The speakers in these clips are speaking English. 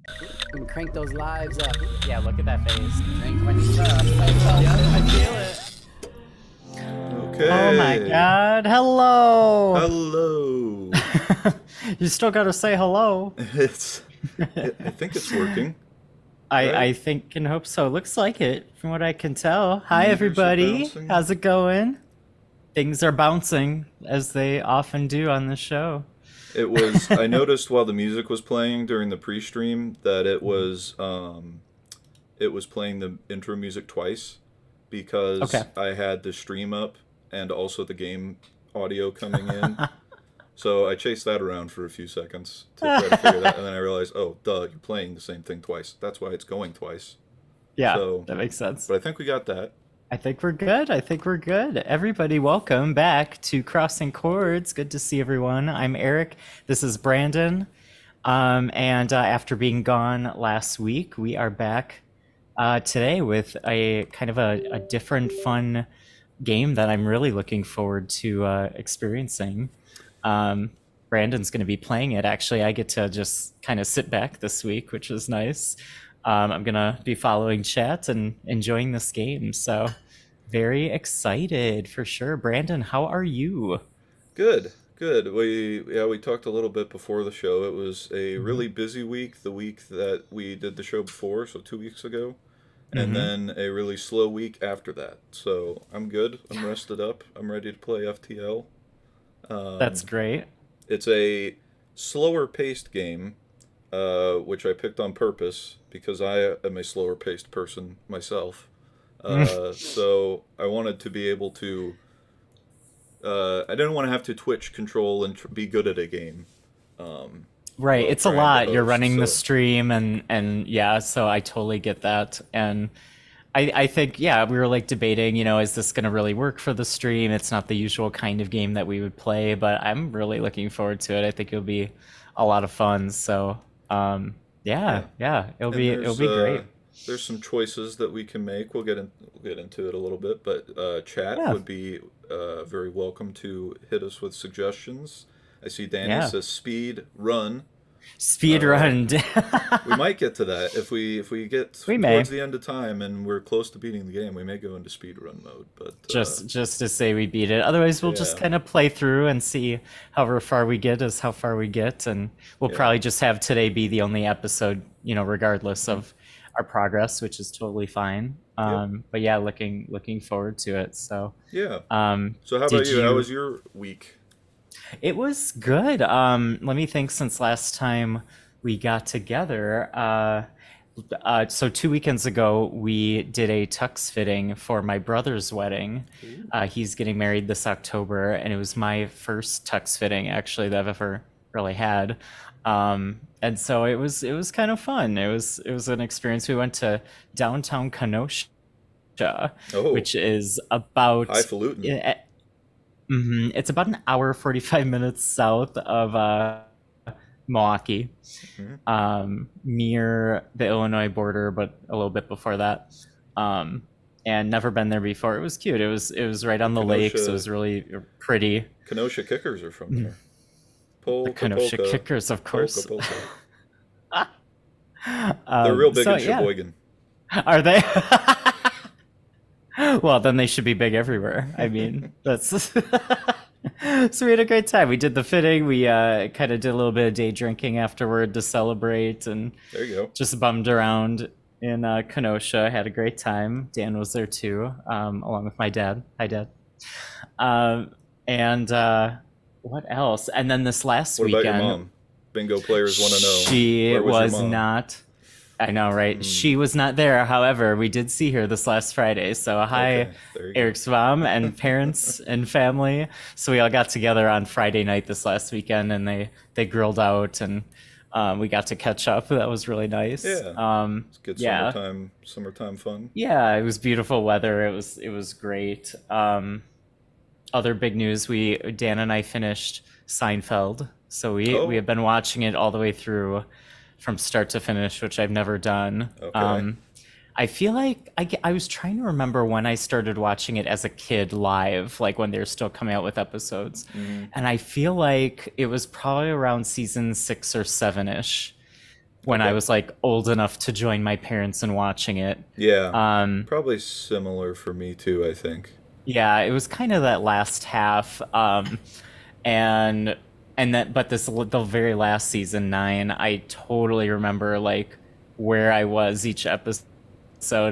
We can crank those lives up. Yeah, look at that face. Crank when it's up. Yeah, I feel it. Oh my Okay. god, hello! Hello. You still gotta say hello. It's. I think it's working. I, Right? I think and hope so. Looks like it, from what I can tell. Hi, Meters are everybody. bouncing. How's it going? Things are bouncing, as they often do on the show. It was. I noticed while the music was playing during the pre-stream that it was playing the intro music twice because Okay. I had the stream up and also the game audio coming in. So I chased that around for a few seconds to try to figure that, and then I realized, oh, duh, you're playing the same thing twice. That's why it's going twice. Yeah, So, that makes sense. but I think we got that. I think we're good. I think we're good. Everybody, welcome back to Crossing Chords. Good to see everyone. I'm Eric. This is Brandon. And after being gone last week, we are back today with a kind of a different, fun game that I'm really looking forward to experiencing. Brandon's going to be playing it. Actually, I get to just kind of sit back this week, which is nice. I'm going to be following chat and enjoying this game. So very excited for sure. Brandon, how are you? Good, good. We talked a little bit before the show. It was a really busy week, the week that we did the show before, so 2 weeks ago, and then a really slow week after that. So I'm good. I'm rested up. I'm ready to play FTL. That's great. It's a slower paced game, which I picked on purpose because I am a slower paced person myself. So I wanted to be able to. I didn't want to have to twitch control and be good at a game. Right, while it's a trying to lot. You're host, running the so- stream and yeah, so I totally get that. And I think, yeah, we were like debating, is this going to really work for the stream? It's not the usual kind of game that we would play, but I'm really looking forward to it. I think it'll be a lot of fun. So, yeah, it'll And it'll be great. There's some choices that we can make. We'll get into it a little bit, but chat Yeah. would be very welcome to hit us with suggestions. I see Danny Yeah. says speed run. Speed run. We might get to that if we get We may. towards the end of time and we're close to beating the game. We may go into speed run mode, but just to say we beat it. Otherwise, we'll just Yeah. kind of play through and see however far we get is how far we get, and we'll Yeah. probably just have today be the only episode, regardless of our progress, which is totally fine. But yeah, looking forward to it. So yeah. um, So how did about you? How was your week? it was good. Let me think. Since last time we got together, so 2 weekends ago we did a tux fitting for my brother's wedding. He's getting married this October, and it was my first tux fitting actually that I've ever really had. And so it was kind of fun. It was an experience. We went to downtown Kenosha, Oh, which is about highfalutin. it's about an hour 45 minutes south of Milwaukee, near the Illinois border, but a little bit before that. And never been there before. It was cute. It was right on the lake, so it Kenosha. was really pretty. Kenosha Kickers are from there. Polka, The Kenosha polka, Kickers, of course. polka, polka. They're real big so, in yeah. Sheboygan. Are they? Well, then they should be big everywhere. I mean, that's so we had a great time. We did the fitting. We kind of did a little bit of day drinking afterward to celebrate, and There you go. just bummed around in Kenosha. Had a great time. Dan was there too, along with my dad. Hi, Dad. And what else? And then this last What about weekend, your mom? Bingo players want to know. she Where was was your mom? not. I know, right? She was not there. However, we did see her this last Friday. So hi, Okay, there you go. Eric's mom and parents and family. So we all got together on Friday night this last weekend, and they grilled out, and we got to catch up. That was really nice. Yeah. It's good yeah. summertime fun. Yeah, it was beautiful weather. It was great. Other big news: Dan and I finished Seinfeld. So we have been watching it all the way through, from start to finish, which I've never done. Okay. I feel like I was trying to remember when I started watching it as a kid live, like when they were still coming out with episodes, and I feel like it was probably around season 6 or 7-ish. when I Okay. was like old enough to join my parents in watching it. Yeah, Um, probably similar for me too, I think. yeah, it was kind of that last half, and that, but the very last season 9, I totally remember like where I was each episode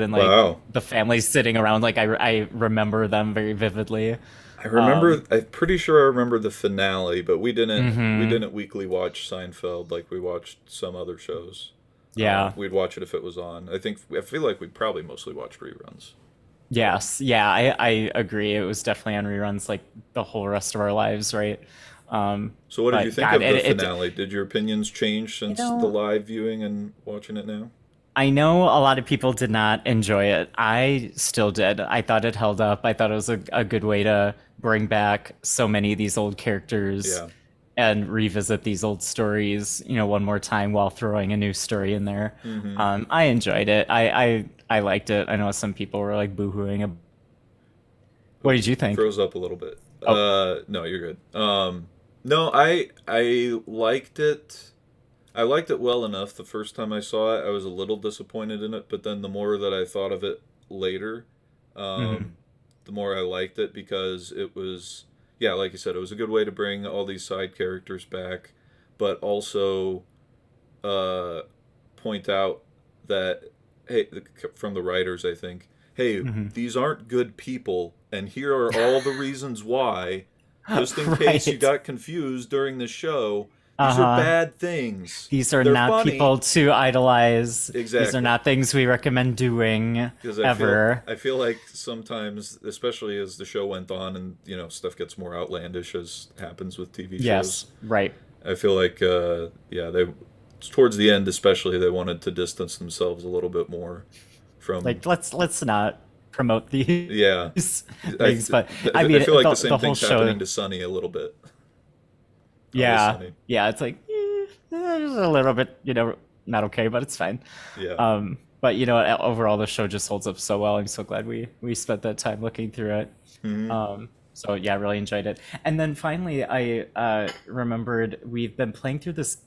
and like Wow. the family sitting around. Like I remember them very vividly. I Um, remember. I'm pretty sure I remember the finale, but we didn't. We hmm didn't weekly watch Seinfeld like we watched some other shows. Yeah. We'd watch it if it was on. I feel like we'd probably mostly watch reruns. But Yes. Yeah. I agree. It was definitely on reruns like the whole rest of our lives, right? so, what did you But think God, of the it finale? Did your opinions change you since the know, live viewing and watching it now? I know a lot of people did not enjoy it. I still did. I thought it held up. I thought it was a good way to bring back so many of these old characters Yeah. and revisit these old stories, one more time while throwing a new story in there. Mm-hmm. I enjoyed it. I liked it. I know some people were like boohooing. What did you think? Froze up a little bit. Oh, No, you're good. No, I liked it. I liked it well enough. The first time I saw it, I was a little disappointed in it, but then the more that I thought of it later, mhm. the more I liked it because it was, yeah, like you said, it was a good way to bring all these side characters back, but also uh, point out that, hey, from the writers, I think, hey, Mhm. these aren't good people, and here are all the reasons why. Just in case you Right. got confused during the show, these are Uh-huh. bad things. These are They're not funny. people to idolize. These are Exactly. not things we recommend doing Because ever. I feel like sometimes, especially as the show went on and stuff gets more outlandish as happens with TV shows, Yes, right. I feel like yeah, they towards the end especially they wanted to distance themselves a little bit more from. Like let's not promote these Yeah, things, but I I mean feel like the the same whole thing's show. happening to Sunny a little bit. Always Yeah, Sunny. yeah, it's like just a little bit, not okay, but it's fine. Yeah. But overall the show just holds up so well. I'm so glad we spent that time looking through it. Hmm. So yeah, I really enjoyed it. And then finally, I remembered we've been playing through this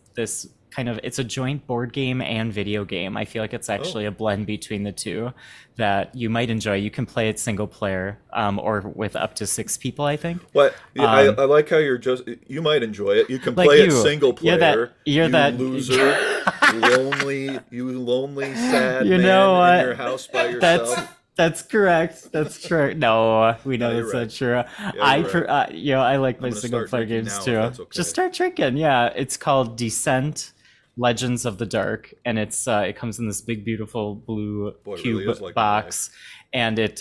kind of, it's a joint board game and video game. I feel like it's Oh. actually a blend between the two that you might enjoy. You can play it single player, or with up to 6 people, I think. What? Yeah, Um, I like how you might enjoy it. You can like play it you, single you're that, player. you're You that loser, lonely, sad You man know in what? your house by That's yourself. that's correct. That's correct. No, we No, know you're that's right. not true. Yeah, you're right. I like I'm my gonna single start player drinking games now if too. that's okay. Just start drinking. Yeah, it's called Descent: Legends of the Dark, and it comes in this big, beautiful blue Boy, it cube really is like my box, and it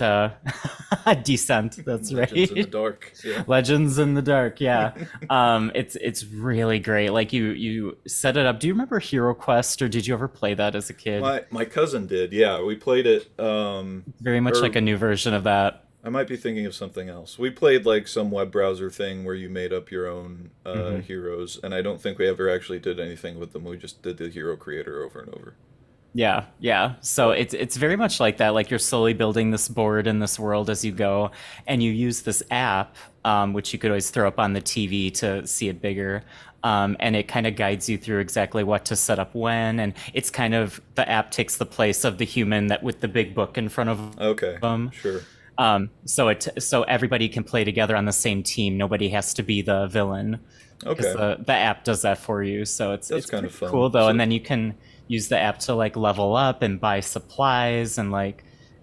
Descent. That's Legends in the right. dark. Yeah. Legends in the Dark, yeah. It's really great. Like you set it up. Do you remember Hero Quest, or did you ever play that as a kid? My cousin did. Yeah, we played it. Very much like Or a new version of that. I might be thinking of something else. We played like some web browser thing where you made up your own Mhm. heroes, and I don't think we ever actually did anything with them. We just did the hero creator over and over. Yeah, yeah. So But it's very much like that. Like you're slowly building this board in this world as you go, and you use this app, which you could always throw up on the TV to see it bigger. And it kind of guides you through exactly what to set up when, and it's kind of the app takes the place of the human that with the big book in front of okay, them. sure. So everybody can play together on the same team. Nobody has to be the villain because Okay, the app does that for you. So that's it's kind pretty of fun. cool though. And So then you can use the app to like level up and buy supplies and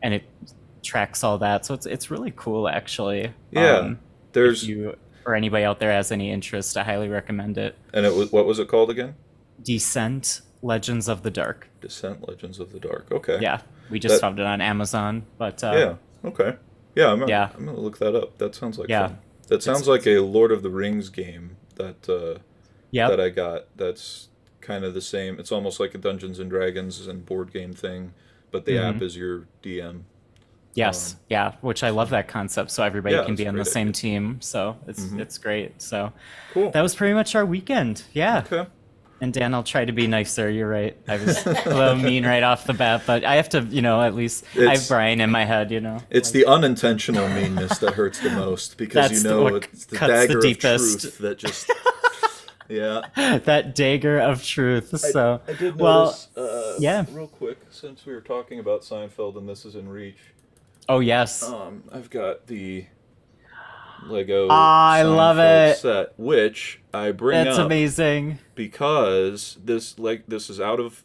it tracks all that. So it's really cool actually. yeah, If there's you or anybody out there has any interest, I highly recommend it. and it was what was it called again? Descent: Legends of the Dark. Descent: Legends of the Dark. Okay, Yeah, we just that found it on Amazon, but yeah, okay, yeah. yeah, I'm gonna look that up. That sounds like yeah, fun. That sounds like it's a Lord of the Rings game that yep. I got. That's kind of the same. It's almost like a Dungeons and Dragons and board game thing, but the app Mhm. is your DM. Yes, Um, yeah, which I love that concept. So everybody yeah, can that's be a on the great same idea. team. So it's Hmm. it's great. So Cool. that was pretty much our weekend. Yeah. Okay. And Dan, I'll try to be nicer. You're right. I was a little mean right off the bat, but I have to, at least I have It's Brian in my head, it's like the unintentional meanness that hurts the most because that's what it's the cuts the dagger of deepest. truth that just Yeah. That dagger of truth. So, I did well, notice, yeah. real quick, since we were talking about Seinfeld and this is in Reach, Oh, yes. I've got the Lego I love Seinfeld it. set, which I bring That's up amazing. because this is out of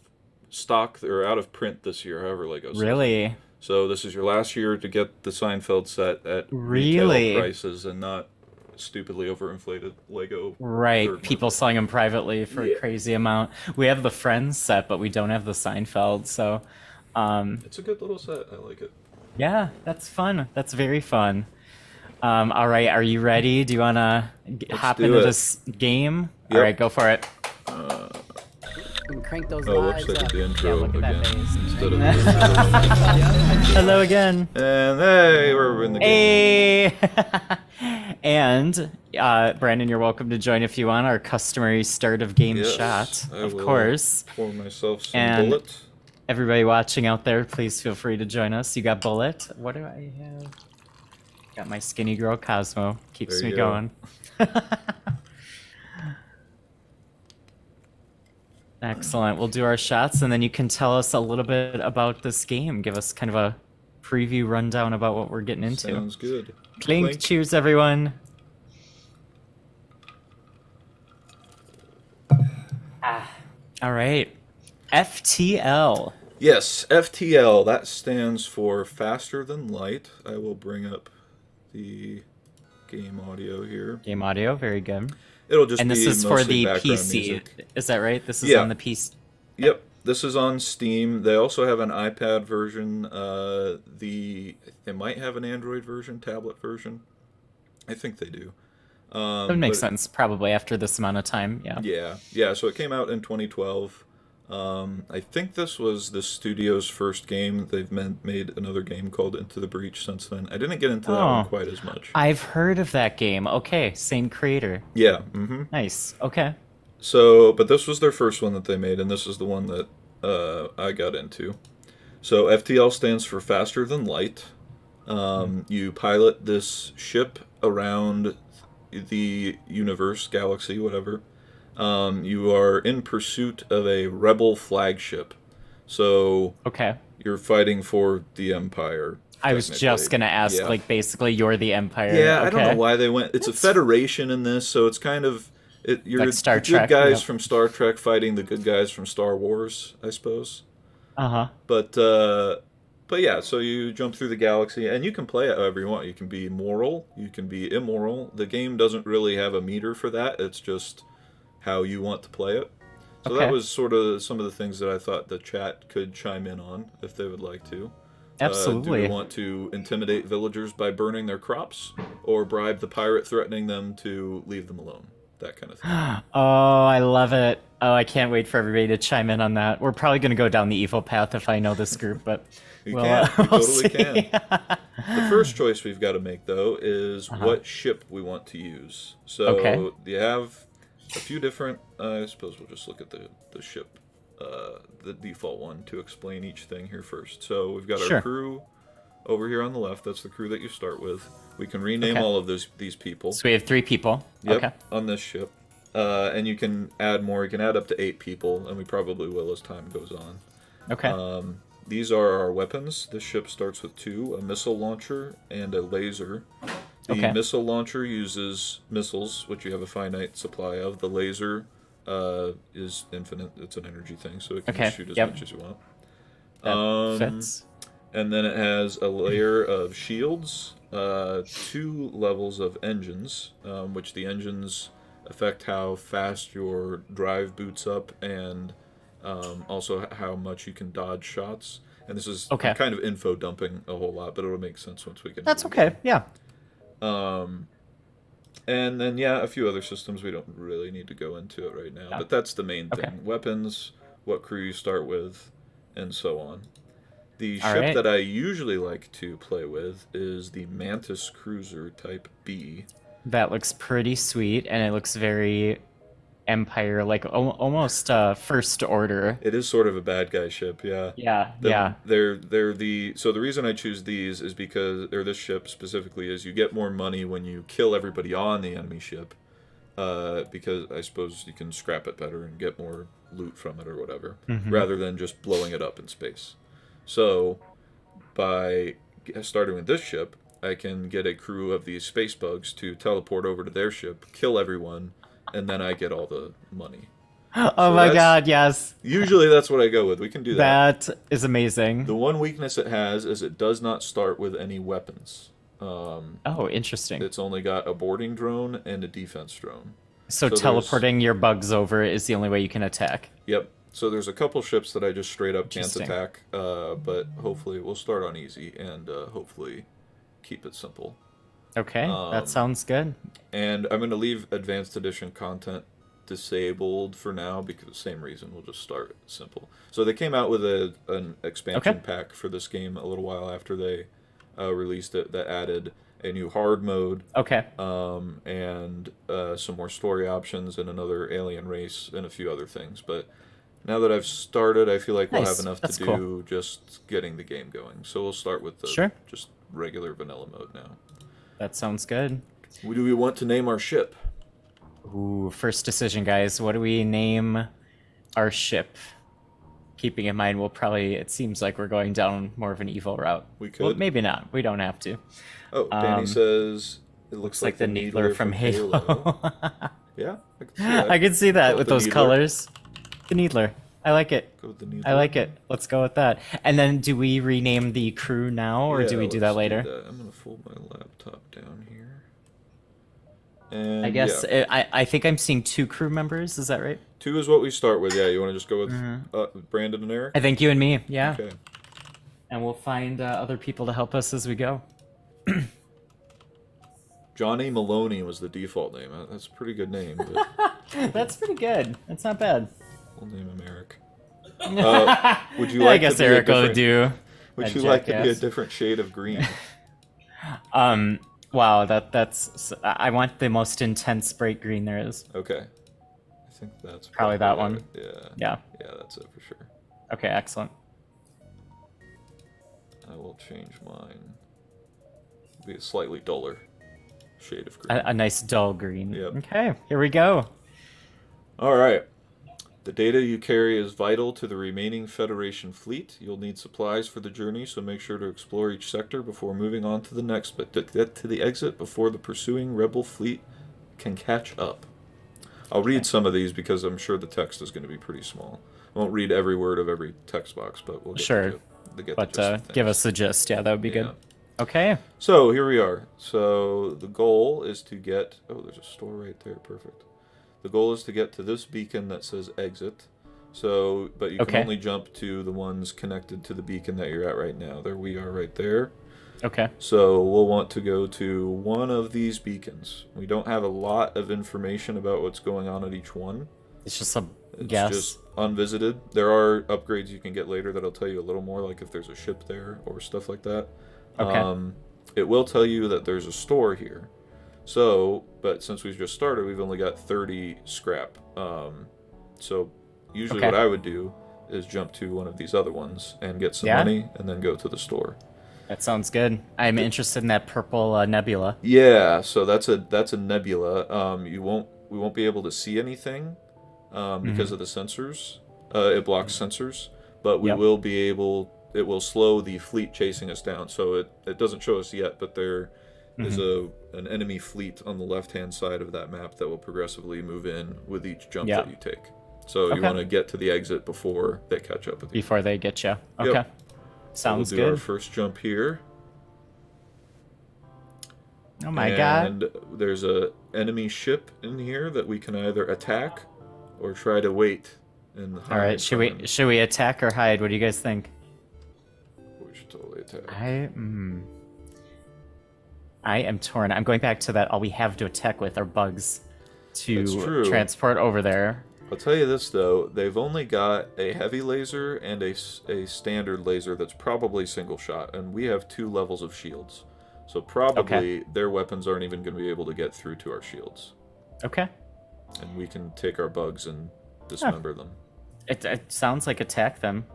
stock or out of print this year, however Lego says it. Really? So this is your last year to get the Seinfeld set at retail Really? prices and not stupidly overinflated Lego Right. third People market. selling them privately for a Yeah. crazy amount. We have the Friends set, but we don't have the Seinfeld. So, It's a good little set. I like it. yeah, that's fun. That's very fun. All right. Are you ready? Do you want to hop do into it. this game? All Yep. right, go for it. And crank those Oh, looks lives like up. the Yeah, intro look at that again face. instead of the intro. Hello again. And hey, we're in the game. Hey! And Brandon, you're welcome to join if you want our customary start of game Yes, shot, I of will course. pour myself some And- bullet. Everybody watching out there, please feel free to join us. You got Bullet. What do I have? Got my skinny girl Cosmo. Keeps There me you go. going. Excellent. We'll do our shots, and then you can tell us a little bit about this game. Give us kind of a preview rundown about what we're getting into. Sounds good. Clink. Cheers, everyone. All right. FTL. Yes, FTL. That stands for Faster Than Light. I will bring up the game audio here. Game audio, very good. It'll just And be this is for mostly the background PC. music. Is that right? This is Yeah. on the PC. Yep, this is on Steam. They also have an iPad version. They might have an Android version, tablet version. I think they do. That would make but- sense, probably after this amount of time. Yeah. Yeah. So it came out in 2012. I think this was the studio's first game. They've made another game called Into the Breach since then. I didn't get into that one Oh. quite as much. I've heard of that game. Okay, same creator. Yeah. Mm-hmm. Nice. Okay. So, but this was their first one that they made, and this is the one that I got into. So FTL stands for Faster Than Light. You pilot this ship around the universe, galaxy, whatever. You are in pursuit of a rebel flagship. So Okay. you're fighting for the Empire. I was just technically. gonna ask, Yeah. like, basically, you're the Empire. Yeah, I okay. don't know why they went. It's a federation in this, so it's kind of you're Like Star the good Trek, guys yep. from Star Trek fighting the good guys from Star Wars, I suppose. Uh-huh. But yeah, so you jump through the galaxy, and you can play it however you want. You can be moral, you can be immoral. The game doesn't really have a meter for that. It's just how you want to play it. So Okay. that was sort of some of the things that I thought the chat could chime in on if they would like to. Do Absolutely. we want to intimidate villagers by burning their crops, or bribe the pirate threatening them to leave them alone? That kind of thing. Oh, I love it. Oh, I can't wait for everybody to chime in on that. We're probably going to go down the evil path if I know this group, but You we'll, can. You we'll totally see. can. The first choice we've got to make, though, is what ship we want to use. So Okay. you have a few different. I suppose we'll just look at the ship, the default one, to explain each thing here first. So we've got Sure. our crew over here on the left. That's the crew that you start with. We can rename Okay. all of these people. So we have 3 people. Yep, Okay. on this ship. And you can add more. You can add up to 8 people, and we probably will as time goes on. Okay. These are our weapons. This ship starts with 2, a missile launcher and a laser. The Okay. missile launcher uses missiles, which you have a finite supply of. The laser is infinite. It's an energy thing, so it can Okay, just shoot as yep. much as you want. That fits. And then it has a layer of shields, 2 levels of engines, which the engines affect how fast your drive boots up, and also how much you can dodge shots. And this is Okay. kind of info dumping a whole lot, but it'll make sense once we get That's into the okay. Yeah. and then, yeah, a few other systems. We don't really need to go into it right now, Yeah. but that's the main thing. Okay. Weapons, what crew you start with, and so on. The All ship right. that I usually like to play with is the Mantis Cruiser Type B. That looks pretty sweet, and it looks very Empire, like almost First Order. It is sort of a bad guy ship, yeah. Yeah. Yeah. They're so the reason I choose these is because, or this ship specifically, is you get more money when you kill everybody on the enemy ship. because I suppose you can scrap it better and get more loot from it or whatever, Mm-hmm. rather than just blowing it up in space. So, by starting with this ship, I can get a crew of these space bugs to teleport over to their ship, kill everyone, and then I get all the money. Oh So my that's- god, yes. Usually that's what I go with. We can do that. That is amazing. The one weakness it has is it does not start with any weapons. Oh, interesting. It's only got a boarding drone and a defense drone. So there's- teleporting your bugs over is the only way you can attack. Yep. So there's a couple ships that I just straight up can't Interesting. attack, but hopefully we'll start on easy and hopefully keep it simple. Okay, that sounds good. And I'm going to leave Advanced Edition content disabled for now because same reason, we'll just start simple. So they came out with an expansion Okay. pack for this game a little while after they released it that added a new hard mode, Okay. and some more story options and another alien race and a few other things. But now that I've started, I feel like we'll Nice. have enough That's to cool. do just getting the game going. So we'll start with the Sure. just regular vanilla mode now. That sounds good. What do we want to name our ship? Ooh, first decision, guys. What do we name our ship? Keeping in mind, it seems like we're going down more of an evil route. We Well, could. maybe not. We don't have to. Oh, Danny Um, says it looks It's like the Needler from Halo. Yeah, I can see that. I can see that Go with the those Needler. colors. The Needler. I like it. Go with the Needler. I like it. Let's go with that. And then do we rename the crew now, or do we do that let's later? I'm gonna fold my laptop down here. And I guess yeah. I think I'm seeing 2 crew members. Is that right? 2 is what we start with. Yeah, you want to just go with Brandon and Eric? I think you and me. Yeah. Okay. And we'll find other people to help us as we go. Johnny Maloney was the default name. That's a pretty good name, but That's pretty good. That's not bad. we'll name him Eric. Would you I like guess to be a Eric will different- do. Would that you like to be a jackass. different shade of green? Wow, that's. I want the most intense bright green there is. Okay. I think that's Probably that one. it. Yeah. Yeah. Yeah, that's it for sure. Okay, excellent. I will change mine. Be a slightly duller shade of green. A nice dull green. Yep. Okay, here we go. All right. The data you carry is vital to the remaining Federation fleet. You'll need supplies for the journey, so make sure to explore each sector before moving on to the next, but to get to the exit before the pursuing Rebel fleet can catch up. I'll read some of these because I'm sure the text is going to be pretty small. I won't read every word of every text box, but we'll get Sure. the gist But of give things. us the gist. Yeah, that would be Yeah. good. Okay. So here we are. So the goal is to get... Oh, there's a store right there. Perfect. The goal is to get to this beacon that says exit. So, but you can Okay. only jump to the ones connected to the beacon that you're at right now. There we are right there. Okay. So we'll want to go to one of these beacons. We don't have a lot of information about what's going on at each one. It's just a It's guess. just unvisited. There are upgrades you can get later that'll tell you a little more, like if there's a ship there or stuff like that. Okay. It will tell you that there's a store here. So, but since we've just started, we've only got 30 scrap. So usually Okay. what I would do is jump to one of these other ones and get some Yeah? money and then go to the store. That sounds good. I'm interested in that purple nebula. Yeah, so that's a nebula. We won't be able to see anything because of the sensors. It blocks sensors, but we Yep. will be able. It will slow the fleet chasing us down. So it doesn't show us yet, but there is an enemy fleet on the left-hand side of that map that will progressively move in with each jump Yeah. that you take. So you Okay. want to get to the exit before they catch up with you. Before they get you. Okay. Yep. Sounds we'll do our good. first jump here. Oh my god. And there's a enemy ship in here that we can either attack or try to wait and hide. All right, from. should we attack or hide? What do you guys think? We should totally attack. I am torn. I'm going back to that. All we have to attack with are bugs That's to true. transport over there. I'll tell you this though, they've only got a heavy laser and a standard laser that's probably single shot, and we have 2 levels of shields. So probably their weapons aren't even going to be able to get through to our shields. Okay. And we can take our bugs and dismember them. It sounds like attack them.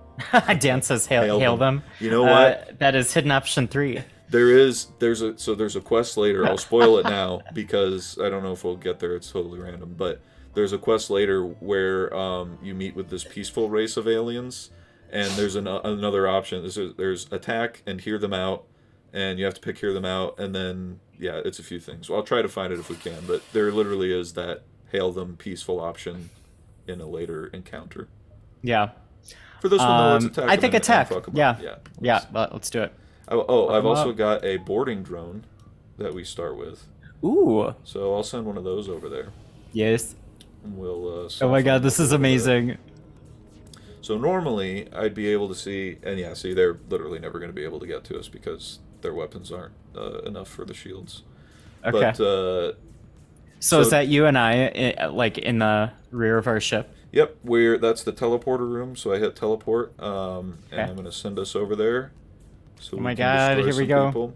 Dan says hail Hail them. them. You know what? That is hidden option 3. there's a quest later. I'll spoil it now because I don't know if we'll get there. It's totally random, but there's a quest later where you meet with this peaceful race of aliens, and there's another option. There's attack and hear them out, and you have to pick hear them out, and then yeah, it's a few things. Well, I'll try to find it if we can, but there literally is that hail them peaceful option in a later encounter. Yeah. For this one, though, let's attack. I think attack. Yeah. Yeah. Yeah. Let's do it. I've also got a boarding drone that we start with. Ooh. So I'll send one of those over there. Yes. And we'll. Oh my God, this is amazing. So normally I'd be able to see, and yeah, see, they're literally never going to be able to get to us because their weapons aren't enough for the shields. Okay. But, so is that you and I, like in the rear of our ship? Yep, that's the teleporter room. So I hit teleport, and I'm going to send us over there. So oh my God! Here we go. People.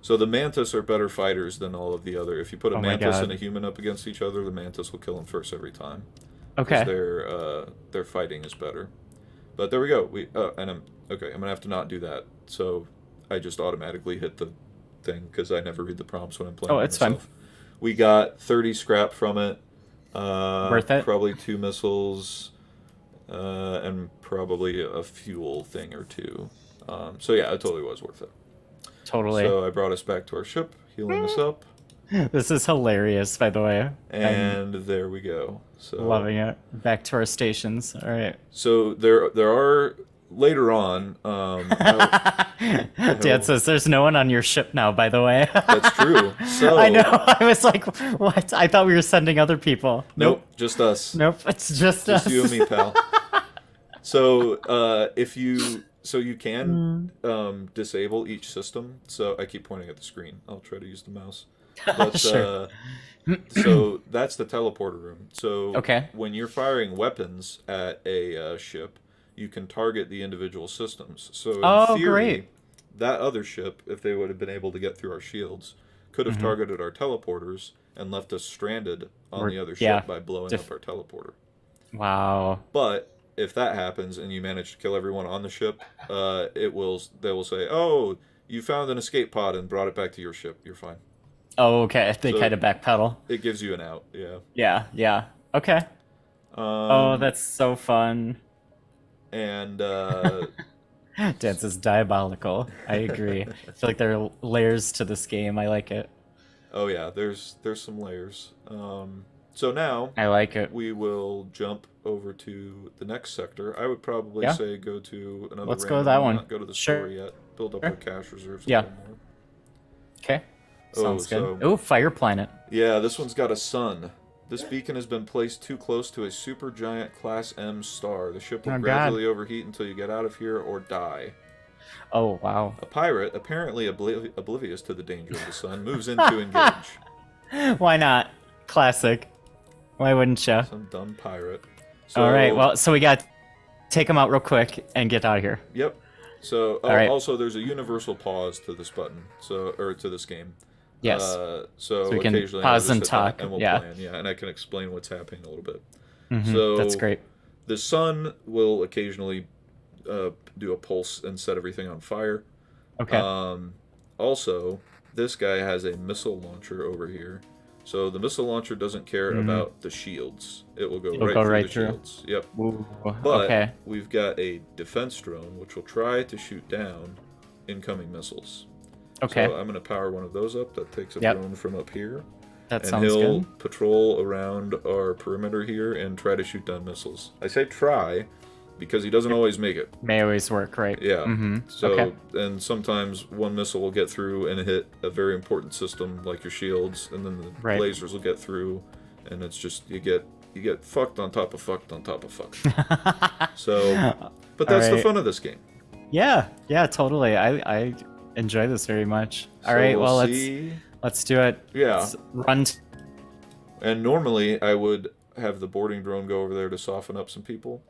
So the mantis are better fighters than all of the other. If you put a mantis and a human up against each other, the mantis will kill them first every time. Okay. Their fighting is better. But there we go. I'm gonna have to not do that. So I just automatically hit the thing because I never read the prompts when I'm playing. Oh, it's fine. We got 30 scrap from it. Worth it. Probably 2 missiles, and probably a fuel thing or 2. So yeah, it totally was worth it. Totally. So I brought us back to our ship, healing us up. This is hilarious, by the way. And there we go. So loving it. Back to our stations. All right. So there are later on. Dad says there's no one on your ship now. By the way. That's true. So I know. I was like, what? I thought we were sending other people. Nope, just us. Nope, it's just us. Just you and me, pal. So you can disable each system. So I keep pointing at the screen. I'll try to use the mouse. But, sure. So that's the teleporter room. So okay. When you're firing weapons at a ship, you can target the individual systems. So in theory, great. That other ship, if they would have been able to get through our shields, could have targeted our teleporters and left us stranded on the other ship by blowing up our teleporter. Wow. But if that happens and you manage to kill everyone on the ship, they will say, "Oh, you found an escape pod and brought it back to your ship. You're fine." Oh, okay. They kind of backpedal. It gives you an out. Yeah. Yeah. Yeah. Okay. Oh, that's so fun. And Dance is diabolical. I agree. I feel like there are layers to this game. I like it. Oh yeah, there's some layers. So now I like it. We will jump over to the next sector. I would probably say go to another. Let's go to that one. Not go to the store yet. Build up our cash reserves. Yeah. A little more. Okay. Sounds good. Oh, fire planet. Yeah, this one's got a sun. This beacon has been placed too close to a supergiant Class M star. The ship will gradually overheat until you get out of here or die. Oh, wow. A pirate, apparently oblivious to the danger of the sun, moves in to engage. Why not? Classic. Why wouldn't you? Some dumb pirate. So, all right, well, so we got to take him out real quick and get out of here. Yep. So, also, there's a universal pause to this button, or to this game. Yes. So we can occasionally pause and talk. And we'll plan. Yeah, and I can explain what's happening a little bit. So that's great. The sun will occasionally do a pulse and set everything on fire. Okay. Also, this guy has a missile launcher over here. So the missile launcher doesn't care about the shields. It will go right through the shields. Yep. Ooh, but we've got a defense drone which will try to shoot down incoming missiles. Okay. So I'm going to power one of those up. That takes a drone from up here. That sounds good. And he'll good. patrol around our perimeter here and try to shoot down missiles. I say try because he doesn't always make it. May always work, right? Yeah. So, and sometimes one missile will get through and hit a very important system like your shields, and then the lasers will get through, and it's just you get fucked on top of fucked on top of fucked. So, but that's the fun of this game. Yeah. Yeah. Totally. I enjoy this very much. All right. Well, let's do it. Yeah. Let's run. And normally I would have the boarding drone go over there to soften up some people,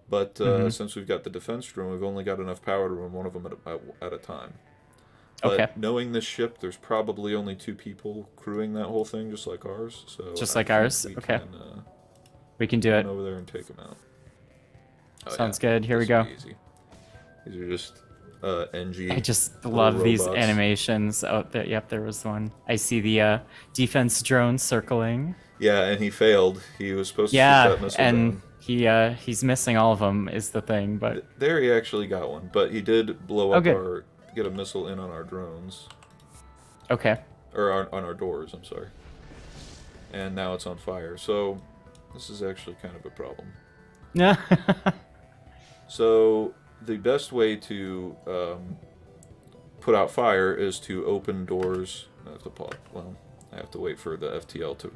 but since we've got the defense drone, we've only got enough power to run one of them at a time. But knowing this ship, there's probably only 2 people crewing that whole thing, just like ours. So just like ours. Okay. We can do it. Over there and take them out. Sounds good. Here we go. Easy. These are just NG. I just little love these robots. animations. Oh, there, yep, there was one. I see the defense drone circling. Yeah, and he failed. He was supposed to shoot Yeah, that missile and down. he's missing all of them is the thing, but There he actually got one, but he did blow oh, up good. get a missile in on our drones. Okay. Or on our doors, I'm sorry. And now it's on fire. So this is actually kind of a problem. Yeah. So the best way to put out fire is to open doors. I have to well, I have to wait for the FTL to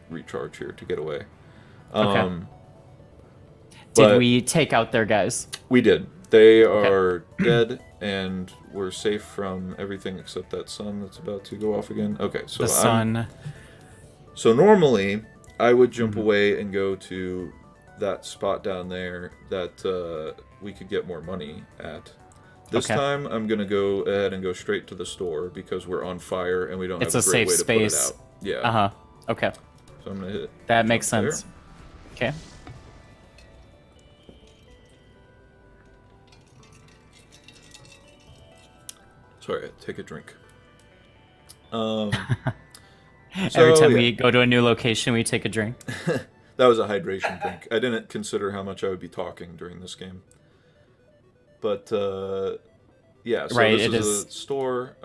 recharge here to get away. Okay. But Did we take out their guys? we did. They are dead, and we're safe from everything except that sun that's about to go off again. Okay, so The sun. So normally, I would jump away and go to that spot down there that we could get more money at. This time, I'm going to go ahead and go straight to the store because we're on fire and we don't have a great way to put it out. Yeah. Uh-huh. Okay. So I'm going to hit That makes there. sense. Okay. Sorry, take a drink. Every time we go to a new location, we take a drink. That was a hydration drink. I didn't consider how much I would be talking during this game. But, yeah, so Right, this is a store.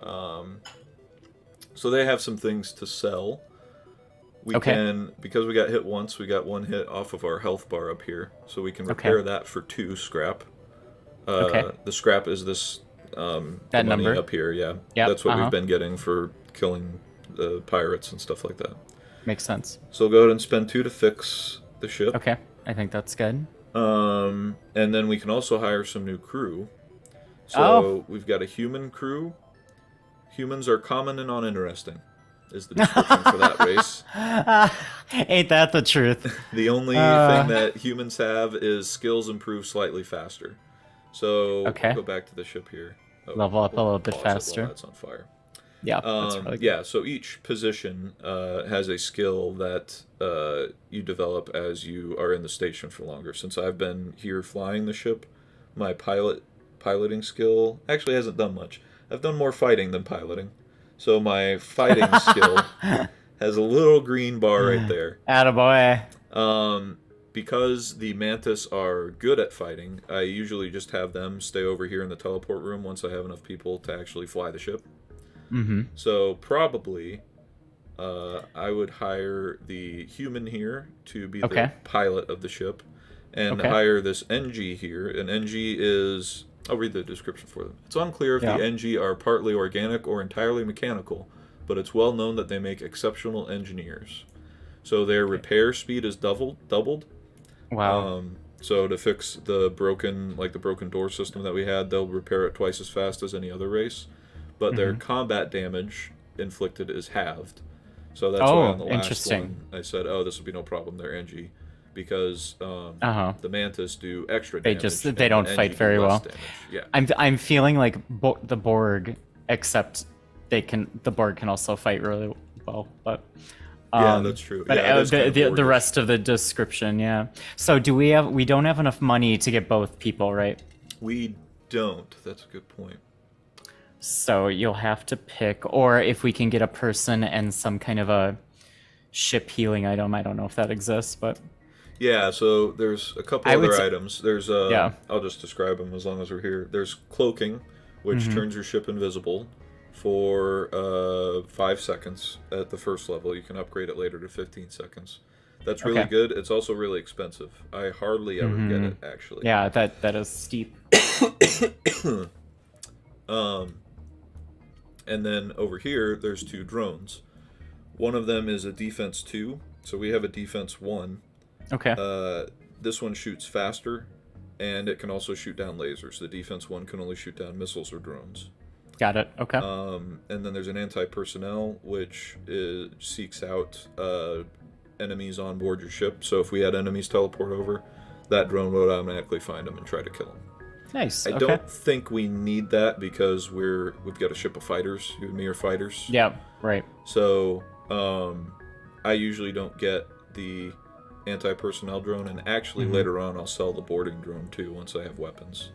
So they have some things to sell. We can, because we got hit once, we got one hit off of our health bar up here. So we can repair that for 2 scrap. The scrap is this that the money number up here, yeah. Yep, That's what we've been getting for killing the pirates and stuff like that. Makes sense. So we'll go ahead and spend 2 to fix the ship. Okay, I think that's good. And then we can also hire some new crew. So we've got a human crew. Humans are common and uninteresting, is the description for that race. Ain't that the truth? The only thing that humans have is skills improve slightly faster. So go back to the ship here. Level up a little bit pause it faster. while that's on fire. Yeah, that's really good. Yeah, so each position has a skill that you develop as you are in the station for longer. Since I've been here flying the ship, my piloting skill actually hasn't done much. I've done more fighting than piloting. So my fighting skill has a little green bar right there. Attaboy. Because the Mantis are good at fighting, I usually just have them stay over here in the teleport room once I have enough people to actually fly the ship. So probably I would hire the human here to be the pilot of the ship, and hire this NG here. And NG is... I'll read the description for them. It's unclear if the NG are partly organic or entirely mechanical, but it's well known that they make exceptional engineers. So their repair speed is doubled. Wow. So to fix the broken door system that we had, they'll repair it twice as fast as any other race. But their combat damage inflicted is halved. So that's why on the last one I said, this will be no problem. They're NG. Because the Mantis do extra damage. They don't fight very well. Yeah. I'm feeling like the Borg, except the Borg can also fight really well. But yeah, that's true. But yeah, the rest of the description, yeah. So we don't have enough money to get both people, right? We don't. That's a good point. So you'll have to pick, or if we can get a person and some kind of a ship healing item. I don't know if that exists, but yeah. So there's a couple other items. There's I'll just describe them as long as we're here. There's cloaking, which turns your ship invisible for 5 seconds at the first level. You can upgrade it later to 15 seconds. That's really good. It's also really expensive. I hardly ever get it, actually. Yeah, that is steep. And then over here, there's 2 drones. One of them is a defense 2, so we have a defense 1. Okay. This one shoots faster, and it can also shoot down lasers. The defense 1 can only shoot down missiles or drones. Got it. Okay. And then there's an anti-personnel, which seeks out enemies on board your ship. So if we had enemies teleport over, that drone would automatically find them and try to kill them. Nice. I don't think we need that because we've got a ship of fighters. You and me are fighters. Yeah. Right. So I usually don't get the anti-personnel drone, and actually later on I'll sell the boarding drone too once I have weapons.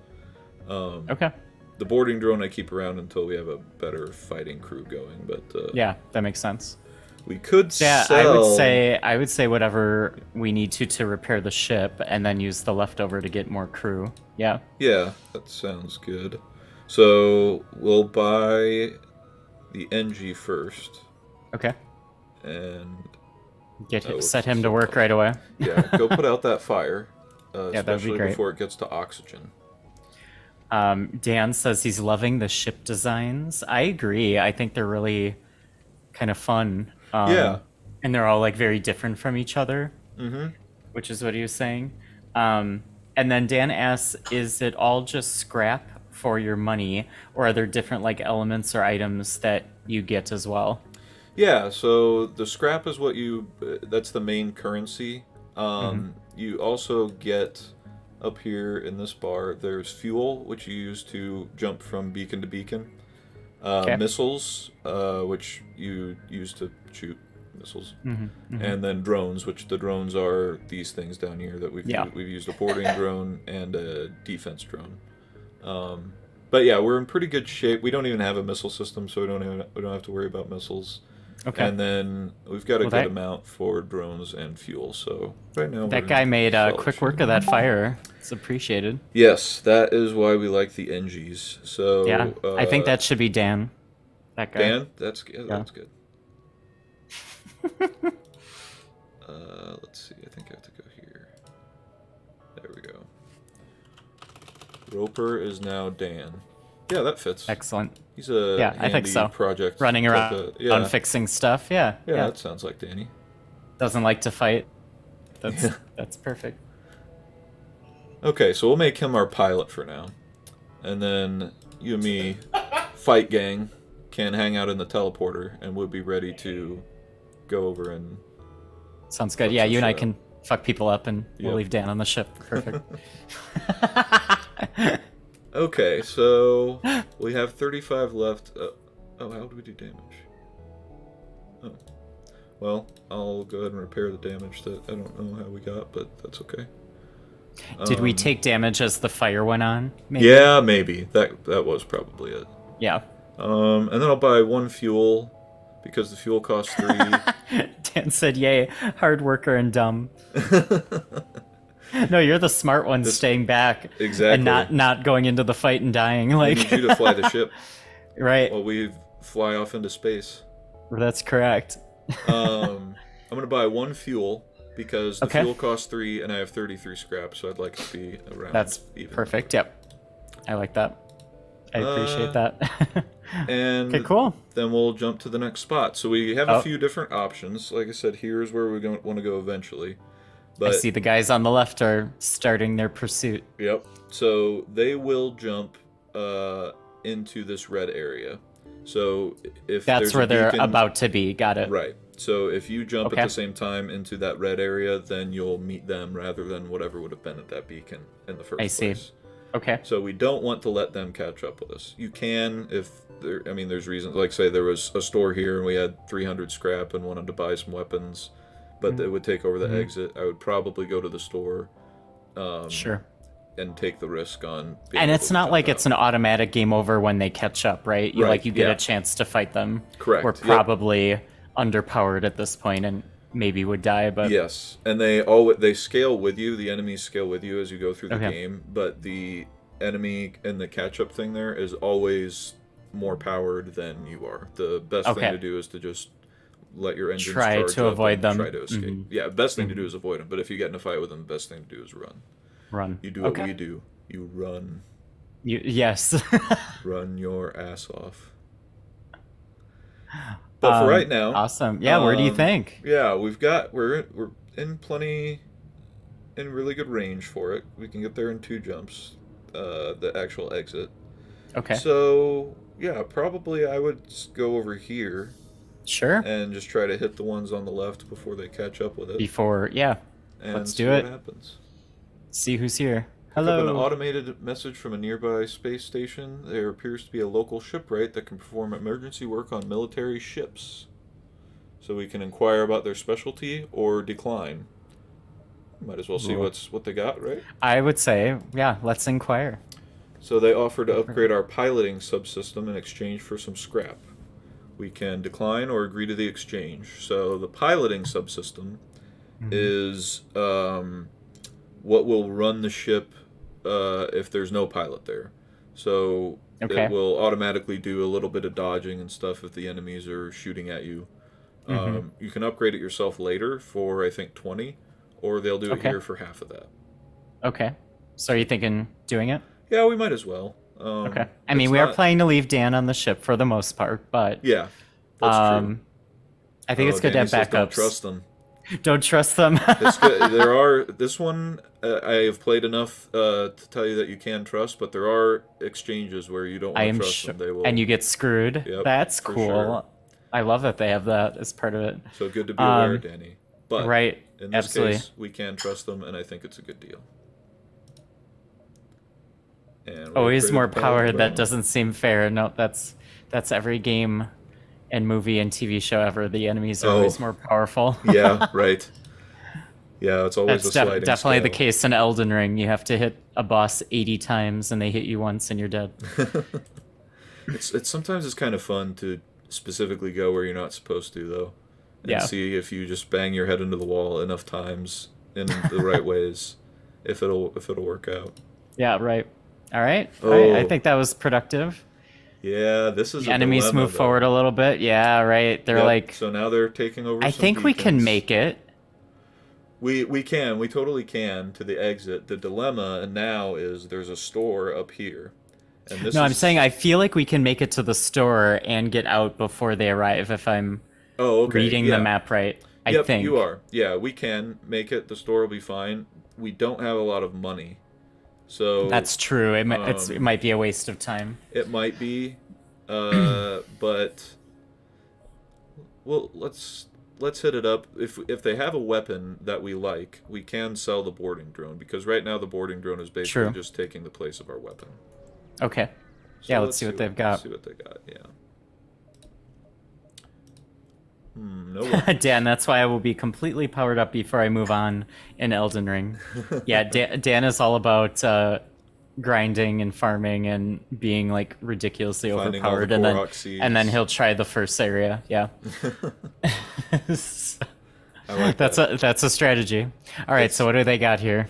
Okay. The The boarding drone I keep around until we have a better fighting crew going. But Yeah, that makes sense. we could So, yeah, sell. I would say whatever we need to repair the ship, and then use the leftover to get more crew. Yeah. Yeah, that sounds good. So we'll buy the NG first, Okay. and Set him to work right away. yeah, go put out that fire, Yeah, that'd be especially great. before it gets to oxygen. Dan says he's loving the ship designs. I agree. I think they're really kind of fun. Yeah. And they're all like very different from each other, which is what he was saying. And then Dan asks, is it all just scrap for your money, or are there different like elements or items that you get as well? Yeah, so the scrap is what that's the main currency. You also get up here in this bar, there's fuel, which you use to jump from beacon to beacon. Missiles, which you use to shoot missiles. And then drones, which the drones are these things down here that we've used a boarding drone and a defense drone. But yeah, we're in pretty good shape. We don't even have a missile system, so we don't have to worry about missiles. Okay. And then we've got a good amount for drones and fuel. So right now that guy made quick work of that fire. It's appreciated. Yes, that is why we like the NGs. So yeah, I think that should be Dan. That guy. Dan, that's good. Let's see. I think I have to go here. There we go. Roper is now Dan. Yeah, that fits. Excellent. He's a I think so. Project running around on fixing stuff. Yeah, that sounds like Danny. Doesn't like to fight. That's perfect. Okay, so we'll make him our pilot for now, and then you and me, fight gang, can hang out in the teleporter, and we'll be ready to go over and. Sounds good. Yeah, you and I can fuck people up, and we'll leave Dan on the ship. Perfect. Okay, so we have 35 left. How do we do damage? Oh, well, I'll go ahead and repair the damage that I don't know how we got, but that's okay. Did we take damage as the fire went on? Maybe? Yeah, maybe. That was probably it. Yeah. And then I'll buy 1 fuel because the fuel costs 3. Dan said, "Yay, hard worker and dumb." No, you're the smart one, staying back, exactly, and not going into the fight and dying. Like, I need you to fly the ship, right? While we fly off into space. That's correct. I'm gonna buy 1 fuel because the fuel costs 3, and I have 33 scrap, so I'd like to be around. That's even. Perfect. Yep, I like that. I appreciate that. And okay, cool. Then we'll jump to the next spot. So we have a few different options. Like I said, here's where we want to go eventually. But, I see the guys on the left are starting their pursuit. Yep. So they will jump into this red area. So if that's where they're about to be. Got it. Right. So if you jump at the same time into that red area, then you'll meet them rather than whatever would have been at that beacon in the first place. I see. Okay. So we don't want to let them catch up with us. You can if there. I mean, there's reasons. Like say there was a store here and we had 300 scrap and wanted to buy some weapons. But it would take over the exit. I would probably go to the store. Sure. And take the risk on. And it's not like it's an automatic game over when they catch up, right? You get a chance to fight them. Correct. We're probably underpowered at this point and maybe would die, but yes. And they scale with you. The enemies scale with you as you go through the game. But the enemy in the catch up thing there is always more powered than you are. The best thing to do is to just let your engines try to avoid them. Try to escape. Yeah, best thing to do is avoid them. But if you get in a fight with them, the best thing to do is run. Run. You do what we do. You run. Yes. Run your ass off. But for right now, awesome. Yeah. Where do you think? Yeah, we're in really good range for it. We can get there in 2 jumps. The actual exit. Okay. So yeah, probably I would go over here. Sure. And just try to hit the ones on the left before they catch up with it. And let's do it. What happens. See who's here. Hello. Pick up an automated message from a nearby space station. There appears to be a local shipwright that can perform emergency work on military ships. So we can inquire about their specialty or decline. Might as well see what they got, right? I would say, yeah, let's inquire. So they offer to upgrade our piloting subsystem in exchange for some scrap. We can decline or agree to the exchange. So the piloting subsystem is what will run the ship if there's no pilot there. So Okay. it will automatically do a little bit of dodging and stuff if the enemies are shooting at you. You can upgrade it yourself later for, I think, 20, or they'll do it Okay. here for half of that. Okay. So are you thinking doing it? Yeah, we might as well. Okay. I mean, we are planning to leave Dan on the ship for the most part, but Yeah, that's true. I think it's good Danny to have says don't backups. trust them. Don't trust them. This one I have played enough to tell you that you can trust, but there are exchanges where you don't I want am to trust sure, them. They will, and you get screwed. Yep, That's for cool. sure. I love that they have that as part of it. So good to be aware, Danny. But Right. in this Absolutely. case, we can trust them, and I think it's a good deal. And we Always upgraded more the power. pilot That button. doesn't seem fair. No, that's every game and movie and TV show ever. The enemies are always more powerful. Yeah, right. Yeah, it's always That's a sliding definitely the scale. case in Elden Ring. You have to hit a boss 80 times, and they hit you once, and you're dead. It's sometimes it's kind of fun to specifically go where you're not supposed to, though, and Yeah. see if you just bang your head into the wall enough times in the right ways, if it'll work out. Yeah, right. All right. Oh. I think that was productive. Yeah, this is The a enemies dilemma, move though. forward a little bit. Yeah, right. They're Yep, like, so now they're taking over. I some think we can beacons. make it. We totally can to the exit. The dilemma now is there's a store up here, and this. No, I'm is- saying I feel like we can make it to the store and get out before they arrive if I'm Oh, okay. reading yeah. the map right. I Yep, think. you are. Yeah, we can make it. The store will be fine. We don't have a lot of money, so That's true. It might be a waste of time. it might be. But well, let's hit it up. If they have a weapon that we like, we can sell the boarding drone, because right now the boarding drone is basically True. just taking the place of our weapon. Okay. So Yeah, let's see what they've got. See what they got. Yeah. No weapon. Dan, that's why I will be completely powered up before I move on in Elden Ring. Yeah, Dan is all about grinding and farming and being like ridiculously Finding all the overpowered, and then Korok seeds. he'll try the first area. Yeah, I like that's a strategy. All right, so what do they got here?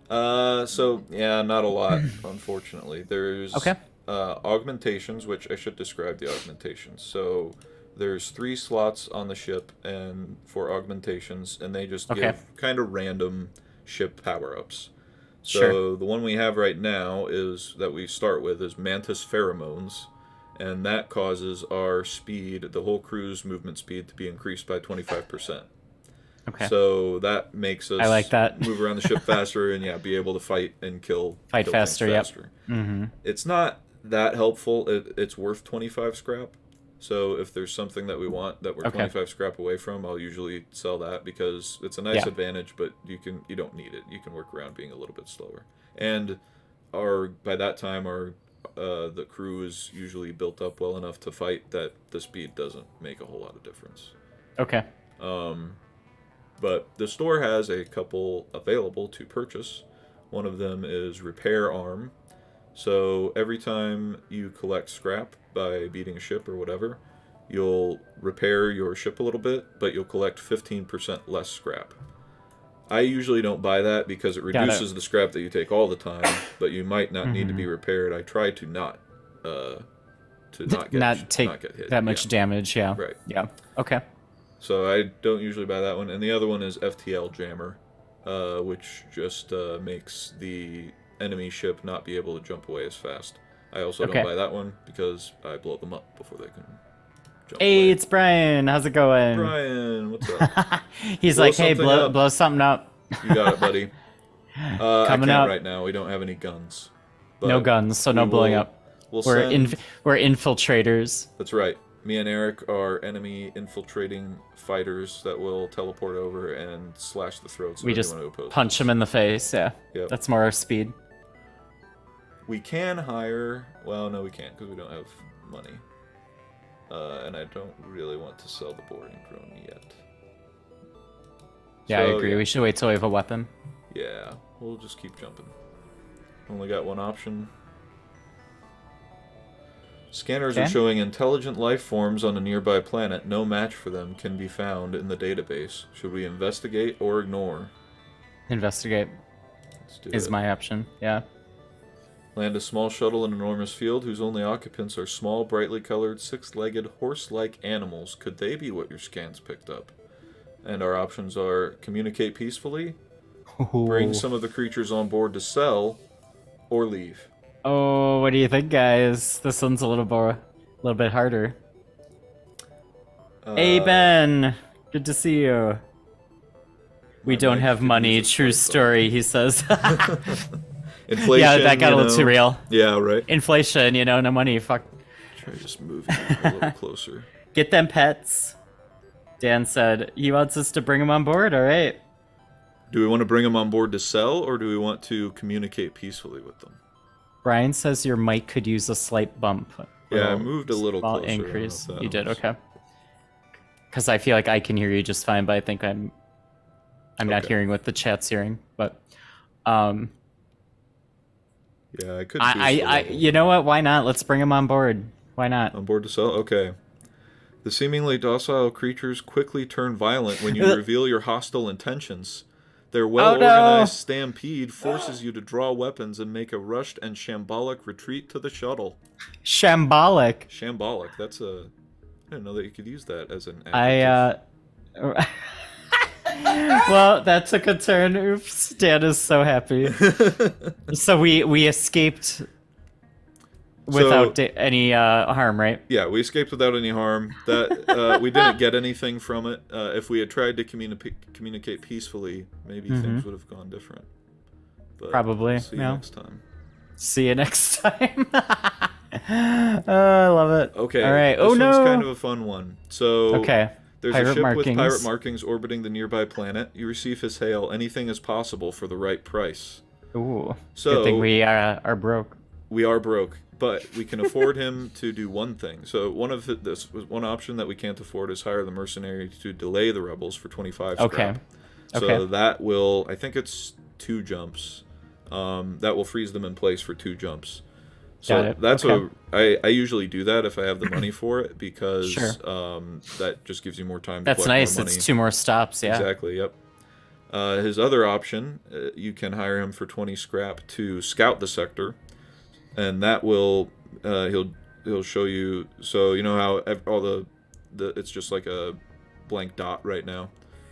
So yeah, not a lot, unfortunately. There's Okay. Augmentations, which I should describe the augmentations. So there's 3 slots on the ship and for augmentations, and they just give kind of random ship power-ups. So Sure. the one we have right now is that we start with is Mantis Pheromones, and that causes our speed, the whole crew's movement speed, to be increased by 25%. Okay. So that makes us I like that. move around the ship faster and be able to fight and kill Fight things faster, yep. Mm-hmm. It's not that helpful. It's worth 25 scrap. So if there's something that we want that we're 25 scrap away from, I'll usually sell that, because it's a nice advantage, but you don't need it. You can work around being a little bit slower. And by that time the crew is usually built up well enough to fight that the speed doesn't make a whole lot of difference. Okay. But the store has a couple available to purchase. One of them is Repair Arm. So every time you collect scrap by beating a ship or whatever, you'll repair your ship a little bit, but you'll collect 15% less scrap. I usually don't buy that because it reduces the scrap that you take all the time, but you might not need to be repaired. I try to not get hit. that much damage. Yeah. Right. Yeah. Okay. So I don't usually buy that one. And the other one is FTL Jammer, which just makes the enemy ship not be able to jump away as fast. I also don't buy that one because I blow them up before they can jump Hey, away. it's Brian. How's it going? Brian, what's up? He's Blow like, hey, something blow up. something up. You got it, buddy. I Coming can't up. right now. We don't have any guns. No But guns, so no we blowing will- up. We'll We're send... we're infiltrators. That's right. Me and Eric are enemy infiltrating fighters that will teleport over and slash the throats of We just anyone who opposes. punch him in the face. Yeah. Yep. That's more our speed. We can hire... Well, no, we can't, because we don't have money. And I don't really want to sell the boarding drone yet. Yeah, I So, agree. yeah. We should wait till we have a weapon. Yeah, we'll just keep jumping. Only got one option. Scanners are showing intelligent life forms on a nearby planet. No match for them can be found in the database. Should we investigate or ignore? Investigate is my option. Yeah. Land a small shuttle in an enormous field whose only occupants are small, brightly colored, six-legged, horse-like animals. Could they be what your scans picked up? And our options are communicate peacefully, bring some of the creatures on board to sell, or leave. Oh, what do you think, guys? This one's a little bit harder. Hey, Ben. Good to see you. We don't have money. True story, he says. Inflation, yeah, that got a little too real. Yeah, right. Inflation, no money. Fuck. Try just move you a little closer. Get them pets. Dan said he wants us to bring them on board. All right. Do we want to bring them on board to sell, or do we want to communicate peacefully with them? Brian says your mic could use a slight bump. Yeah, I moved a little closer. Increase. You did, okay. Because I feel like I can hear you just fine, but I think I'm not hearing what the chat's hearing. But yeah, I could. You know what? Why not? Let's bring him on board. Why not? On board to sell? Okay. The seemingly docile creatures quickly turn violent when you reveal your hostile intentions. Their well-organized stampede forces you to draw weapons and make a rushed and shambolic retreat to the shuttle. Shambolic? Shambolic. That's a... I didn't know that you could use that as an adjective. Well, that took a turn. Oops. Dan is so happy. So we escaped without any harm, right? Yeah, we escaped without any harm. That we didn't get anything from it. If we had tried to communicate peacefully, maybe things would have gone different. But probably. See you next time. See you next time. I love it. Okay. All right. This one's kind of a fun one. So there's a ship with pirate markings orbiting the nearby planet. You receive his hail. Anything is possible for the right price. Ooh. So good thing we are broke. We are broke, but we can afford him to do one thing. So one option that we can't afford is hire the mercenary to delay the rebels for 25 scrap. Okay. So that will, I think it's 2 jumps. That will freeze them in place for 2 jumps. So that's I usually do that if I have the money for it, because that just gives you more time to collect more money. It's 2 more stops, yeah. Exactly, yep. His other option, you can hire him for 20 scrap to scout the sector, and that will he'll show you. So you know how all the it's just like a blank dot right now.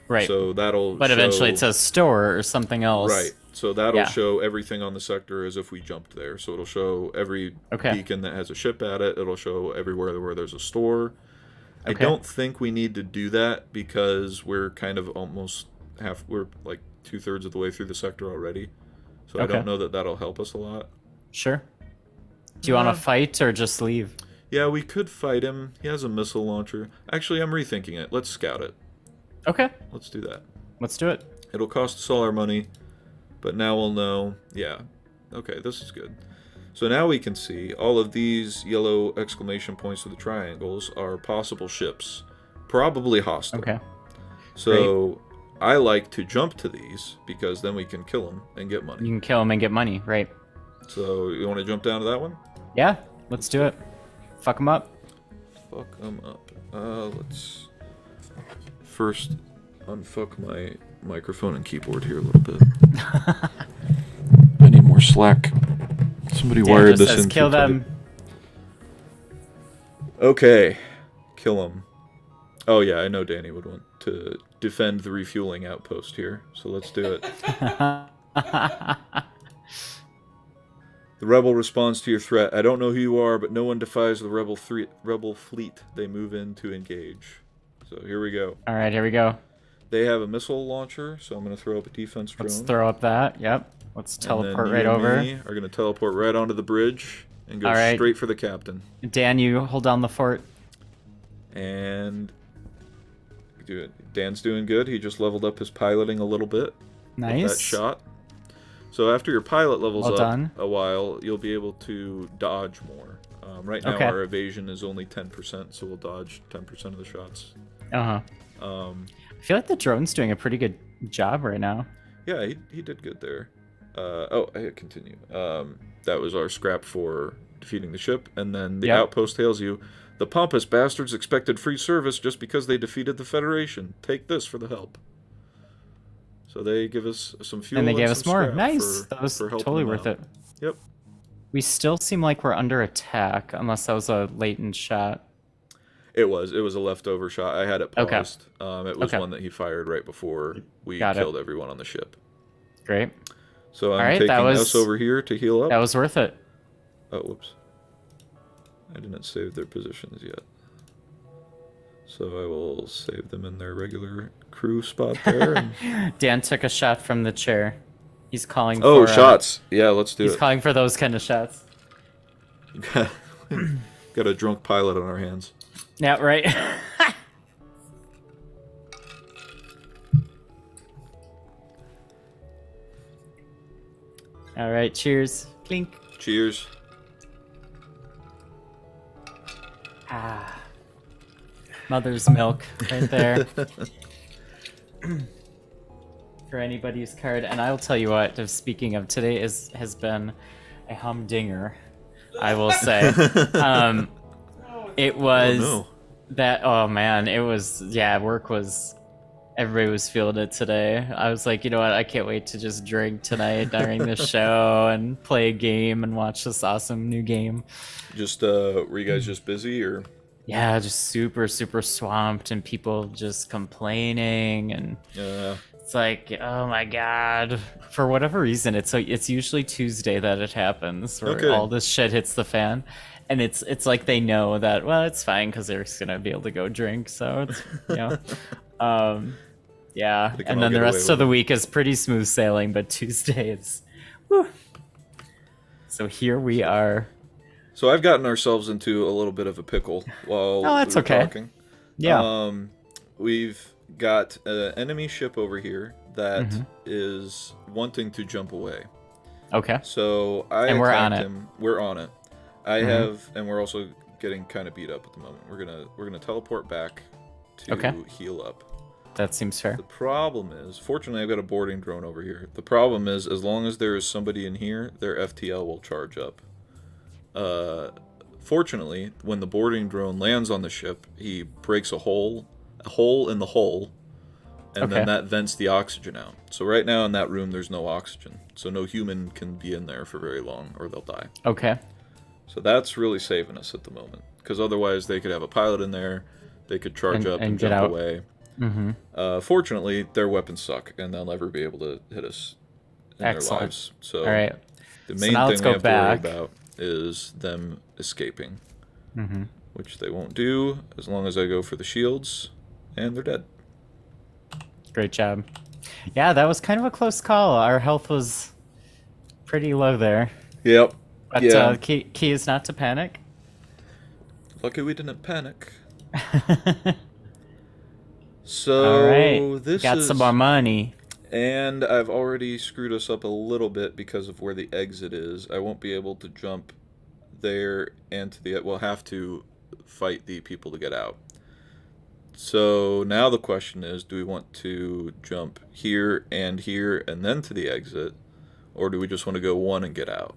Right. So that'll But eventually it says store or something else. Right. So that'll show everything on the sector as if we jumped there. So it'll show every beacon that has a ship at it. It'll show everywhere where there's a store. I don't think we need to do that because we're kind of almost we're like 2/3 of the way through the sector already. So I don't know that that'll help us a lot. Sure. Do you want to fight or just leave? Yeah, we could fight him. He has a missile launcher. Actually, I'm rethinking it. Let's scout it. Okay. Let's do that. Let's do it. It'll cost us all our money, but now we'll know. Yeah. Okay, this is good. So now we can see all of these yellow exclamation points with the triangles are possible ships, probably hostile. Okay. So I like to jump to these because then we can kill them and get money. You can kill them and get money, right? So you want to jump down to that one? Yeah, let's do it. Fuck them up. Fuck them up. Let's first unfuck my microphone and keyboard here a little bit. I need more slack. Somebody wired this in. Kill them. Okay, kill them. Oh yeah, I know Danny would want to defend the refueling outpost here, so let's do it. The rebel responds to your threat. I don't know who you are, but no one defies the rebel fleet they move in to engage. So here we go. All right, here we go. They have a missile launcher, so I'm going to throw up a defense drone. Let's throw up that. Yep. Let's teleport right over. And are going to teleport right onto the bridge and go straight for the captain. Dan, you hold down the fort. And Dan's doing good. He just leveled up his piloting a little bit. Nice. With that shot. So after your pilot levels up done. a while, you'll be able to dodge more. Right now our evasion is only 10%, so we'll dodge 10% of the shots. I feel like the drone's doing a pretty good job right now. Yeah, he did good there. I continue. That was our scrap for defeating the ship, and then the Yep. outpost hails you. The pompous bastards expected free service just because they defeated the Federation. Take this for the help. So they give us some fuel And they gave some us more. scrap Nice. for, That was for helping totally them worth out. it. Yep. We still seem like we're under attack, unless that was a latent shot. It was a leftover shot. I had it Okay. paused. It was Okay. one that he fired right before we Got it. killed everyone on the ship. Great. So I'm All right, taking that was- us over here to heal up. That was worth it. Oh, whoops. I didn't save their positions yet. So I will save them in their regular crew spot there. And... Dan took a shot from the chair. He's calling Oh, for... shots. Yeah, let's do He's it. calling for those kind of shots. Got a drunk pilot on our hands. Yeah, right. All right, cheers. Clink. Cheers. Ah. Mother's milk right there. For anybody who's card. And I'll tell you what, speaking of, today has been a humdinger, I will say. It was Oh, no. that, oh man, it was, yeah, work was, everybody was feeling it today. I was like, you know what, I can't wait to just drink tonight during the show and play a game and watch this awesome new game. Just, were you guys just busy or? Yeah, just super, super swamped and people just complaining and it's like, oh my god. For whatever reason, it's usually Tuesday that it happens where Okay. all this shit hits the fan. And it's like they know that, well, it's fine because they're just gonna be able to go drink, so it's, you know. Yeah, They can and all then the get away rest of with the it. week is pretty smooth sailing, but Tuesday is whew. So here we are. So I've gotten ourselves into a little bit of a pickle while Oh, that's we were okay. talking. Yeah. We've got an enemy ship over here that Mm-hmm. is wanting to jump away. Okay. So I And we're on attacked it. him. We're on it. I Mhm. have, and we're also getting kind of beat up at the moment. We're gonna teleport back to Okay. heal up. That seems fair. The problem is, fortunately, I've got a boarding drone over here. The problem is, as long as there is somebody in here, their FTL will charge up. Fortunately, when the boarding drone lands on the ship, he breaks a hole in the hull, and Okay. then that vents the oxygen out. So right now in that room, there's no oxygen, so no human can be in there for very long, or they'll die. Okay. So that's really saving us at the moment, because otherwise they could have a pilot in there, they could charge up and get jump out. away. Mm-hmm. Fortunately, their weapons suck, and they'll never be able to hit us in Excellent. their lives. So All right. the So main now thing let's we go have back. to worry about is them escaping, Mm-hmm. which they won't do as long as I go for the shields, and they're dead. Great job. Yeah, that was kind of a close call. Our health was pretty low there. Yep. But Yeah. key is not to panic. Lucky we didn't panic. So All right. this Got is, some more money. and I've already screwed us up a little bit because of where the exit is. I won't be able to jump there and to the. We'll have to fight the people to get out. So now the question is, do we want to jump here and then to the exit, or do we just want to go one and get out?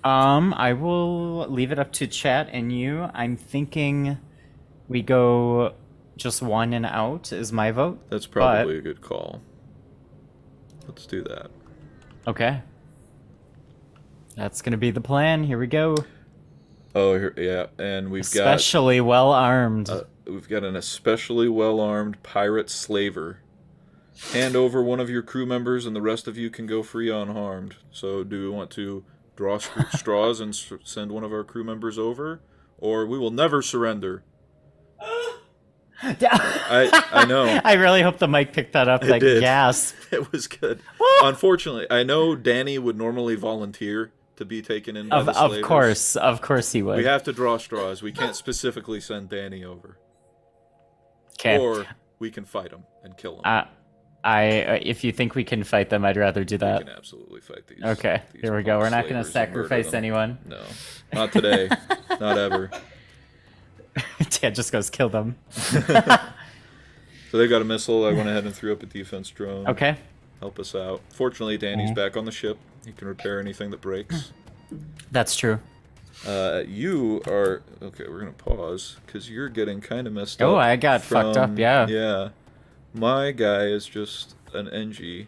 I will leave it up to chat and you. I'm thinking we go just one and out is my vote. That's probably a good call. Let's do that. Okay. That's gonna be the plan. Here we go. Oh, here, yeah, and we've Especially well armed. we've got an especially well-armed pirate slaver. Hand over one of your crew members, and the rest of you can go free unharmed. So, do we want to draw straws and send one of our crew members over, or we will never surrender? I know. I really hope the mic picked that up. It Like did. gasp. It was good. Unfortunately, I know Danny would normally volunteer to be taken in by the slavers. Of course he would. We have to draw straws. We can't specifically send Danny over. Okay. Or we can fight him and kill him. If you think we can fight them, I'd rather do We that. can absolutely fight these. Okay, these here we go. punk We're not going to slavers and murder sacrifice them. anyone. No, not today. Not ever. Dad just goes kill them. So they've got a missile. I went ahead and threw up a defense drone. Okay. Help us out. Fortunately, Danny's back on the ship. He can repair anything that breaks. That's true. You are okay. We're gonna pause because you're getting kind of messed up. Oh, I got fucked up. Yeah. Yeah. My guy is just an NG.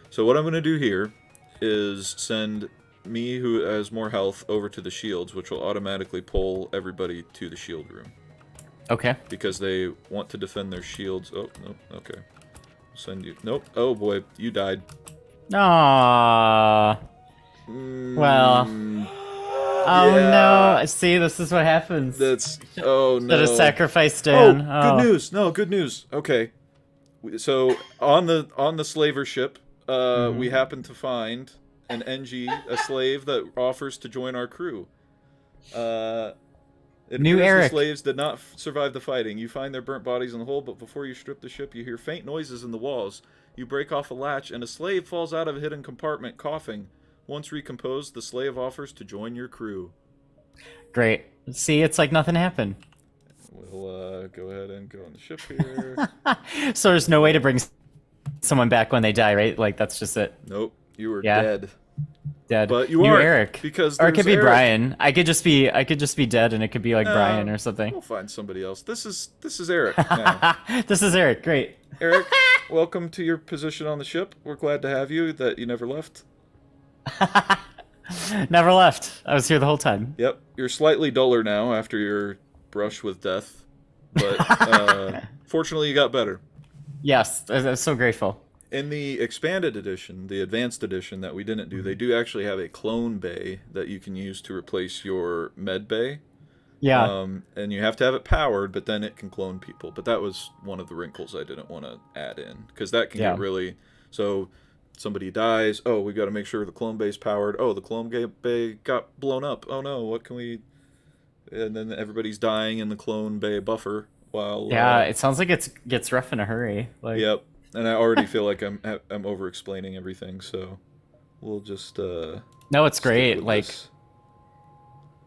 So what I'm gonna do here is send me, who has more health, over to the shields, which will automatically pull everybody to the shield room Okay. because they want to defend their shields. Oh, nope. Okay. Send you. Nope. Oh boy, you died. Aww. Well. Oh yeah. no! See, this is what happens. That's. Oh no. Should have sacrificed Oh, Dan. good news. No, good news. Okay. So on the slaver ship, we happen to find an NG, a slave that offers to join our crew. It New appears Eric. the slaves did not survive the fighting. You find their burnt bodies in the hold, but before you strip the ship, you hear faint noises in the walls. You break off a latch, and a slave falls out of a hidden compartment, coughing. Once recomposed, the slave offers to join your crew. Great. See, it's like nothing happened. We'll go ahead and go on the ship here. So there's no way to bring someone back when they die, right? Like that's just it. Nope, you were Yeah. dead. Dead. But you New are Eric. because or it could there's be Eric. Brian. I could just be dead, and it could be like Brian or something. We'll find somebody else. This is Eric now. This is Eric. Great. Eric, welcome to your position on the ship. We're glad to have you. That you never left. Never left. I was here the whole time. Yep, you're slightly duller now after your brush with death, but fortunately you got better. Yes, I'm so grateful. In the expanded edition, the advanced edition that we didn't do, they do actually have a clone bay that you can use to replace your med bay. Yeah. And you have to have it powered, but then it can clone people. But that was one of the wrinkles I didn't want to add in, because that can get really... So somebody dies, oh, we've got to make sure the clone bay's powered. Oh, the clone bay got blown up. Oh no, what can we... And then everybody's dying in the clone bay buffer while... Yeah, it sounds like it gets rough in a hurry. Like... Yep. And I already feel like I'm over-explaining everything, so we'll just... No, it's great. Like... This.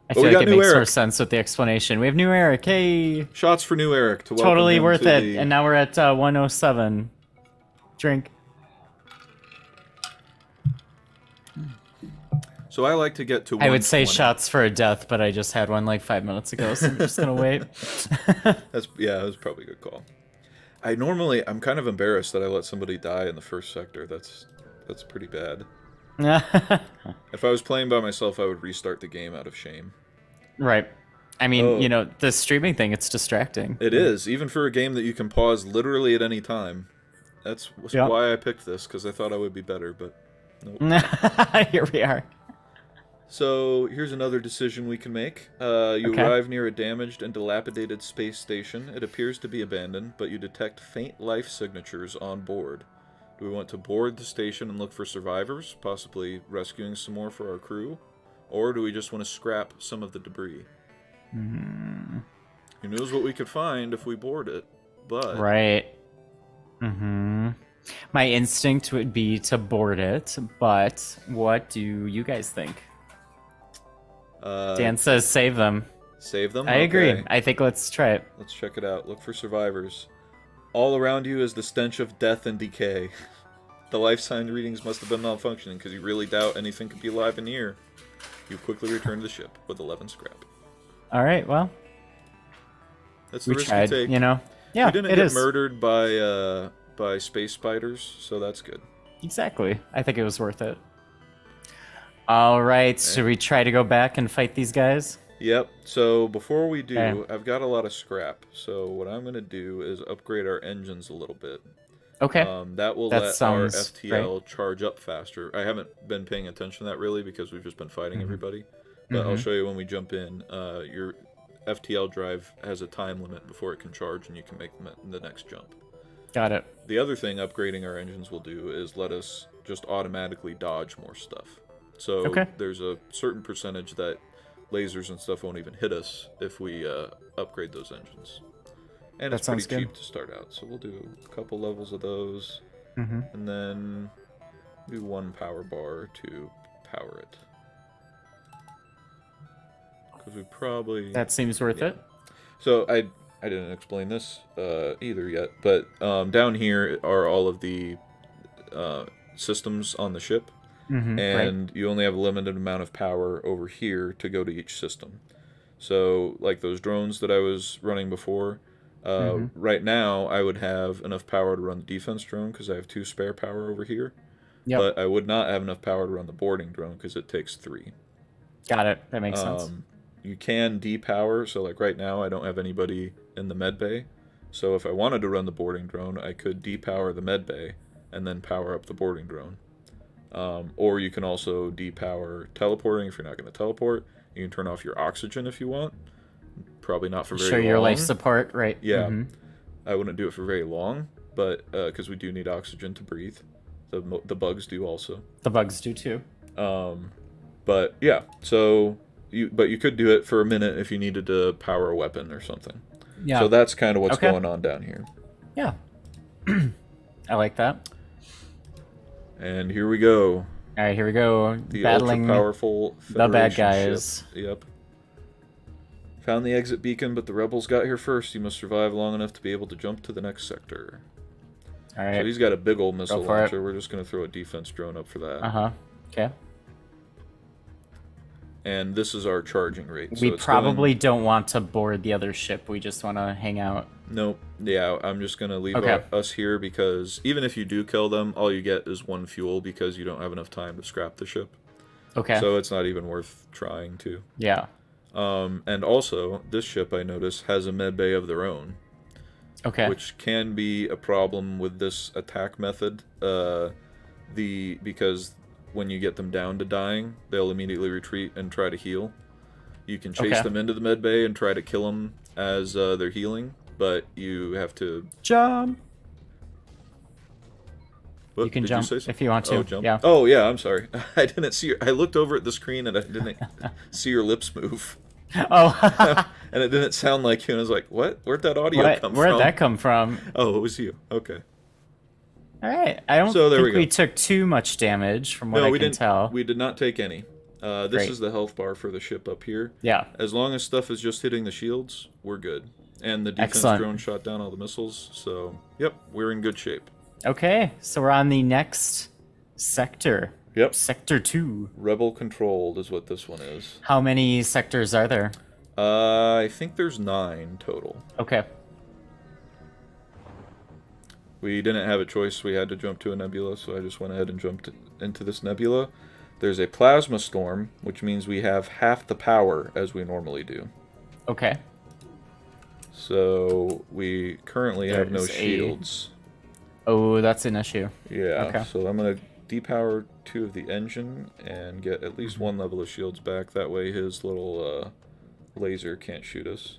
I feel like it makes more Eric. sense with the explanation. We have new Eric. Hey, Shots for new Eric to welcome totally him worth to it. the- And now we're at 107. Drink. So I like to get to. I would say 120. shots for a death, but I just had one like 5 minutes ago, so I'm just gonna wait. That was probably a good call. I'm kind of embarrassed that I let somebody die in the first sector. That's pretty bad. If I was playing by myself, I would restart the game out of shame. Right. I mean, you know, the streaming thing, it's distracting. It is, even for a game that you can pause literally at any time. That's why I picked this, because I thought I would be better, but nope. Here we are. So, here's another decision we can make. You arrive near a damaged and dilapidated space station. It appears to be abandoned, but you detect faint life signatures on board. Do we want to board the station and look for survivors, possibly rescuing some more for our crew? Or do we just want to scrap some of the debris? Who knows what we could find if we board it, but... Right. My instinct would be to board it, but what do you guys think? Dan says save them. Save them? I agree. Okay. I think let's try it. Let's check it out. Look for survivors. All around you is the stench of death and decay. The life sign readings must have been malfunctioning, because you really doubt anything could be alive in here. You quickly return to the ship with 11 scrap. All right, well. That's the We risk tried, you take. you know? Yeah, we didn't it get is. murdered by space spiders, so that's good. Exactly. I think it was worth it. All right, should we try to go back and fight these guys? Yep, so before we do, Okay. I've got a lot of scrap, so what I'm going to do is upgrade our engines a little bit. Okay. That will That let our sounds FTL charge up faster. I haven't been paying attention to that really, because we've just been fighting everybody. But I'll show you when we jump in. Your FTL drive has a time limit before it can charge, and you can make the next jump. Got it. The other thing upgrading our engines will do is let us just automatically dodge more stuff. So there's a certain percentage that lasers and stuff won't even hit us if we upgrade those engines. And That it's pretty sounds good. cheap to start out. So we'll do a couple levels of those. And then do one power bar to power it. Because we probably... That seems worth it. So I didn't explain this either yet, but down here are all of the systems on the ship. Right. and you only have a limited amount of power over here to go to each system. So, like those drones that I was running before, right now I would have enough power to run the defense drone because I have 2 spare power over here, Yep. but I would not have enough power to run the boarding drone because it takes 3. Got it. That makes sense. You can depower, so like right now I don't have anybody in the med bay. So if I wanted to run the boarding drone, I could depower the med bay and then power up the boarding drone. Or you can also depower teleporting if you're not going to teleport. You can turn off your oxygen if you want. Probably not for very long. Show your life support, right? Yeah. I wouldn't do it for very long, but because we do need oxygen to breathe. The bugs do also. The bugs do too. But yeah, so you could do it for a minute if you needed to power a weapon or something. Yeah. So that's kind of what's Okay. going on down here. Yeah. I like that. And here we go. All right, here we go. The Battling ultra-powerful the bad Federation guys. ship. Yep. Found the exit beacon, but the rebels got here first. You must survive long enough to be able to jump to the next sector. All right. So he's got a big old missile for it. launcher. We're just going to throw a defense drone up for that. Uh-huh. Okay. And this is our charging rate. So We it's probably don't want to board the other ship. We just want to hang out. Nope. Yeah, I'm just going to leave Okay. us here because even if you do kill them, all you get is 1 fuel because you don't have enough time to scrap the ship. Okay. So it's not even worth trying to. Yeah. And also, this ship, I notice, has a med bay of their own. Okay. Which can be a problem with this attack method. Because when you get them down to dying, they'll immediately retreat and try to heal. You can chase Okay. them into the med bay and try to kill them as they're healing, but you have to Jump. What, You can did jump say something? if you want to. Oh, jump. Yeah. Oh, yeah. I'm sorry. I didn't see I looked over at the screen and I didn't see your lips move, Oh. and it didn't sound like you. And I was like, "What? Where'd that audio come from?" Where'd that come from? Oh, it was you. Okay. All right. I don't So there think we we go. took too much damage from what No, I we can didn't. tell. We did not take any. This Great. is the health bar for the ship up here. Yeah. As long as stuff is just hitting the shields, we're good. And the defense Excellent. drone shot down all the missiles, so yep, we're in good shape. Okay. So we're on the next sector. Yep. Sector 2. Rebel controlled is what this one is. How many sectors are there? I think there's 9 total. Okay. We didn't have a choice. We had to jump to a nebula, so I just went ahead and jumped into this nebula. There's a plasma storm, which means we have half the power as we normally do. Okay. So we currently have no There's a- shields. Oh, that's an issue. Yeah, Okay. so I'm going to depower 2 of the engine and get at least 1 level of shields back. That way his little laser can't shoot us.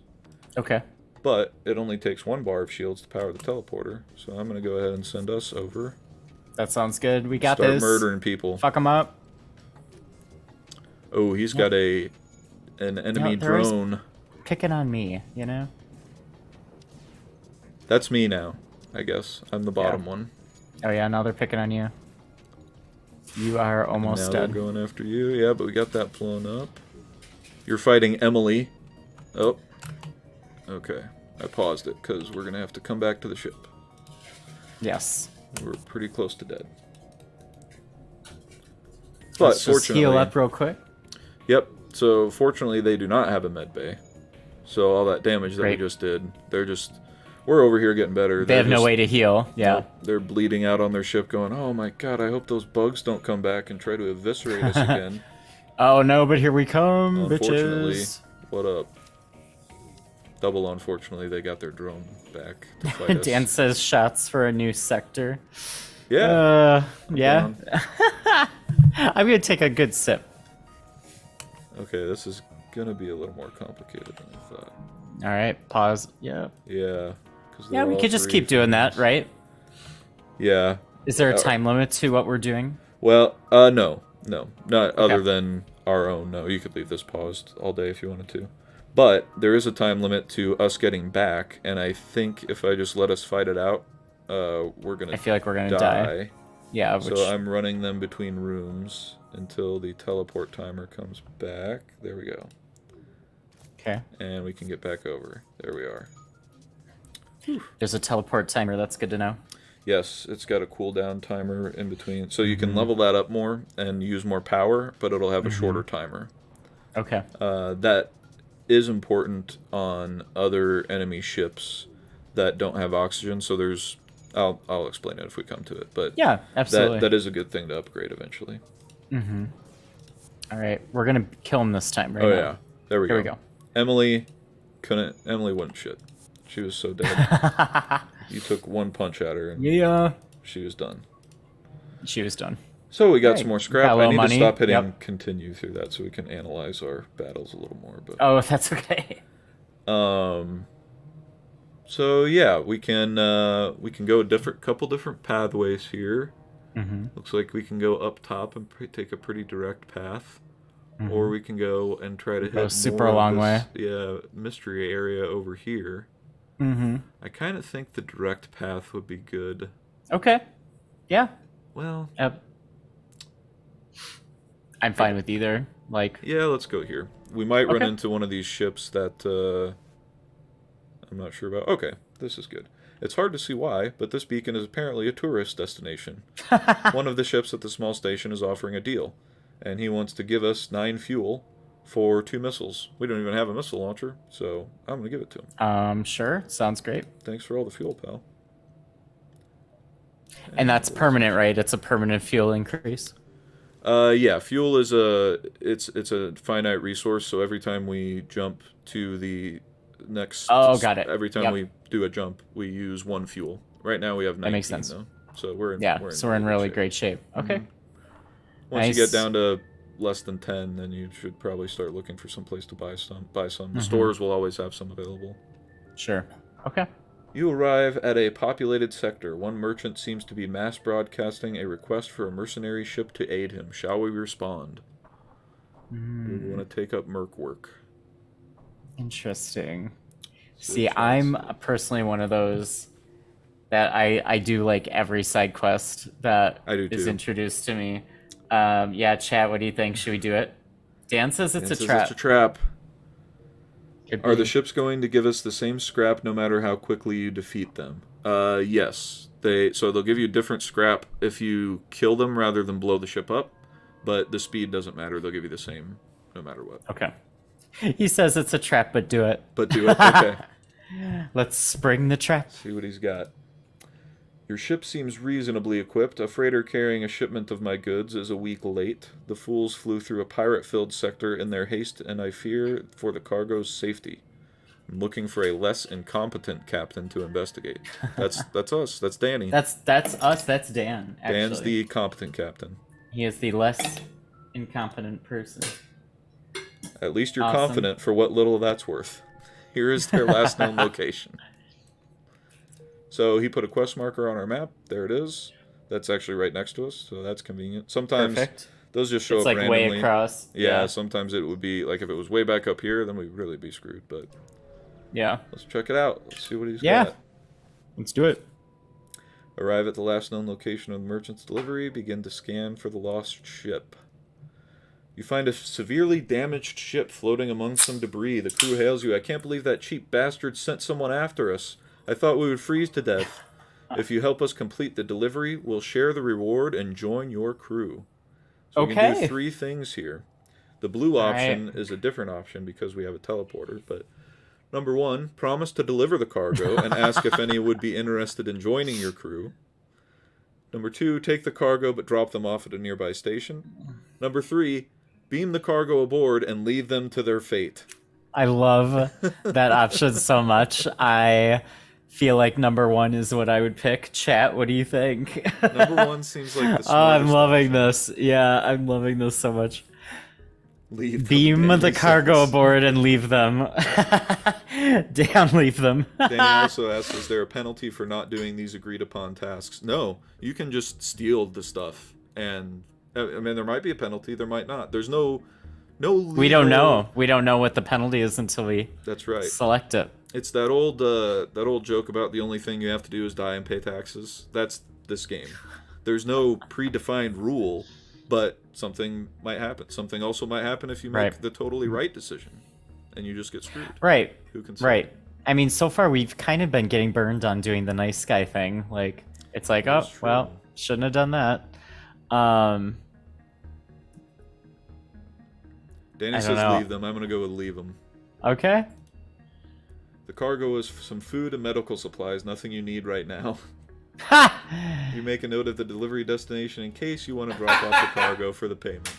Okay. But it only takes 1 bar of shields to power the teleporter. So I'm going to go ahead and send us over. That sounds good. We got Start this. murdering people. Fuck them up. Oh, he's got an enemy they're always- drone. Picking on me, you know? That's me now, I guess. I'm the bottom one. Oh yeah, now they're picking on you. You are Now almost they're dead. going after you. Yeah, but we got that blown up. You're fighting Emily. Oh. Okay. I paused it because we're going to have to come back to the ship. Yes. We're pretty close to dead. But Let's just fortunately, heal up real quick. Yep. So fortunately, they do not have a med bay. So all that damage that Great. we just did, we're over here getting better. They have no way to heal. Yeah. They're bleeding out on their ship, going, "Oh my god! I hope those bugs don't come back and try to eviscerate us again." Oh no, but here we come, Unfortunately, bitches. what up? Double unfortunately, they got their drone back to fight us. Dan says shots for a new sector. Yeah. Yeah. I'm gonna take a good sip. Okay, this is gonna be a little more complicated than I thought. All right, pause. Yeah. Yeah. 'Cause Yeah, they're we all could just 3 keep doing that, things. right? Yeah. Is there a time limit to what we're doing? Well, no, not other than our own. No, you could leave this paused all day if you wanted to. But there is a time limit to us getting back, and I think if I just let us fight it out, we're gonna. I feel like we're gonna die. Yeah. Which, So I'm running them between rooms until the teleport timer comes back. There we go. okay. And we can get back over. There we are. There's a teleport timer. That's good to know. Yes, it's got a cooldown timer in between. So you can level that up more and use more power, but it'll have a shorter timer. Okay. That is important on other enemy ships that don't have oxygen. So there's... I'll explain it if we come to it. But Yeah, absolutely. that is a good thing to upgrade eventually. All right, we're gonna kill him this time, right? Oh, now. yeah. There we Here go. we go. Emily wouldn't shit. She was so dead. You took one punch at her and Yeah. she was done. She was done. So we got Right. some more Got scrap. a I little need money. to stop hitting Yep. continue through that so we can analyze our battles a little more. But Oh, that's okay. so yeah, we can go a couple different pathways here. Looks like we can go up top and take a pretty direct path, or we can go and try to hit super more of long this, way. Yeah, mystery area over here. I kind of think the direct path would be good. Okay. Yeah. Well, I'm fine with either. Like, yeah, let's go here. We might run Okay. into one of these ships that I'm not sure about. Okay, this is good. It's hard to see why, but this beacon is apparently a tourist destination. One of the ships at the small station is offering a deal, and he wants to give us 9 fuel for 2 missiles. We don't even have a missile launcher, so I'm going to give it to him. sure. Sounds great. Thanks for all the fuel, pal. And that's permanent, right? It's a permanent fuel increase. Yeah, fuel is it's a finite resource, so every time we jump to the next... Oh, got it. Every time Yep. we do a jump, we use 1 fuel. Right now we have 19, That makes sense. though. So we're in So we're in really shape. great shape. Okay. Once you Nice. get down to less than 10, then you should probably start looking for some place to buy some. The stores will always have some available. Sure. Okay. You arrive at a populated sector. One merchant seems to be mass broadcasting a request for a mercenary ship to aid him. Shall we respond? We want to take up merc work. Interesting. So See, let's I'm see. personally one of those that I do like every side quest that I do is too. introduced to me. Yeah, chat, what do you think? Should we do it? Dan says it's Dan a says trap. It's a trap. Could Are be. the ships going to give us the same scrap no matter how quickly you defeat them? Yes. They'll give you different scrap if you kill them rather than blow the ship up, but the speed doesn't matter. They'll give you the same no matter what. Okay. He says it's a trap, but do it. But do it. Okay. Let's spring the trap. See what he's got. Your ship seems reasonably equipped. A freighter carrying a shipment of my goods is a week late. The fools flew through a pirate-filled sector in their haste, and I fear for the cargo's safety. I'm looking for a less incompetent captain to investigate. That's us. That's Danny. That's us. That's Dan. Actually. Dan's the competent captain. He is the less incompetent person. At least you're Awesome. confident for what little that's worth. Here is their last known location. So he put a quest marker on our map. There it is. That's actually right next to us, so that's convenient. Sometimes Perfect. those just show It's up like randomly. way across. Yeah, sometimes it would be like if it was way back up here, then we'd really be screwed. But Yeah. let's check it out. Let's see what he's Yeah. got. Let's do it. Arrive at the last known location of the merchant's delivery. Begin to scan for the lost ship. You find a severely damaged ship floating among some debris. The crew hails you. I can't believe that cheap bastard sent someone after us. I thought we would freeze to death. If you help us complete the delivery, we'll share the reward and join your crew. So we can do Okay. 3 things here. The blue All option right. is a different option because we have a teleporter. But number 1, promise to deliver the cargo and ask if any would be interested in joining your crew. Number 2, take the cargo but drop them off at a nearby station. Number 3, beam the cargo aboard and leave them to their fate. I love that option so much. I feel like number 1 is what I would pick. Chat, what do you think? Number 1 seems like the Oh, I'm smartest loving option. this. Yeah, I'm loving this so much. Leave them, Beam Danny the cargo says. aboard and leave them. Down, leave them. Danny also asks, is there a penalty for not doing these agreed upon tasks? No, you can just steal the stuff. And, I mean, there might be a penalty, there might not. There's no legal... We don't know. We don't know what the penalty is until we That's right. select it. It's that old joke about the only thing you have to do is die and pay taxes. That's this game. There's no predefined rule, but something might happen. Something also might happen if you make Right. the totally right decision, and you just get screwed. Right. Who can say? Right. I mean, so far we've kind of been getting burned on doing the nice guy thing. Like, It's like, That's oh, true. well, shouldn't have done that. Um, Danny I says don't know. leave them. I'm going to go with leave them. Okay. The cargo is some food and medical supplies, nothing you need right now. Ha! You make a note of the delivery destination in case you want to drop off the cargo for the payment.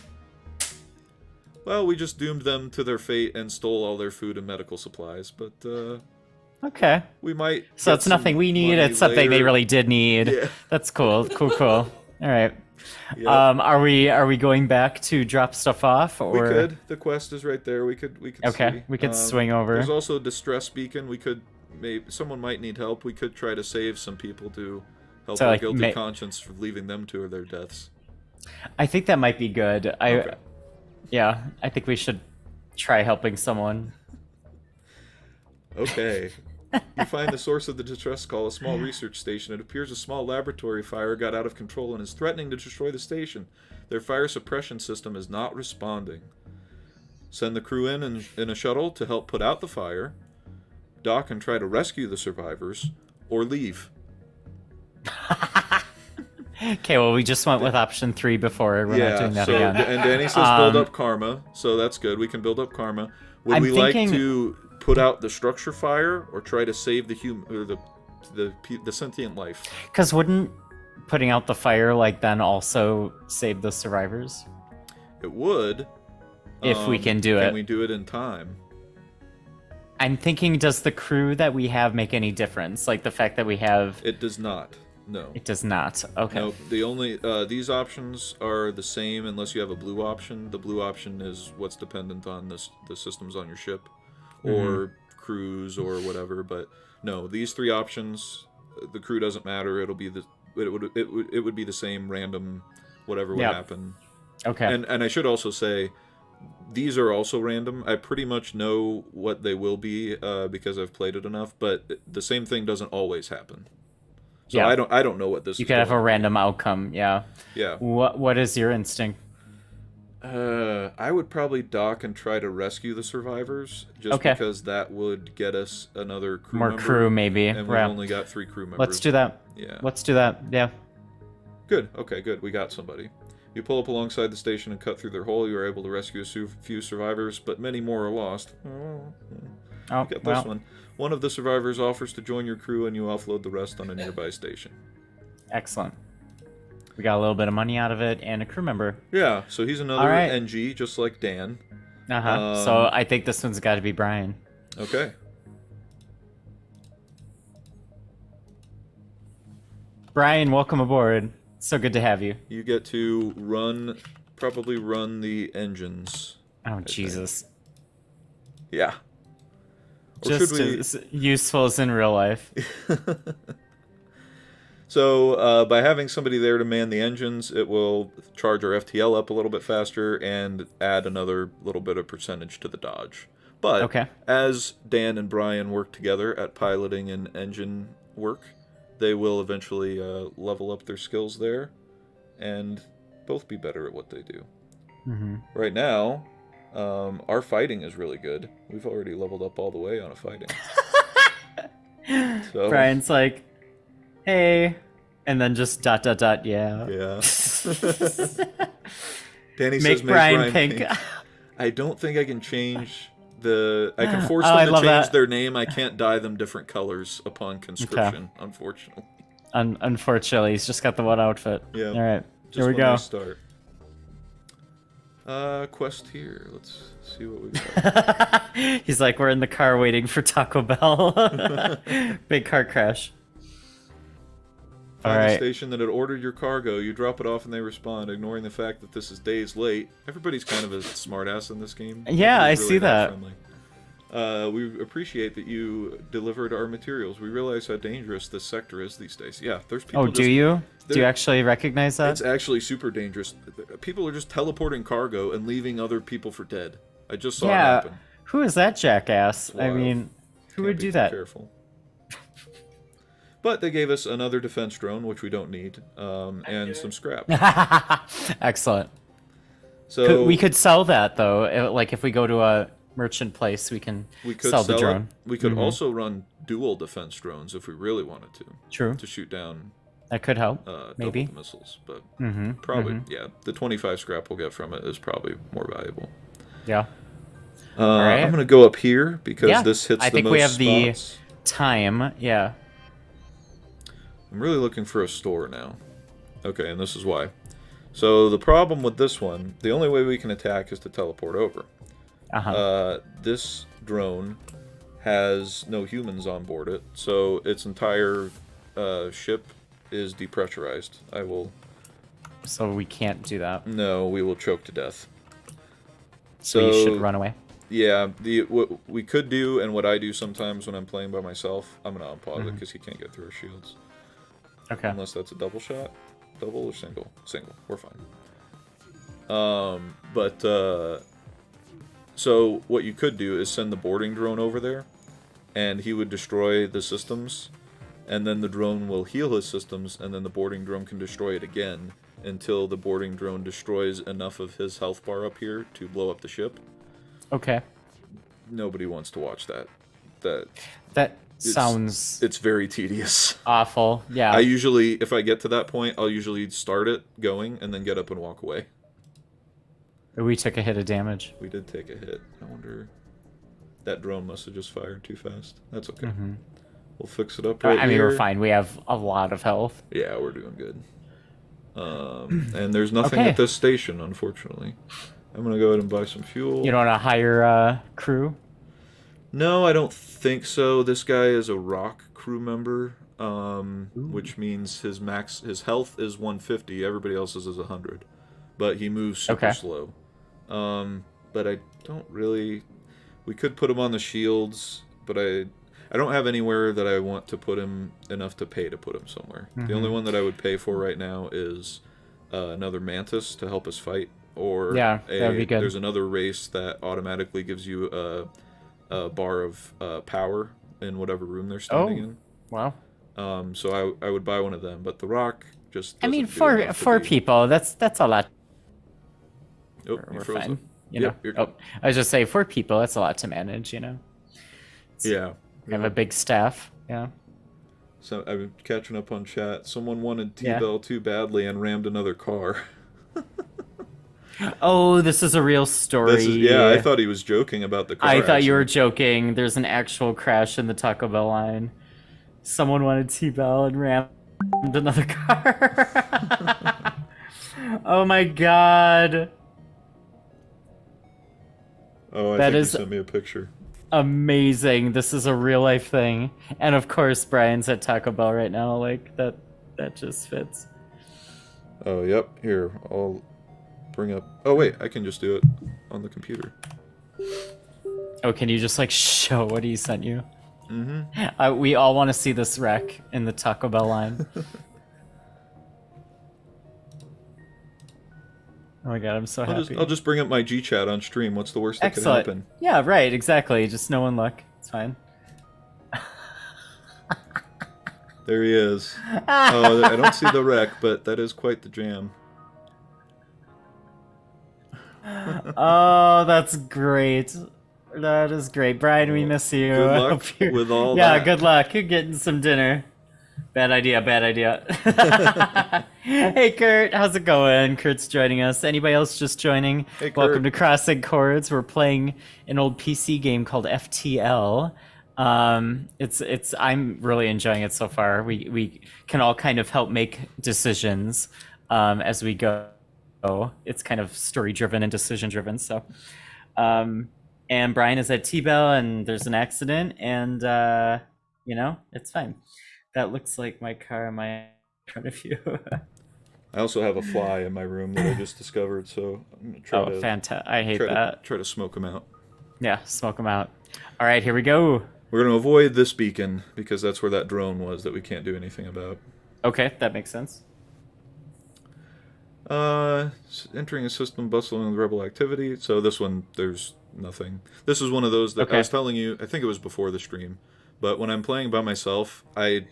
Well, we just doomed them to their fate and stole all their food and medical supplies, but Okay. we might. So get it's nothing some we need. money It's something they later. really did need. Yeah. That's cool. Cool. All right. Yep. Are we going back to drop stuff off, or We could. The quest is right there. We could. Okay, see. we could swing over. There's also a distress beacon. We could. Maybe someone might need help. We could try to save some people to help So, our like, guilty conscience for leaving them to their deaths. I think that might be good. Okay. Yeah, I think we should try helping someone. Okay. You find the source of the distress call, a small research station. It appears a small laboratory fire got out of control and is threatening to destroy the station. Their fire suppression system is not responding. Send the crew in a shuttle to help put out the fire, dock and try to rescue the survivors, or leave. Okay, well, we just went with option 3 before. We're not doing that so, again. And Danny says build up karma, so that's good. We can build up karma. Would I'm we thinking- like to put out the structure fire or try to save the the sentient life? Because wouldn't putting out the fire like then also save the survivors? It would. If we can do it. Can we do it in time? I'm thinking, does the crew that we have make any difference? Like the fact that we have... It does not. No. It does not. Okay. Nope. The only these options are the same unless you have a blue option. The blue option is what's dependent on the systems on your ship, or crews or whatever. But no, these 3 options, the crew doesn't matter. It'll be it would be the same random, whatever would happen. Okay. And I should also say, these are also random. I pretty much know what they will be because I've played it enough. But the same thing doesn't always happen. So Yeah. I don't know what this. You is could have a going to be. random outcome. Yeah. Yeah. What is your instinct? I would probably dock and try to rescue the survivors, just Okay. because that would get us another crew More member, crew, maybe. and we've Yeah. only got 3 crew members. Let's do that. Yeah. Let's do that. Yeah. Good. Okay, good. We got somebody. You pull up alongside the station and cut through their hole. You are able to rescue a few survivors, but many more are lost. Oh, Get well. this one. One of the survivors offers to join your crew, and you offload the rest on a nearby station. Excellent. We got a little bit of money out of it and a crew member. Yeah, so he's another All right. NG, just like Dan. Uh-huh. So I think this one's got to be Brian. Okay. Brian, welcome aboard. So good to have you. You get to probably run the engines. Oh, Jesus. Yeah. Or Just should we... as useful as in real life. So, by having somebody there to man the engines, it will charge our FTL up a little bit faster and add another little bit of percentage to the dodge. But Okay. as Dan and Brian work together at piloting and engine work, they will eventually level up their skills there and both be better at what they do. Mm-hmm. Right now, our fighting is really good. We've already leveled up all the way on a fighting. So, Brian's like, hey, and then just ... yeah. yeah. Danny Make says, Brian pink. I don't think I can change I can force Oh, I them to love change that. their name. I can't dye them different colors upon conscription, unfortunately. Unfortunately, he's just got the one outfit. Yeah. All right, Just here we when go. they start. Quest here. Let's see what we got. He's like, we're in the car waiting for Taco Bell. Big car crash. Find All the right. station that had ordered your cargo. You drop it off and they respond, ignoring the fact that this is days late. Everybody's kind of a smartass in this game. Yeah, I Nobody's see that. friendly. We appreciate that you delivered our materials. We realize how dangerous this sector is these days. Yeah, there's people. Oh, do you? Do you they're- actually recognize that? It's actually super dangerous. People are just teleporting cargo and leaving other people for dead. I just saw it Yeah. happen. Who is that jackass? I Wild. mean, who Can't would be do too that? Careful. But they gave us another defense drone, which we don't need, and some scrap. Excellent. So We could sell that though. Like if we go to a merchant place, we can we could sell the drone. it. We could also run dual defense drones if we really wanted to True. shoot down That could help. Maybe. double the missiles, but Mm-hmm. probably yeah. The 25 scrap we'll get from it is probably more valuable. Yeah. I'm gonna go up here because Yeah, this hits I the think most we have spots. the time. Yeah. I'm really looking for a store now. Okay, and this is why. So the problem with this one, the only way we can attack is to teleport over. This drone has no humans on board it, so its entire ship is depressurized. So we can't do that. No, we will choke to death. So you should run away. Yeah, what we could do, and what I do sometimes when I'm playing by myself, I'm gonna unpause it because he can't get through our shields. Okay. Unless that's a double shot, double or single, single. We're fine. So what you could do is send the boarding drone over there, and he would destroy the systems, and then the drone will heal his systems, and then the boarding drone can destroy it again until the boarding drone destroys enough of his health bar up here to blow up the ship. Okay. Nobody wants to watch that. That sounds It's very tedious. awful. Yeah. I usually, if I get to that point, I'll usually start it going and then get up and walk away. We took a hit of damage. We did take a hit. I wonder... That drone must have just fired too fast. That's okay. We'll fix it up right I mean, here. we're fine. We have a lot of health. Yeah, we're doing good. And there's nothing at this station, unfortunately. I'm going to go ahead and buy some fuel. You don't want to hire crew? No, I don't think so. This guy is a rock crew member, which means his health is 150. Everybody else's is 100. But he moves super slow. But I don't really... We could put him on the shields, but I don't have anywhere that I want to put him enough to pay to put him somewhere. The only one that I would pay for right now is another Mantis to help us fight. Or that would be good. There's another race that automatically gives you a bar of power in whatever room they're standing in. Wow. So I would buy one of them, but the rock just I mean, doesn't do for people, that's a lot. Oh, We're you froze fine. it. You know. You're good. I was just saying, for people, that's a lot to manage. You know. Yeah. We have a big staff. Yeah. So I'm catching up on chat. Someone wanted T-Bell too badly and rammed another car. Oh, this is a real story. I thought he was joking about the car. I thought you were accident. joking. There's an actual crash in the Taco Bell line. Someone wanted T-Bell and rammed another car. Oh my god. Oh, I That think is- you sent me a picture. Amazing. This is a real life thing. And of course, Brian's at Taco Bell right now. Like, that just fits. Oh, yep. Here, I'll bring up... Oh, wait. I can just do it on the computer. Oh, can you just, like, show what he sent you? Mm-hmm. We all want to see this wreck in the Taco Bell line. Oh my god, I'm so happy. I'll just bring up my G-Chat on stream. What's the worst that could Excellent. happen? Yeah, right, exactly. Just no one look. It's fine. There he is. Oh, I don't see the wreck, but that is quite the jam. Oh, that's great. That is great. Brian, we miss you. Good I luck hope you- with all Yeah, that. good luck. You're getting some dinner. Bad idea, bad idea. Hey, Kurt. How's it going? Kurt's joining us. Anybody else just joining? Hey, Kurt. Welcome to Crossing Chords. We're playing an old PC game called FTL. I'm really enjoying it so far. We can all kind of help make decisions as we go. It's kind of story driven and decision driven. So, and Brian is at T-Bell and there's an accident and you know, it's fine. That looks like my car in front of you. I also have a fly in my room that I just discovered, so I'm gonna try to fantastic! I hate that. try to smoke him out. Yeah, smoke them out. All right, here we go. We're going to avoid this beacon because that's where that drone was that we can't do anything about. Okay, that makes sense. Entering a system bustling with rebel activity. So this one, there's nothing. This is one of those that I was telling you, I think it was before the stream, but when I'm playing by myself, I've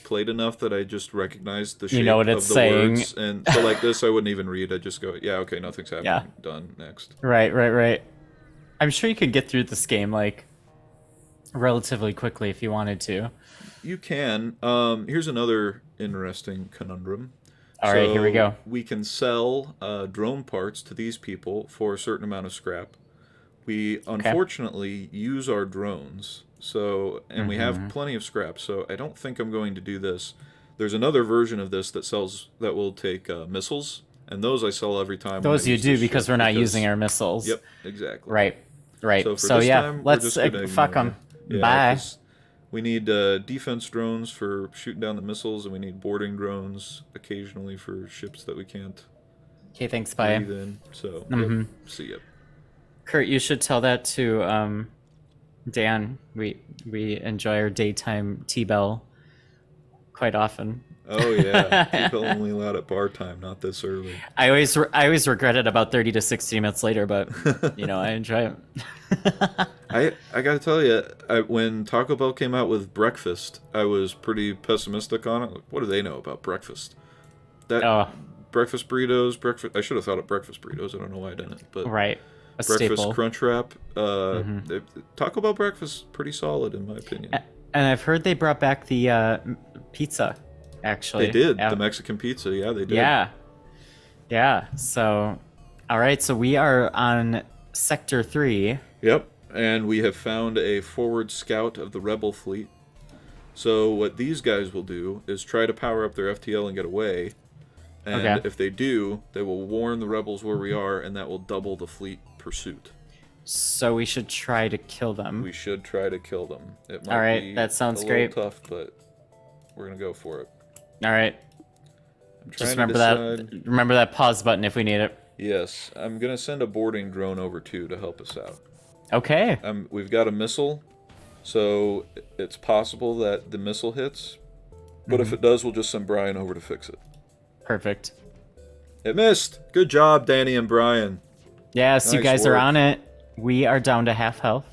played enough that I just recognize the shape what of it's the saying. words. And so like this, I wouldn't even read. I'd just go, yeah, okay, nothing's happening. Yeah. Done. Next. Right. I'm sure you could get through this game, like, relatively quickly if you wanted to. You can. Here's another interesting conundrum. All right, here we go. We can sell drone parts to these people for a certain amount of scrap. We unfortunately use our drones, and we have plenty of scrap. So I don't think I'm going to do this. There's another version of this that will take missiles, and those I sell every time. Those you do because we're not using our missiles. Yep, exactly. Right. So yeah, time, let's fuck them. Yeah, bye. We need defense drones for shooting down the missiles, and we need boarding drones occasionally for ships that we can't. Okay, thanks. Bye. Breathe in. So yep, see ya. Kurt, you should tell that to Dan. We enjoy our daytime T-Bell quite often. Oh yeah, T-Bell only allowed at bar time, not this early. I always regret it about 30 to 60 minutes later, but I enjoy it. I gotta tell you, when Taco Bell came out with breakfast, I was pretty pessimistic on it. What do they know about breakfast? Breakfast burritos, I should have thought of breakfast burritos. I don't know why I didn't, but right. A breakfast staple. Crunch Wrap. Taco Bell breakfast pretty solid in my opinion. And I've heard they brought back the pizza. Actually, they did the Mexican pizza. Yeah, they did. Yeah. So, all right. So we are on Sector 3. Yep, and we have found a forward scout of the Rebel fleet. So what these guys will do is try to power up their FTL and get away. And if they do, they will warn the rebels where we are, and that will double the fleet pursuit. So we should try to kill them. We should try to kill them. It might all right, be that sounds a great. little tough, but we're gonna go for it. All right. Just remember that. Remember that pause button if we need it. Yes, I'm gonna send a boarding drone over too to help us out. Okay. We've got a missile, so it's possible that the missile hits. But if it does, we'll just send Brian over to fix it. Perfect. It missed. Good job, Danny and Brian. Yes, nice you guys work. are on it. We are down to half health.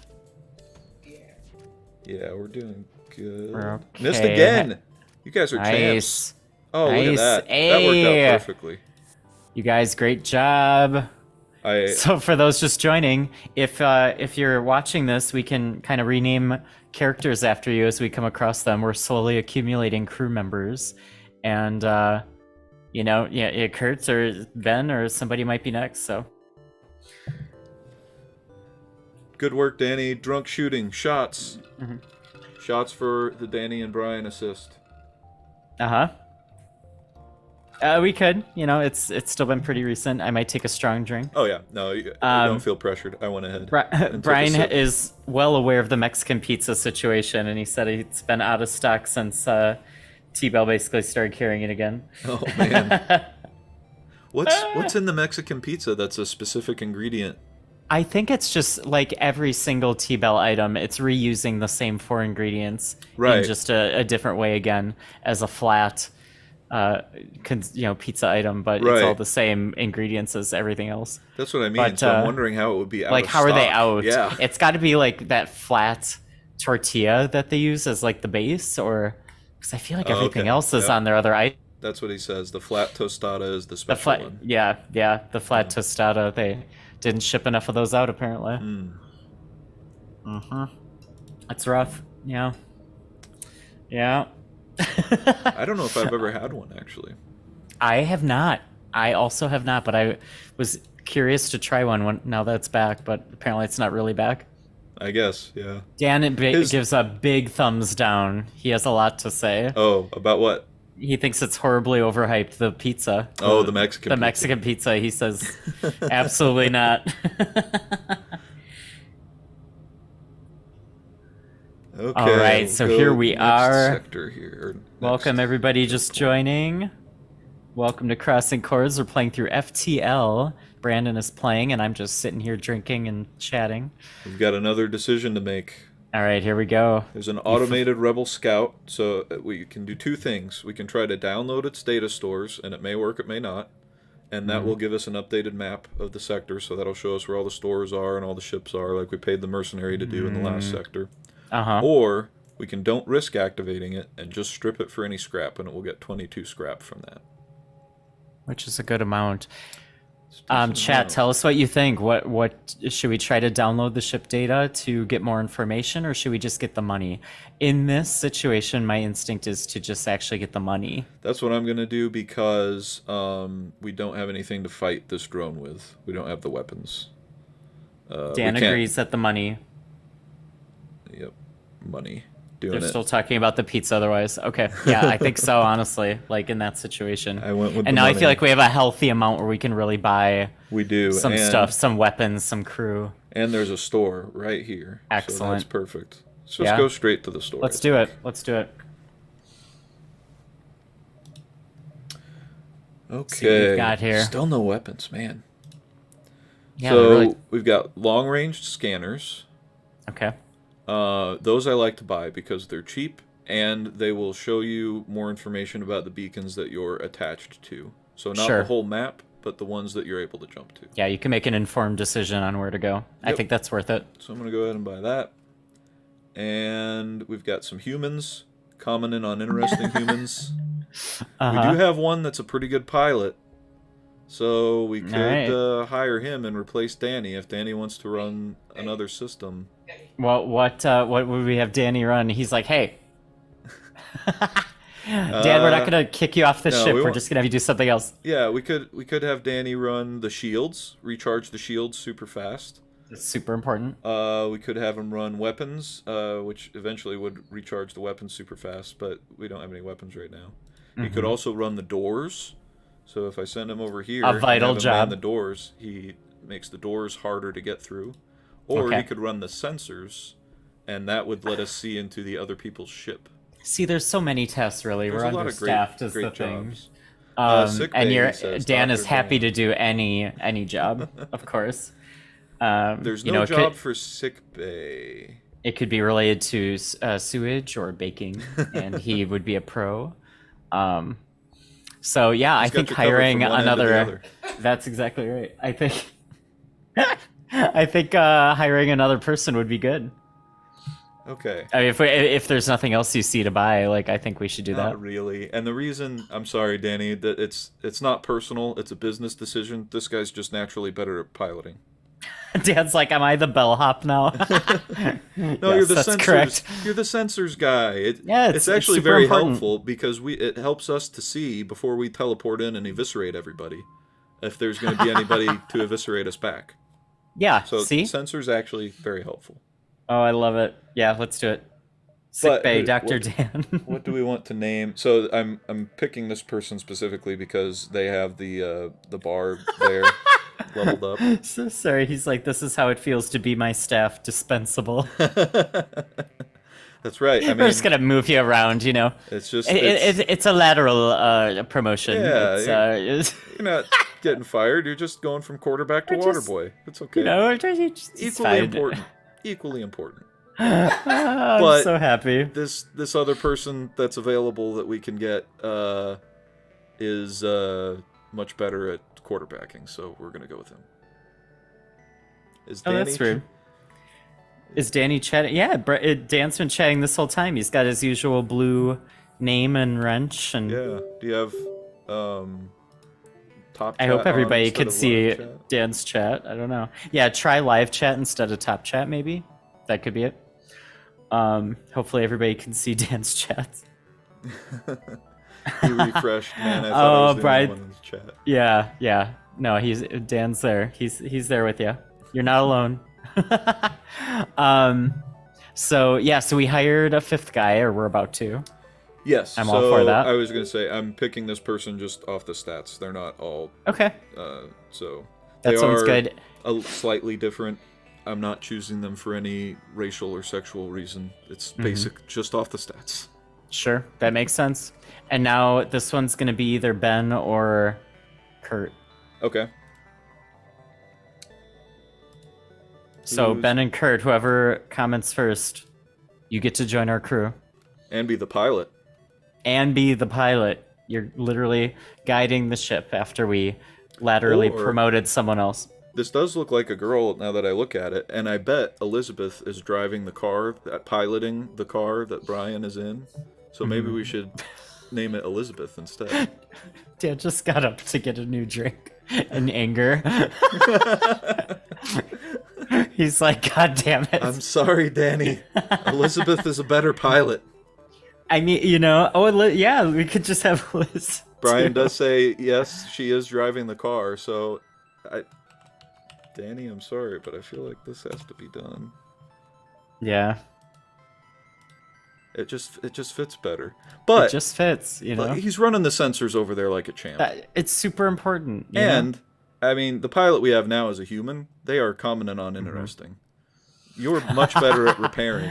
Yeah, we're doing good. Okay. Missed again. You guys are champs. Oh, look at that. That worked out perfectly. You guys, great job. So for those just joining, if you're watching this, we can kind of rename characters after you as we come across them. We're slowly accumulating crew members, and Kurtz or Ben or somebody might be next. So good work, Danny. Drunk shooting shots. Shots for the Danny and Brian assist. We could. It's still been pretty recent. I might take a strong drink. Oh yeah, no, you don't feel pressured. I went ahead. Brian is well aware of the Mexican pizza situation, and he said it's been out of stock since T-Bell basically started carrying it again. Oh man, what's in the Mexican pizza that's a specific ingredient? I think it's just like every single T-Bell item, it's reusing the same 4 ingredients in just a different way again as a flat pizza item, but it's all the same ingredients as everything else. That's what I mean. So I'm wondering how it would be out like of how stock. Are they out? Yeah, it's got to be like that flat tortilla that they use as like the base, or because I feel like everything else is on their other item. That's what he says. The flat tostada is the special one. Yeah, the flat tostada. They didn't ship enough of those out apparently. That's rough. Yeah. I don't know if I've ever had one actually. I have not. I also have not, but I was curious to try one now that it's back, but apparently it's not really back. I guess, yeah. Dan gives a big thumbs down. He has a lot to say. Oh, about what? He thinks it's horribly overhyped, the pizza. Oh, the Mexican pizza. Mexican pizza, he says, absolutely not. Okay. All right, so here we are. Sector here. Welcome, everybody just joining. Welcome to Crossing Chords. We're playing through FTL. Brandon is playing, and I'm just sitting here drinking and chatting. We've got another decision to make. All right, here we go. There's an automated Rebel Scout, so we can do 2 things. We can try to download its data stores, and it may work, it may not. And that will give us an updated map of the sector, so that'll show us where all the stores are and all the ships are, like we paid the mercenary to do in the last sector. Or we can don't risk activating it and just strip it for any scrap, and it will get 22 scrap from that. Which is a good amount. Chat, tell us what you think. What should we try to download the ship data to get more information, or should we just get the money? In this situation, my instinct is to just actually get the money. That's what I'm gonna do because we don't have anything to fight this drone with. We don't have the weapons. Dan agrees that the money. Yep, money. Doing They're it. still talking about the pizza otherwise. Okay. Yeah, I think so, honestly, like in that situation. I went with and the now I money. feel like we have a healthy amount where we can really buy We do some and, stuff, some weapons, some crew. and there's a store right here. So Excellent. that's perfect. Let's just Yeah. go straight to the store. Let's do it. Let's do it. Okay. See what we've got here. Still no weapons, man. Yeah, so they're really... we've got long-range scanners. Okay. Those I like to buy because they're cheap and they will show you more information about the beacons that you're attached to. So not Sure. the whole map, but the ones that you're able to jump to. Yeah, you can make an informed decision on where to go. I Yep. think that's worth it. So I'm going to go ahead and buy that. And we've got some humans, commenting on interesting humans. Uh-huh. We do have one that's a pretty good pilot. So we could Alright. hire him and replace Danny if Danny wants to run another system. What would we have Danny run? He's like, hey, Dan, we're not gonna kick you off the no, ship. we We're won't- just gonna have you do something else. Yeah, we could have Danny run the shields, recharge the shields super fast. It's super important. We could have him run weapons, which eventually would recharge the weapons super fast, but we don't have any weapons right now. He could also run the doors. So if I send him over here, A and vital have him job. man the doors, he makes the doors harder to get through. Or Okay. he could run the sensors, and that would let us see into the other people's ship. See, there's so many tests. Really, There's we're a lot of great, understaffed is the great thing. jobs. Sick And bay, you're he says, Dan Dr. is happy Dan. to do any job, of course. There's you no know, job for sick bay. It could be related to sewage or baking, and he would be a pro. So yeah, I He's got think you covered hiring from one end to the another. other. That's exactly right. I think. I think hiring another person would be good. Okay. I mean, if there's nothing else you see to buy, like I think we should do Not really. And the reason, I'm sorry, Danny, that it's not personal. It's a business decision. This guy's just naturally better at piloting. that. Dan's like, am I the bellhop now? No, Yes, you're the that's sensors. correct. You're the sensors guy. Yeah, it's it's actually super very important. helpful because it helps us to see before we teleport in and eviscerate everybody. If there's going to be anybody to eviscerate us back. Yeah. So See? sensors actually very helpful. Oh, I love it. Yeah, let's do it. Sick But bay, who- Dr. what- Dan. What do we want to name? So I'm picking this person specifically because they have the bar there leveled up. So sorry. He's like, this is how it feels to be my staff, dispensable. That's right. I We're mean, just gonna move you around, you know. it's just It's a lateral promotion. Yeah, It's, you're not getting fired. You're just going from quarterback to I water just- boy. It's okay. you know, it's Equally fine. important. Equally important. I'm But- so happy. This other person that's available that we can get is much better at quarterbacking, so we're gonna go with him. Is Oh, Danny? that's rude. Is Danny chatting? Yeah, Dan's been chatting this whole time. He's got his usual blue name and wrench, and Yeah. Do you have top? I chat hope on everybody instead could of see live chat? Dan's chat. I don't know. Yeah, try live chat instead of top chat, maybe. That could be it. Hopefully everybody can see Dan's chat. He refreshed, man. I thought I Oh, was the only Brian. one in the chat. Yeah. No, Dan's there. He's there with you. You're not alone. So we hired a fifth guy, or we're about to. Yes, I'm so all for that. I was gonna say I'm picking this person just off the stats. They're not all Okay, so that they sounds are good. slightly different. I'm not choosing them for any racial or sexual reason. It's Mm-hmm. basic, just off the stats. Sure, that makes sense. And now this one's gonna be either Ben or Kurt. Okay. So Who's- Ben and Kurt, whoever comments first, you get to join our crew And be the pilot. and be the pilot. You're literally guiding the ship after we laterally Or- promoted someone else. This does look like a girl now that I look at it, and I bet Elizabeth is driving the car, piloting the car that Brian is in. So maybe Mm-hmm. we should name it Elizabeth instead. Dan just got up to get a new drink. in anger. He's like, God damn it. I'm sorry, Danny. Elizabeth is a better pilot. I mean, you know, yeah, we could just have Liz. Brian too. does say, yes, she is driving the car, so... Danny, I'm sorry, but I feel like this has to be done. Yeah. It just fits better. But It just fits, you know? he's running the sensors over there like a champ. It's super important. You know? And, I mean, the pilot we have now is a human. They are common and uninteresting. You're much better at repairing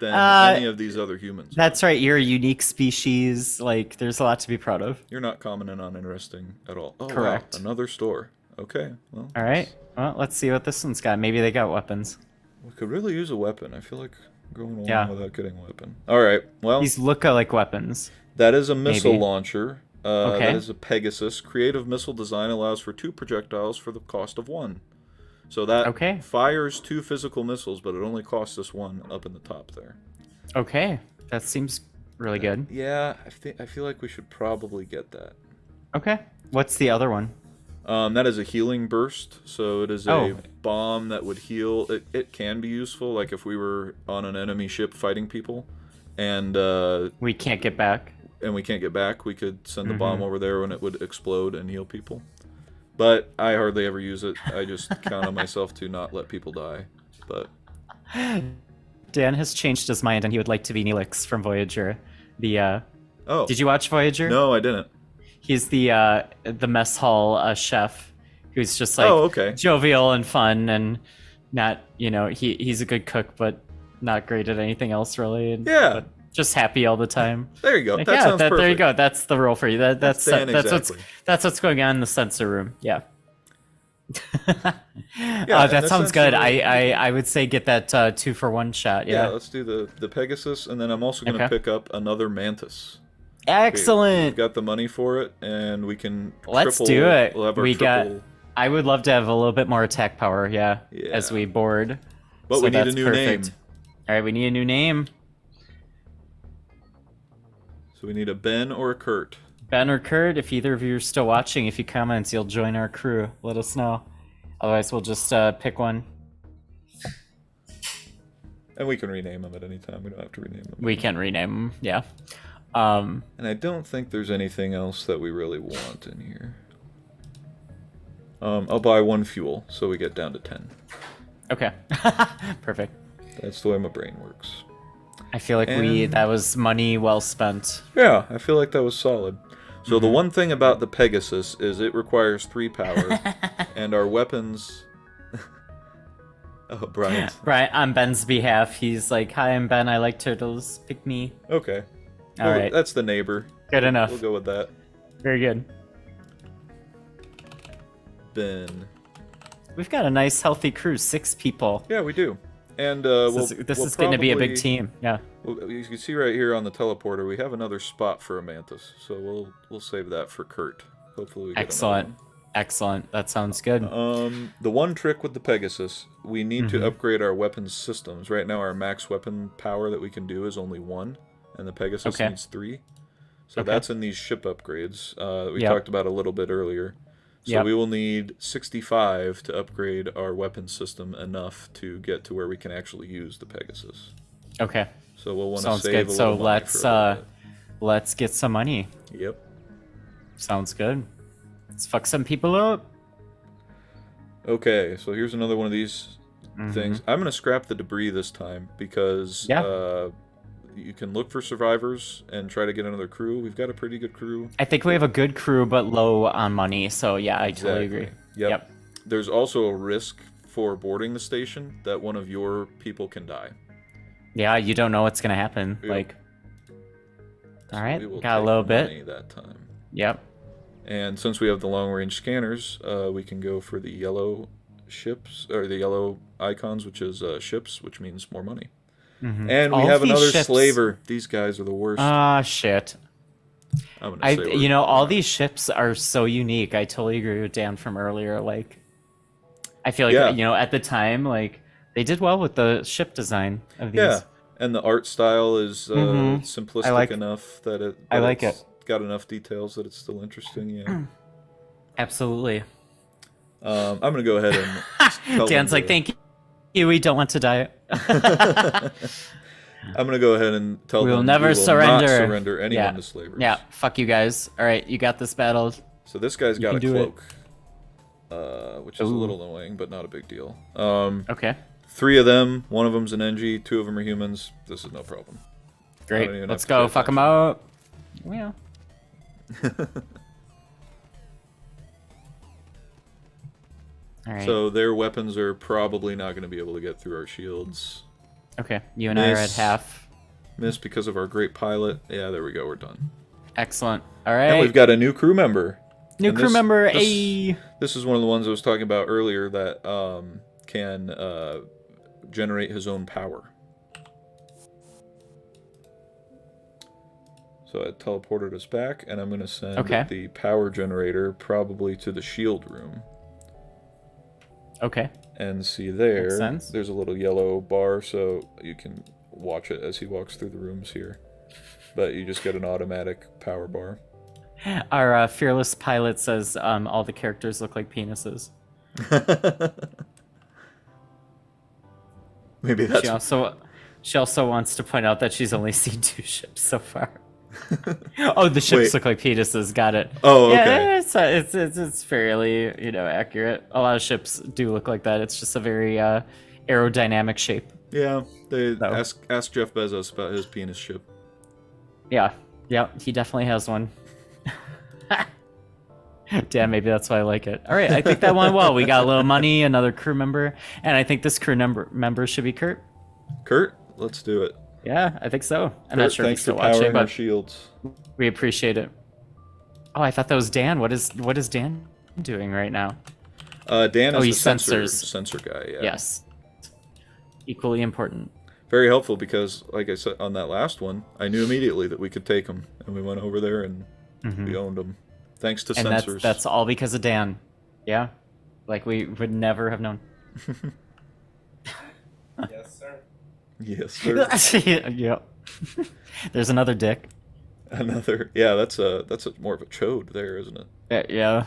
than any of these other humans. That's right. You're a unique species. Like, there's a lot to be proud of. You're not common and uninteresting at all. Oh, Correct. Wow. Another store. Okay. Well, All right. Well, let's see what this one's got. Maybe they got weapons. we could really use a weapon. I feel like going along Yeah. without getting a weapon. All right. Well, These look like weapons. that is a missile Maybe. launcher. Okay. That is a Pegasus. Creative missile design allows for 2 projectiles for the cost of 1. So that fires 2 physical missiles, but it only costs us 1 up in the top there. Okay. That seems really good. Yeah, I feel like we should probably get that. Okay. What's the other one? That is a healing burst, so it is a bomb that would heal. It can be useful, like if we were on an enemy ship fighting people, and We can't get back. we can't get back, we could send the bomb over there and it would explode and heal people. But I hardly ever use it. I just count on myself to not let people die. But Dan has changed his mind and he would like to be Neelix from Voyager. The oh, Did you watch Voyager? no, I didn't. He's the mess hall chef who's just like Okay. jovial and fun and not, you know, he's a good cook but not great at anything else really. And, Yeah. but just happy all the time. There you go. Like, That sounds perfect. there you go. That's the role for you. That's Dan, exactly. what's going on in the sensor room. Yeah. Yeah, in that the sounds sensor good. room- I would say get that 2-for-1 shot. Yeah, Yeah. let's do the Pegasus, and then I'm also going to Okay. pick up another Mantis. Excellent. We've got the money for it, and we can Let's triple, do it. We'll have our We got. triple, I would love to have a little bit more attack power. Yeah. Yeah. As we board. but So we need a that's new perfect. name. All right, we need a new name. So we need a Ben or a Kurt. Ben or Kurt, if either of you are still watching, if you comment, you'll join our crew. Let us know. Otherwise, we'll just pick one. And we can rename them at any time. We don't have to rename them. We can rename them. Yeah. And I don't think there's anything else that we really want in here. I'll buy 1 fuel, so we get down to 10. Okay. Perfect. That's the way my brain works. I feel like And- that was money well spent. Yeah, I feel like that was solid. So the one thing about the Pegasus is it requires 3 power, and our weapons... Oh, Brian. Right, on Ben's behalf, he's like, "Hi, I'm Ben. I like turtles. Pick me." Okay. All Well, right. That's the neighbor. Good enough. We'll go with that. Very good. Ben. We've got a nice, healthy crew. 6 people. Yeah, we do. And This is going to be a big team. Yeah. Well, you can see right here on the teleporter, we have another spot for a Mantis. So we'll save that for Kurt. Hopefully we get Excellent. Excellent. That sounds good. The one trick with the Pegasus, we need to upgrade our weapons systems. Right now, our max weapon power that we can do is only 1, and the Pegasus needs 3. So that's in these ship upgrades that we talked about a little bit earlier. So we will need 65 to upgrade our weapon system enough to get to where we can actually use the Pegasus. Okay. So we'll want to Sounds save good. a So little money for a little let's get some money. bit. Yep. Sounds good. Let's fuck some people up. Okay, so here's another one of these things. I'm going to scrap the debris this time because you can look for survivors and try to get another crew. We've got a pretty good crew. I think we have a good crew, but low on money. So yeah, I totally agree. Yep. There's also a risk for boarding the station that one of your people can die. Yeah, you don't know what's gonna happen. Yep. Like, all So right, we will got a take little money bit. that time. Yep. And since we have the long-range scanners, we can go for the yellow ships, or the yellow icons, which is ships, which means more money. And we All have these another ships- slaver. These guys are the worst. Ah, shit. I'm gonna say we're- All these ships are so unique. I totally agree with Dan from earlier. Like, I feel like at the time, like they did well with the ship design of these. Yeah, and the art style is simplistic enough that I like it's got enough details that it's still interesting. Yeah. Absolutely. I'm gonna go ahead and tell Dan's them like, thank you. We don't want to die. I'm gonna go ahead and tell We them will never not surrender. surrender anyone Yeah. to slavery. Yeah, fuck you guys. All right, you got this battle. So this guy's got a can do it. cloak, which is a Ooh. little annoying, but not a big deal. Okay, 3 of them. 1 of them's an NG. 2 of them are humans. This is no problem. I don't great. even Let's have to pay go. Fuck them attention. up. Yeah. All right. So their weapons are probably not going to be able to get through our shields. Okay, you and I are at Miss. half. Missed because of our great pilot. Yeah, there we go. We're done. Excellent. All right. And we've got a new crew member. New And crew member. This, A. this is one of the ones I was talking about earlier that can generate his own power. So it teleported us back, and I'm going to send Okay. the power generator probably to the shield room. Okay. And see Makes there, sense. there's a little yellow bar, so you can watch it as he walks through the rooms here. But you just get an automatic power bar. Our fearless pilot says all the characters look like penises. Maybe that's... She also wants to point out that she's only seen 2 ships so far. Oh, the ships Wait. look like penises. Got it. Oh, okay. Yeah, it's fairly accurate. A lot of ships do look like that. It's just a very aerodynamic shape. Yeah, they So. ask Jeff Bezos about his penis ship. Yeah, he definitely has one. Damn, maybe that's why I like it. All right, I think that went well. We got a little money, another crew member, and I think this crew member should be Kurt. Kurt, let's do it. Yeah, I think so. I'm not Kurt, sure if he's thanks for still watching, powering our but shields. we appreciate it. Oh, I thought that was Dan. What is Dan doing right now? Dan is the he's sensors. sensor guy. Yeah. Yes, equally important. Very helpful because, like I said on that last one, I knew immediately that we could take them, and we went over there and we owned them, thanks to And sensors. that's all because of Dan. Yeah, like we would never have known. Yes, sir. Yes, sir. Yep. There's another dick. Another. Yeah, that's more of a chode there, isn't it? Yeah.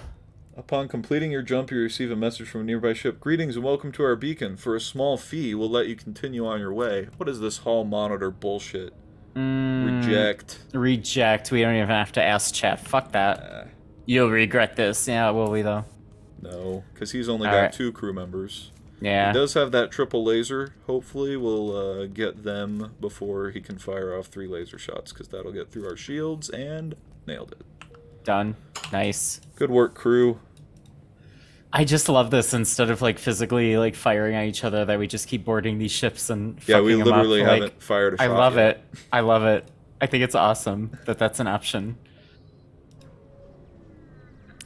Upon completing your jump, you receive a message from a nearby ship. Greetings and welcome to our beacon. For a small fee, we'll let you continue on your way. What is this hall monitor bullshit? Reject. Reject. We don't even have to ask chat. Fuck that. You'll regret this. Yeah, will we though? No, because he's only All got right. 2 crew members. Yeah. He does have that triple laser. Hopefully we'll get them before he can fire off 3 laser shots, because that'll get through our shields, and nailed it. Done. Nice. Good work, crew. I just love this. Instead of like physically like firing at each other, that we just keep boarding these ships and Yeah, we fucking them up. literally Like, haven't fired a I shot love yet. it. I love it. I think it's awesome that that's an option.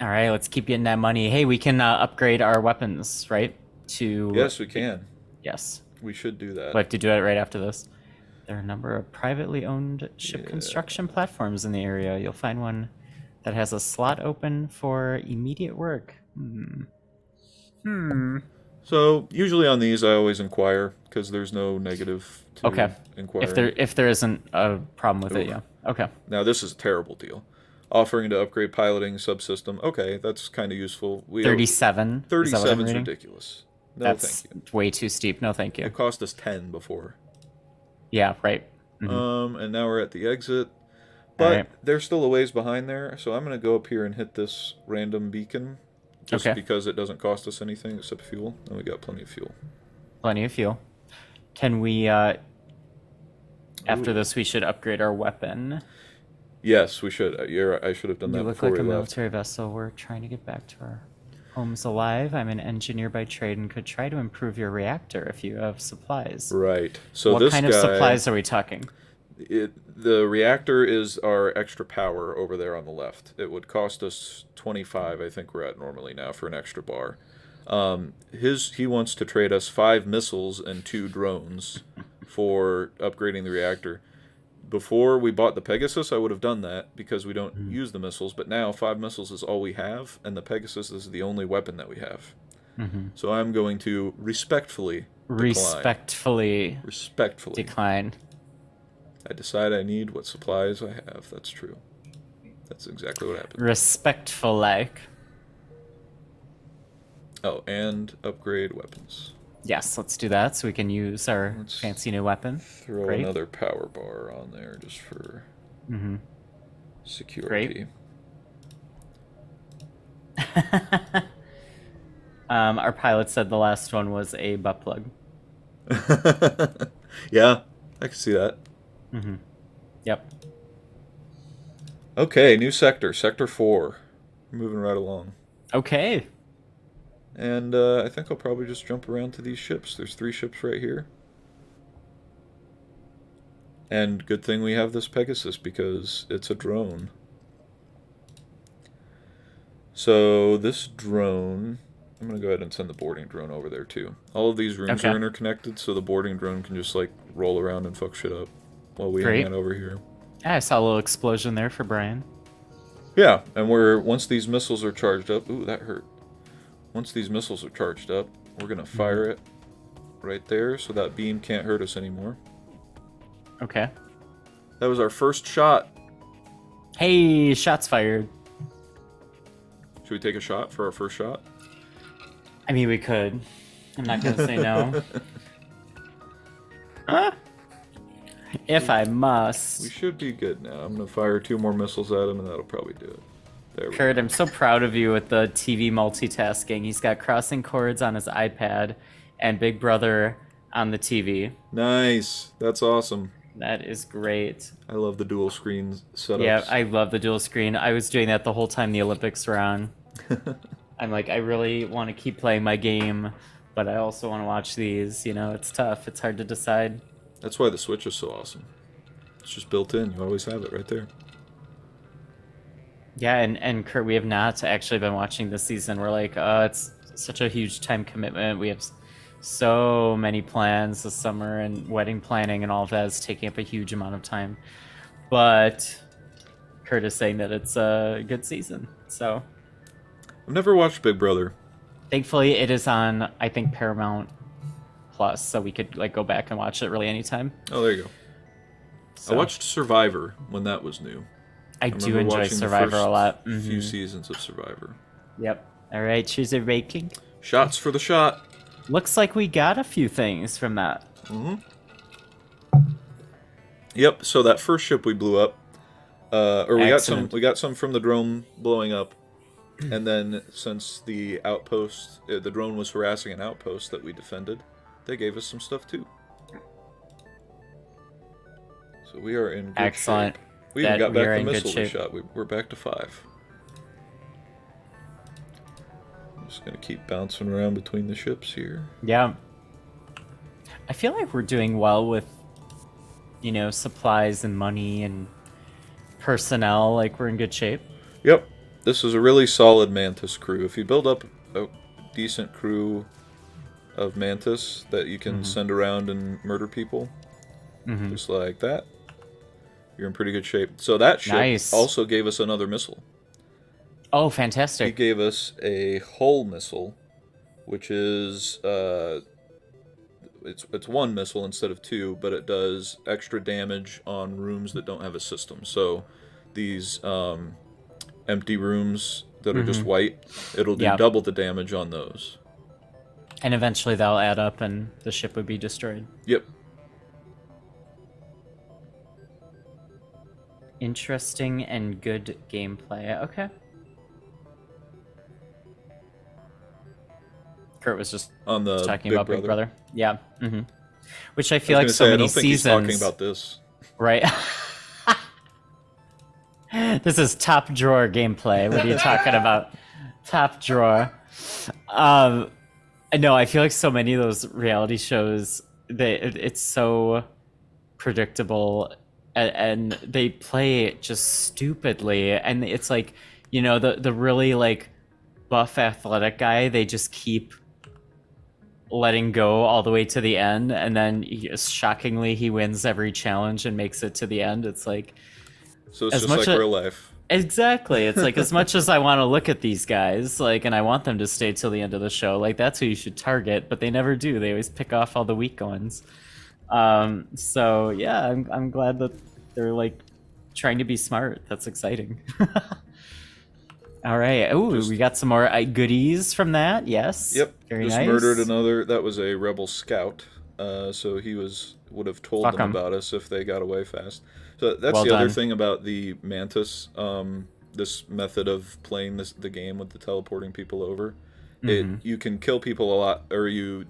All right, let's keep getting that money. Hey, we can upgrade our weapons, right? To Yes, we can. Yes. We should do that. We'll have to do it right after this. There are a number of privately owned ship construction platforms in the area. You'll find one that has a slot open for immediate work. So usually on these, I always inquire because there's no negative to Okay. inquiring. If there isn't a problem with it, Ooh. yeah. Okay. Now this is a terrible deal. Offering to upgrade piloting subsystem. Okay, that's kind of useful. 37. 37 is is ridiculous. No, That's thank you. way too steep. No, thank you. It cost us 10 before. Yeah, right. Mhm. And now we're at the exit. But Alright. they're still a ways behind there, so I'm going to go up here and hit this random beacon. Just Okay. because it doesn't cost us anything except fuel. And we got plenty of fuel. Plenty of fuel. Can we, after Ooh. this, we should upgrade our weapon. Yes, we should. I should have done You that look before like a we left. military vessel. We're trying to get back to our homes alive. I'm an engineer by trade and could try to improve your reactor if you have supplies. Right. So What this kind guy, of supplies are we talking? The reactor is our extra power over there on the left. It would cost us 25, I think we're at normally now, for an extra bar. He wants to trade us 5 missiles and 2 drones for upgrading the reactor. Before we bought the Pegasus, I would have done that because we don't use the missiles. But now 5 missiles is all we have, and the Pegasus is the only weapon that we have. So I'm going to respectfully Respectfully decline. I decide I need what supplies I have. That's true. That's exactly what happened. Respectful like. Oh, and upgrade weapons. Yes, let's do that so we can use our Let's fancy new weapon. Throw Great. another power bar on there just for security. Our pilot said the last one was a butt plug. Yeah, I can see that. Yep. Okay, new sector, Sector 4. Moving right along. Okay. And I think I'll probably just jump around to these ships. There's 3 ships right here. And good thing we have this Pegasus because it's a drone. So this drone, I'm going to go ahead and send the boarding drone over there too. All of these rooms are interconnected, so the boarding drone can just like roll around and fuck shit up while we hang out over here. Yeah, I saw a little explosion there for Brian. Yeah, and once these missiles are charged up, ooh, that hurt. Once these missiles are charged up, we're going to fire it right there so that beam can't hurt us anymore. Okay. That was our first shot. Hey, shots fired. Should we take a shot for our first shot? I mean, we could. I'm not going to say no. If I must. We should be good now. I'm going to fire 2 more missiles at him, and that'll probably do it. There we Kurt, go. I'm so proud of you with the TV multitasking. He's got Crossing Chords on his iPad and Big Brother on the TV. Nice. That's awesome. That is great. I love the dual screen setups. Yeah, I love the dual screen. I was doing that the whole time the Olympics were on. I'm like, I really want to keep playing my game, but I also want to watch these. You know, it's tough. It's hard to decide. That's why the Switch is so awesome. It's just built in. You always have it right there. Yeah, and Kurt, we have not actually been watching this season. We're like, it's such a huge time commitment. We have so many plans this summer, and wedding planning and all of that is taking up a huge amount of time. But Kurt is saying that it's a good season. So I've never watched Big Brother. thankfully it is on, I think, Paramount Plus, so we could like go back and watch it really anytime. Oh, there you go. So, I watched Survivor when that was new. I do enjoy watching the Survivor first a lot. Few seasons of Survivor. Yep. All right, choose a ranking. Shots for the shot. Looks like we got a few things from that. Yep. So that first ship we blew up, or we Excellent. got some from the drone blowing up, and then since the outpost, the drone was harassing an outpost that we defended, they gave us some stuff too. So we are in good Excellent. shape. We even got we are back the in good missile we shape. shot. We're back to 5. I'm just gonna keep bouncing around between the ships here. Yeah. I feel like we're doing well with, you know, supplies and money and personnel. Like, we're in good shape. Yep. This is a really solid Mantis crew. If you build up a decent crew of Mantis that you can send around and murder people, just like that, you're in pretty good shape. So that ship also gave us another missile. Oh, He fantastic. gave us a hull missile, which is it's 1 missile instead of 2, but it does extra damage on rooms that don't have a system. So these empty rooms that are just white, it'll do double the damage on those. And eventually they'll add up and the ship would be destroyed. Yep. Interesting and good gameplay. Okay. Kurt was just On the talking Big about Big Brother. Yeah. Which I feel I like was so gonna say, many I don't think seasons. he's talking about this. Right. This is top drawer gameplay. What are you talking about? Top drawer. No, I feel like so many of those reality shows, it's so predictable, and they play it just stupidly, and it's like, you know, the really like buff athletic guy, they just keep letting go all the way to the end, and then shockingly he wins every challenge and makes it to the end. It's like, So it's as just much like as- real life. exactly, it's like, as much as I want to look at these guys, like, and I want them to stay till the end of the show, like, that's who you should target, but they never do. They always pick off all the weak ones. So yeah, I'm glad that they're like trying to be smart. That's exciting. All right. Ooh, Just- we got some more goodies from that. Yes. Yep. Very Just nice. murdered another. That was a rebel scout. So he would have told Fuck them 'em. about us if they got away fast. So that's Well the other done. thing about the Mantis. This method of playing the game with the teleporting people over. You can kill people a lot, or you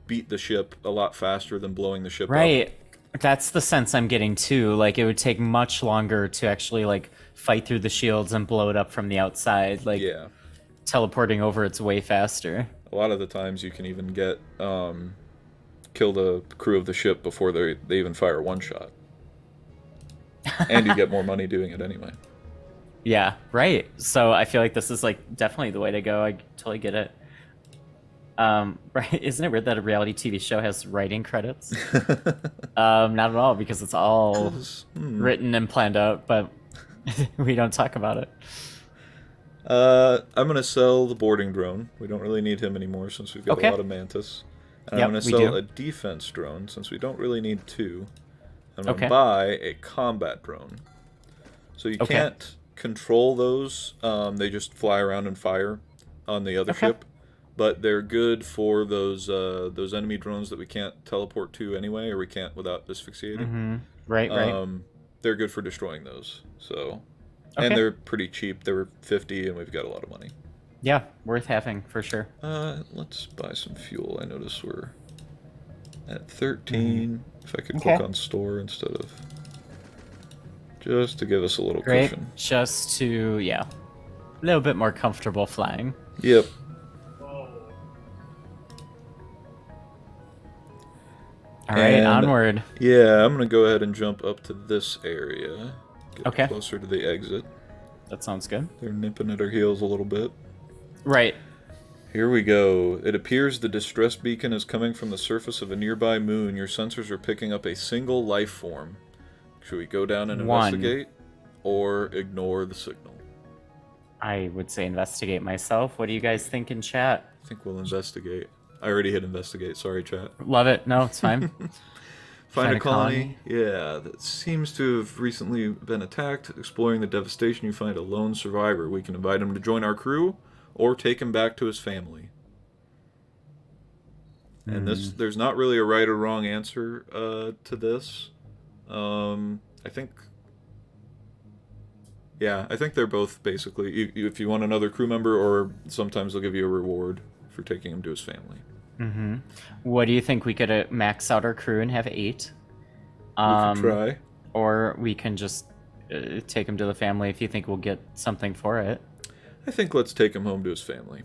beat the ship a lot faster than blowing the ship up. Right. That's the sense I'm getting too. Like it would take much longer to actually like fight through the shields and blow it up from the outside. Like Yeah. teleporting over, it's way faster. A lot of the times you can even get kill the crew of the ship before they even fire one shot, and you get more money doing it anyway. Yeah, right. So I feel like this is like definitely the way to go. I totally get it. Right? Isn't it weird that a reality TV show has writing credits? Not at all, because it's all written and planned out, but we don't talk about it. I'm gonna sell the boarding drone. We don't really need him anymore since we've got Okay. a lot of Mantis. And Yep, I'm gonna we sell do. a defense drone since we don't really need two. I'm gonna Okay. buy a combat drone. So you Okay. can't control those. They just fly around and fire on the other Okay. ship. But they're good for those enemy drones that we can't teleport to anyway, or we can't without asphyxiating. Right, right. They're good for destroying those. So, Okay. and they're pretty cheap. They were 50, and we've got a lot of money. Yeah, worth having for sure. Let's buy some fuel. I notice we're at 13. If I could Okay. click on store instead of just to give us a little Great. cushion. Just to, yeah, a little bit more comfortable flying. Yep. All right, And- onward. Yeah, I'm gonna go ahead and jump up to this area. Get Okay. closer to the exit. That sounds good. They're nipping at our heels a little bit. Right. Here we go. It appears the distress beacon is coming from the surface of a nearby moon. Your sensors are picking up a single life form. Should we go down and One. investigate, or ignore the signal? I would say investigate myself. What do you guys think in chat? I think we'll investigate. I already hit investigate. Sorry, chat. Love it. No, it's fine. Find a colony. Yeah, that seems to have recently been attacked. Exploring the devastation, you find a lone survivor. We can invite him to join our crew, or take him back to his family. And there's not really a right or wrong answer to this. I think they're both basically. If you want another crew member, or sometimes they'll give you a reward for taking him to his family. What do you think? We could max out our crew and have 8? We could try. Or we can just take him to the family if you think we'll get something for it. I think let's take him home to his family.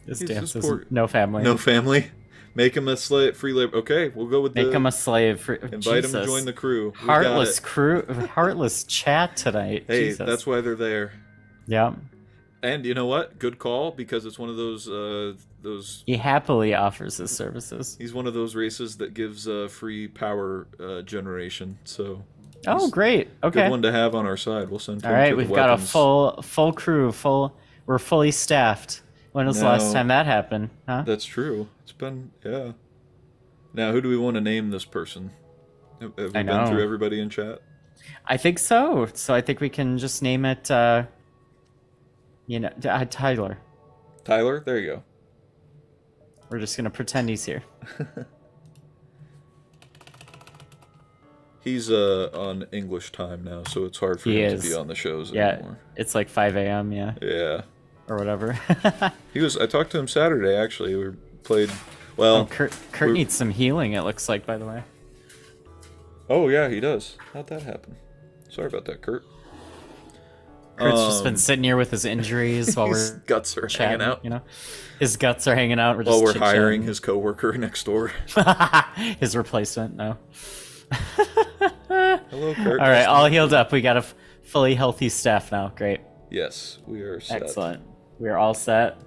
This He's dance just is poor- no family. No family. Make him a slave, free labor. Okay, we'll go with Make him a slave. For, invite him to Jesus. join the crew. We got Heartless it. crew. Heartless chat tonight. Hey, Jesus. that's why they're there. Yeah. And you know what? Good call, because it's one of those He happily offers his services. he's one of those races that gives free power generation. So Oh, he's great. a Okay. good one to have on our side. We'll send him All right, to the we've got a weapons. full crew. We're fully staffed. When was the last No. time that happened? Huh? That's true. It's been Now, who do we want to name this person? Have we I been know. through everybody in chat? I think so. So I think we can just name it. Tyler. Tyler, there you go. We're just gonna pretend he's here. He's on English time now, so it's hard for He him is. to be on the shows Yeah, anymore. it's like 5 a.m. Yeah, Yeah. or whatever. I talked to him Saturday, actually. We played, well... Kurt we're- needs some healing. It looks like, by the way. Oh, yeah, he does. How'd that happen? Sorry about that, Kurt. Kurt's just been sitting here with his injuries while His we're guts are chatting. hanging out. You know, his guts are hanging out. We're just While we're chit-chatting. hiring his coworker next door. his replacement. No. Hello, Kurt. All right, all healed up. We got a fully healthy staff now. Great. Yes, we are set. Excellent. We are all set.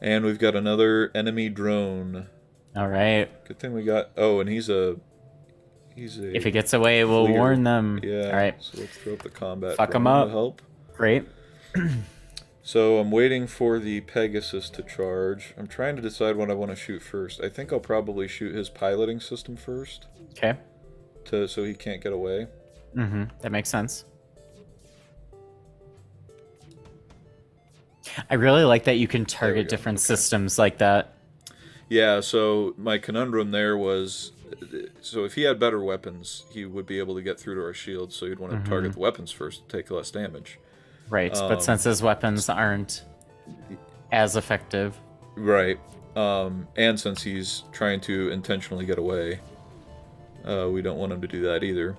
And we've got another enemy drone. All right. Good thing we got... Oh, and he's a... If it gets away, we'll fleer. warn them. Yeah. All right. So let's throw up the combat Fuck 'em drone up. to help. Great. So I'm waiting for the Pegasus to charge. I'm trying to decide what I want to shoot first. I think I'll probably shoot his piloting system first Okay. so he can't get away. Mm-hmm. That makes sense. I really like that you can target different systems like that. Yeah, so my conundrum there was, so if he had better weapons, he would be able to get through to our shields, so you'd want to target the weapons first to take less damage. Right, but since his weapons aren't as effective. Right, and since he's trying to intentionally get away, we don't want him to do that either.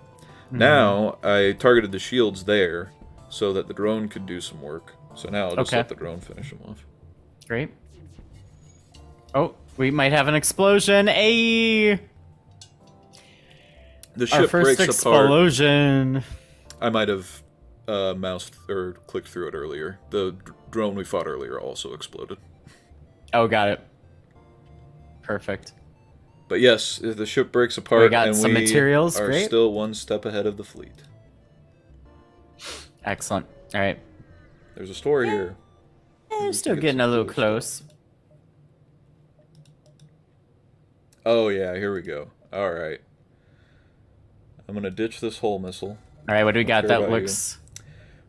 Now, I targeted the shields there so that the drone could do some work. So now I'll just let the drone finish him off. Great. Oh, we might have an explosion. Hey! The ship Our first breaks explosion. apart. I might have moused or clicked through it earlier. The drone we fought earlier also exploded. Oh, got it. Perfect. But yes, the ship breaks apart, We got and some we materials. are Great. still one step ahead of the fleet. Excellent. All right. There's a store here. I'm still getting a little close. Oh yeah, here we go. All right. I'm gonna ditch this hull missile. All right, what do we got? care That about looks...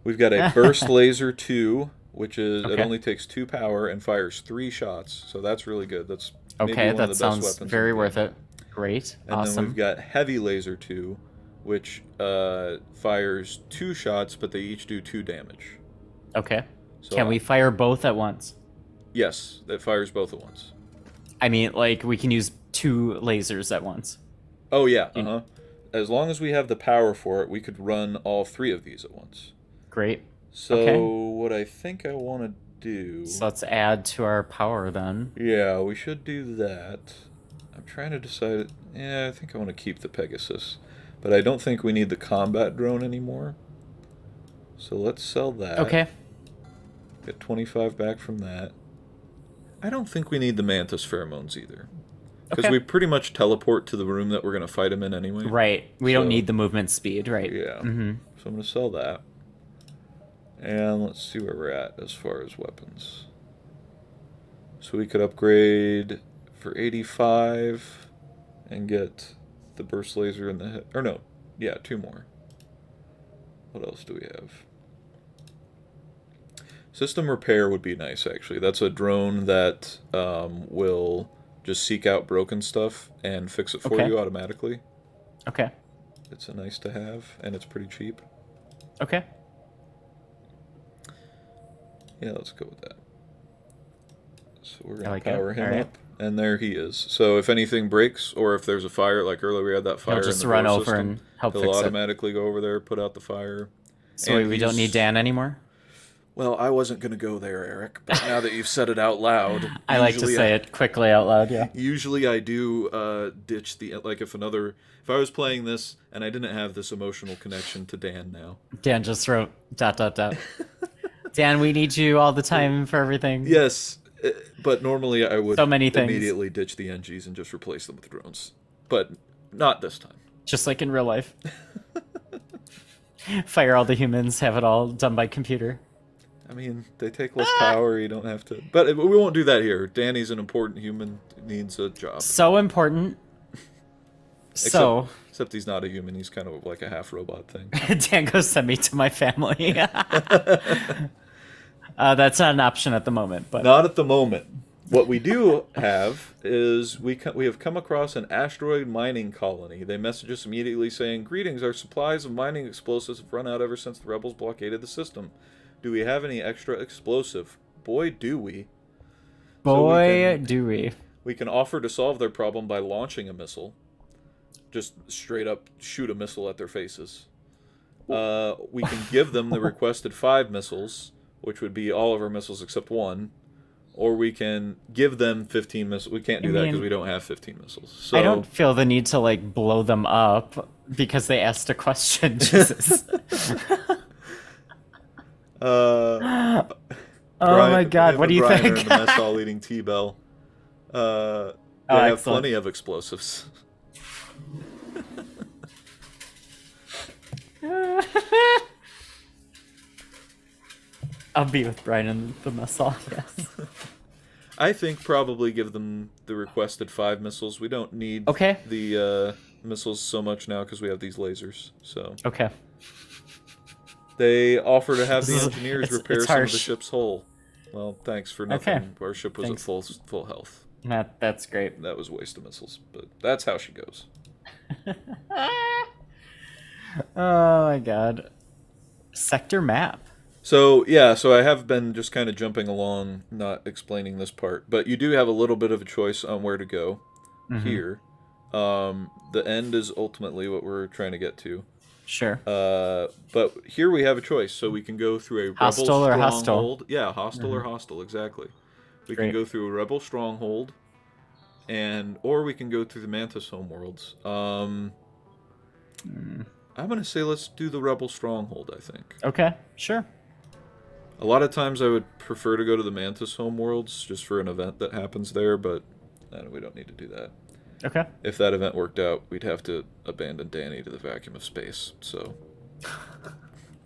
We've got a burst laser 2, which is it Okay. only takes 2 power and fires 3 shots, so that's really good. That's maybe Okay, one of that the best sounds weapons very in the worth game. it. Great. And then Awesome. we've got heavy laser 2, which fires 2 shots, but they each do 2 damage. Okay. So Can we fire both at once? Yes, that fires both at once. I mean, like, we can use 2 lasers at once. Oh yeah, As long as we have the power for it, we could run all 3 of these at once. Great. So Okay. what I think I want to do... So let's add to our power then. Yeah, we should do that. I'm trying to decide... Yeah, I think I want to keep the Pegasus. But I don't think we need the combat drone anymore. So let's sell that. Okay. Get 25 back from that. I don't think we need the Mantis pheromones either. Because Okay. we pretty much teleport to the room that we're going to fight him in anyway. Right. We don't need the movement speed, right? Yeah. Mm-hmm. So I'm going to sell that. And let's see where we're at as far as weapons. So we could upgrade for 85 and get the burst laser and the head. Or no, yeah, 2 more. What else do we have? System repair would be nice, actually. That's a drone that will just seek out broken stuff and fix it for you automatically. Okay. It's a nice to have, and it's pretty cheap. Okay. Yeah, let's go with that. So we're I going like to power it. him All right. up, and there he is. So if anything breaks, or if there's a fire, like earlier we had that fire He'll just in the run door over system, and help he'll fix it. automatically go over there, put out the fire. So And we don't need Dan anymore? Well, I wasn't going to go there, Eric, but now that you've said it out loud... I like to say it quickly out loud, yeah. Usually I do ditch the... Like if I was playing this and I didn't have this emotional connection to Dan now. Dan just wrote ... Dan, we need you all the time for everything. Yes, but normally I would So many things. immediately ditch the NGs and just replace them with drones. But not this time. Just like in real life. Fire all the humans, have it all done by computer. I mean, they take less power, you don't have to... But we won't do that here. Danny's an important human, needs a job. So important. Except he's not a human, he's kind of like a half-robot thing. Dan goes send me to my family. That's not an option at the moment, but Not at the moment. What we do have is we have come across an asteroid mining colony. They message us immediately saying, "Greetings, our supplies of mining explosives have run out ever since the rebels blockaded the system. Do we have any extra explosive?" Boy, do we. do we. We can offer to solve their problem by launching a missile. Just straight up shoot a missile at their faces. We can give them the requested 5 missiles, which would be all of our missiles except 1. Or we can give them 15 missiles. We can't do that because we don't have 15 missiles. So I don't feel the need to like blow them up because they asked a question. Jesus. Oh my God! What do you Brian think? Are in the mess hall eating T-Bell. They have excellent. plenty of explosives. I'll be with Brian in the mess hall. Yes. I think probably give them the requested 5 missiles. We don't need Okay. the missiles so much now because we have these lasers. So Okay. they offer to have the This is- engineers it's repair some of the harsh. ship's hull. Well, thanks for nothing. Okay. Our ship was Thanks. at full health. That's great. That was a waste of missiles, but that's how she goes. Oh my god. Sector map. So yeah, so I have been just kind of jumping along, not explaining this part, but you do have a little bit of a choice on where to go here. The end is ultimately what we're trying to get to. Sure. But here we have a choice, so we can go through a Hostile rebel or hostile? stronghold. Yeah, hostile or hostile, exactly. We Great. can go through a rebel stronghold, or we can go through the Mantis homeworlds. I'm gonna say let's do the rebel stronghold. I think. Okay. Sure. A lot of times I would prefer to go to the Mantis homeworlds just for an event that happens there, but we don't need to do that. Okay. If that event worked out, we'd have to abandon Danny to the vacuum of space, so...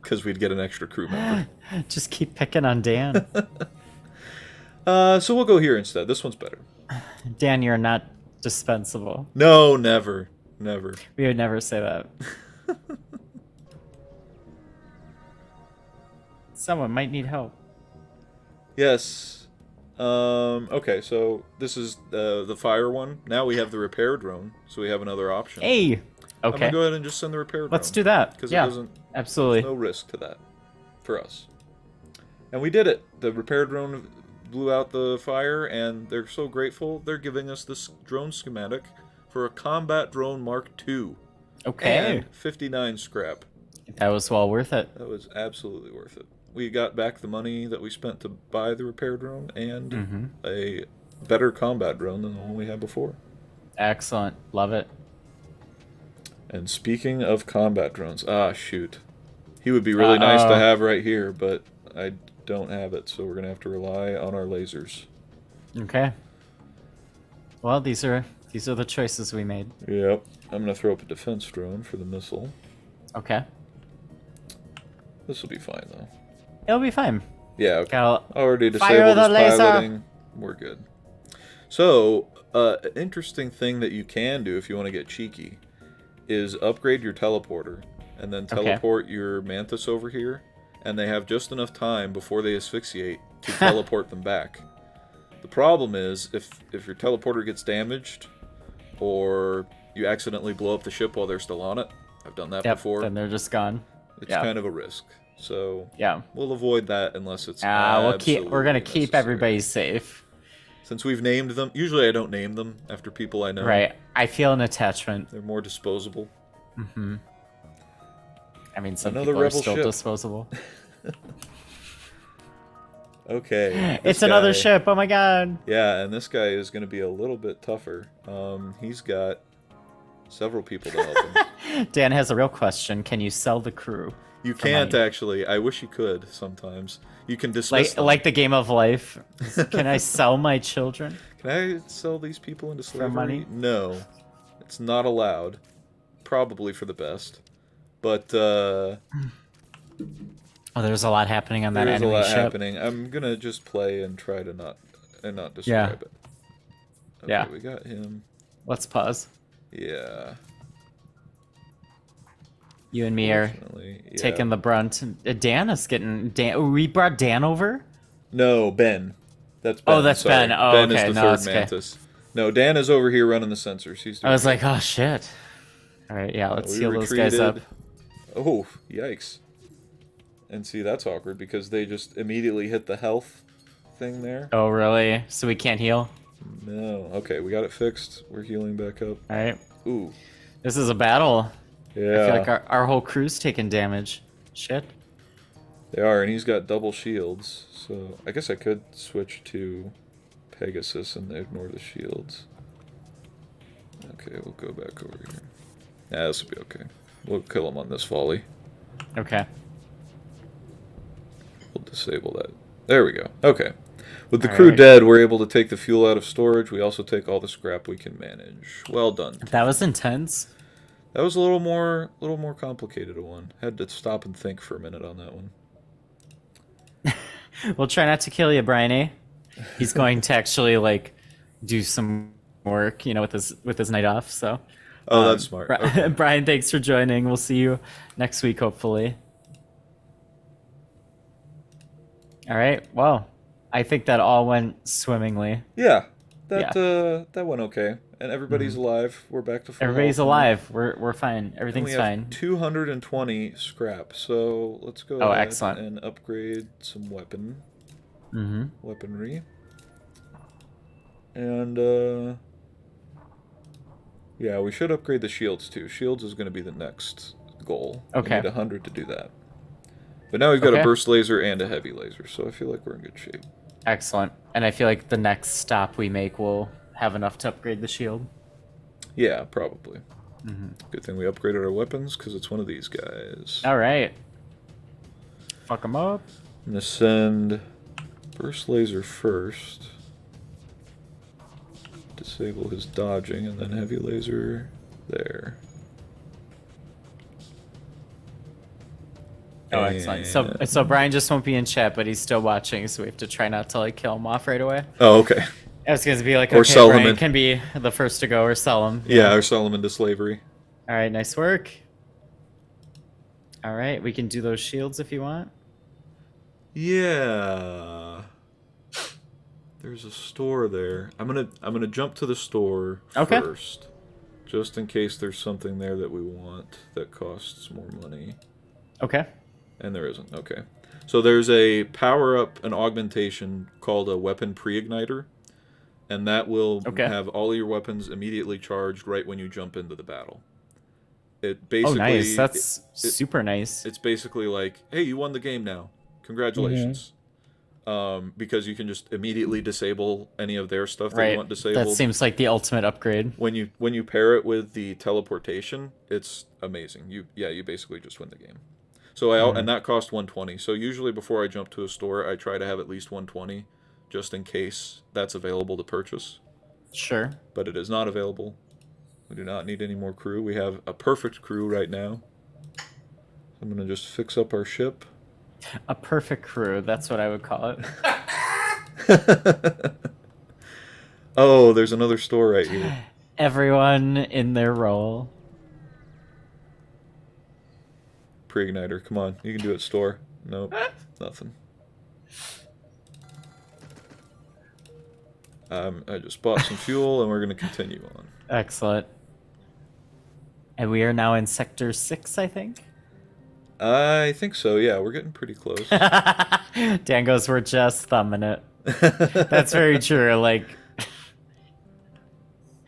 Because we'd get an extra crew member. Just keep picking on Dan. So we'll go here instead. This one's better. Dan, you're not dispensable. No, never. Never. We would never say that. Someone might need help. Yes. Okay, so this is the fire one. Now we have the repair drone, so we have another option. Hey! I'm going Okay. to go ahead and just send the repair drone. Let's do that. Because Yeah, it doesn't... absolutely. There's no risk to that for us. And we did it. The repair drone blew out the fire, and they're so grateful. They're giving us this drone schematic for a combat drone Mark II. Okay. And 59 scrap. That was well worth it. That was absolutely worth it. We got back the money that we spent to buy the repair drone and a better combat drone than the one we had before. Excellent. Love it. And speaking of combat drones, shoot. He would be really nice to have right here, but I don't have it, so we're going to have to rely on our lasers. Okay. Well, these are the choices we made. Yep. I'm going to throw up a defense drone for the missile. Okay. This will be fine, though. It'll be fine. Yeah, okay. Got Already Fire disabled the his laser! piloting. We're good. So, an interesting thing that you can do if you want to get cheeky is upgrade your teleporter and then teleport your Mantis over here, and they have just enough time before they asphyxiate to teleport them back. The problem is, if your teleporter gets damaged, or you accidentally blow up the ship while they're still on it, I've done that before, then they're just gone. it's kind of a risk. So Yeah. we'll avoid that unless it's We're gonna keep necessary. everybody safe. Since we've named them, usually I don't name them after people I know. Right. I feel an attachment. They're more disposable. I mean, some Another people are rebel still ship. disposable. Okay. It's this another guy- ship. Oh my god. Yeah, and this guy is going to be a little bit tougher. He's got several people to help him. Dan has a real question. Can you sell the crew? You for can't money? actually. I wish you could sometimes. You can dismiss Like them. like the game of life. Can I sell my children? Can I sell these people into slavery? money? No. It's not allowed. Probably for the best. But Oh, there's a lot happening on that there is a enemy lot ship. happening. I'm going to just play and try to not describe it. Okay, Yeah. we got him. Let's pause. Yeah. You and me are Fortunately, yeah. taking the brunt. Dan is getting we brought Dan over? No, Ben. That's Ben. Oh, that's sorry. Ben. Oh, Ben okay. is the No, third it's okay. Mantis. No, Dan is over here running the sensors. He's doing I was great. like, oh shit. Alright, yeah, let's We heal those guys up. retreated. Oh, yikes. And see, that's awkward because they just immediately hit the health thing there. Oh really? So we can't heal? No. Okay, we got it fixed. We're healing back up. Alright. Ooh. This is a battle. Yeah. I feel like our whole crew's taking damage. Shit. They are, and he's got double shields. So I guess I could switch to Pegasus and ignore the shields. Okay, we'll go back over here. Yeah, this will be okay. We'll kill him on this volley. Okay. We'll disable that. There we go. Okay. With the All crew right. dead, we're able to take the fuel out of storage. We also take all the scrap we can manage. Well done. That was intense. That was a little more complicated one. Had to stop and think for a minute on that one. We'll try not to kill you, Brian, eh? He's going to actually like do some work, with his night off, so Oh, that's smart. Okay. Brian, thanks for joining. We'll see you next week, hopefully. All right. Well, I think that all went swimmingly. Yeah, that went okay, and everybody's alive. We're back to full Everybody's health now. alive. We're fine. And Everything's we have fine. 220 scrap. So let's go Oh, ahead excellent. and upgrade some weaponry. And yeah, we should upgrade the shields too. Shields is going to be the next goal. Okay. We need 100 to do that. But now we've got a Okay. burst laser and a heavy laser, so I feel like we're in good shape. Excellent. And I feel like the next stop we make will have enough to upgrade the shield. Yeah, probably. Good thing we upgraded our weapons, because it's one of these guys. All right. Fuck them up. I'm going to send burst laser first. Disable his dodging, and then heavy laser there. Oh, excellent. So Brian just won't be in chat, but he's still watching, so we have to try not to like kill him off right away. Oh, okay. I was going to be like, Or okay, sell him Brian in. can be the first to go or sell him. Yeah, or sell him into slavery. All right, nice work. All right, we can do those shields if you want. Yeah. There's a store there. I'm gonna jump to the store Okay. first. Just in case there's something there that we want that costs more money. Okay. And there isn't. Okay. So there's a power-up, an augmentation called a weapon pre-igniter. And that will have all your weapons immediately charged right when you jump into the battle. It basically... Oh, nice. That's super nice. It's basically like, hey, you won the game now. Congratulations. Because you can just immediately disable any of their stuff that you want disabled. That seems like the ultimate upgrade. When you pair it with the teleportation, it's amazing. You basically just win the game. So and that cost 120. So usually before I jump to a store, I try to have at least 120, just in case that's available to purchase. Sure. But it is not available. We do not need any more crew. We have a perfect crew right now. I'm gonna just fix up our ship. A perfect crew. That's what I would call it. Oh, there's another store right here. Everyone in their role. Pre-igniter, come on. You can do it, store. Nope, nothing. I just bought some fuel, and we're going to continue on. Excellent. And we are now in Sector 6, I think? I think so, yeah. We're getting pretty close. Dan goes, we're just thumbing it. That's very true. Like,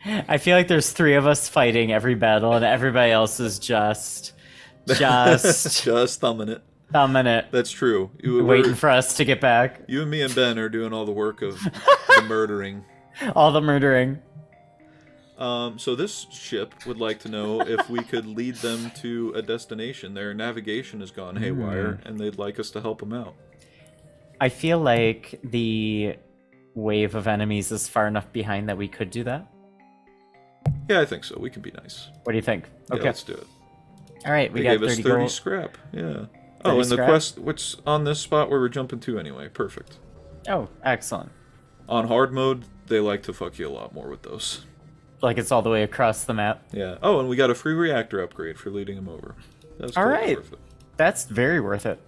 I feel like there's 3 of us fighting every battle, and everybody else is just just thumbing it. thumbing it. That's true. Waiting for us to get back. You and me and Ben are doing all the work of the murdering. All the murdering. So this ship would like to know if we could lead them to a destination. Their navigation has gone haywire, and they'd like us to help them out. I feel like the wave of enemies is far enough behind that we could do that. Yeah, I think so. We can be nice. What do you think? Yeah, Okay. let's do it. All right, we They got gave us 30 30 gold. scrap. Yeah. 30 Oh, and the scrap? quest, which on this spot where we're jumping to anyway. Perfect. Oh, excellent. On hard mode, they like to fuck you a lot more with those. Like it's all the way across the map. Yeah. Oh, and we got a free reactor upgrade for leading them over. That's All totally right. worth it. That's very worth it.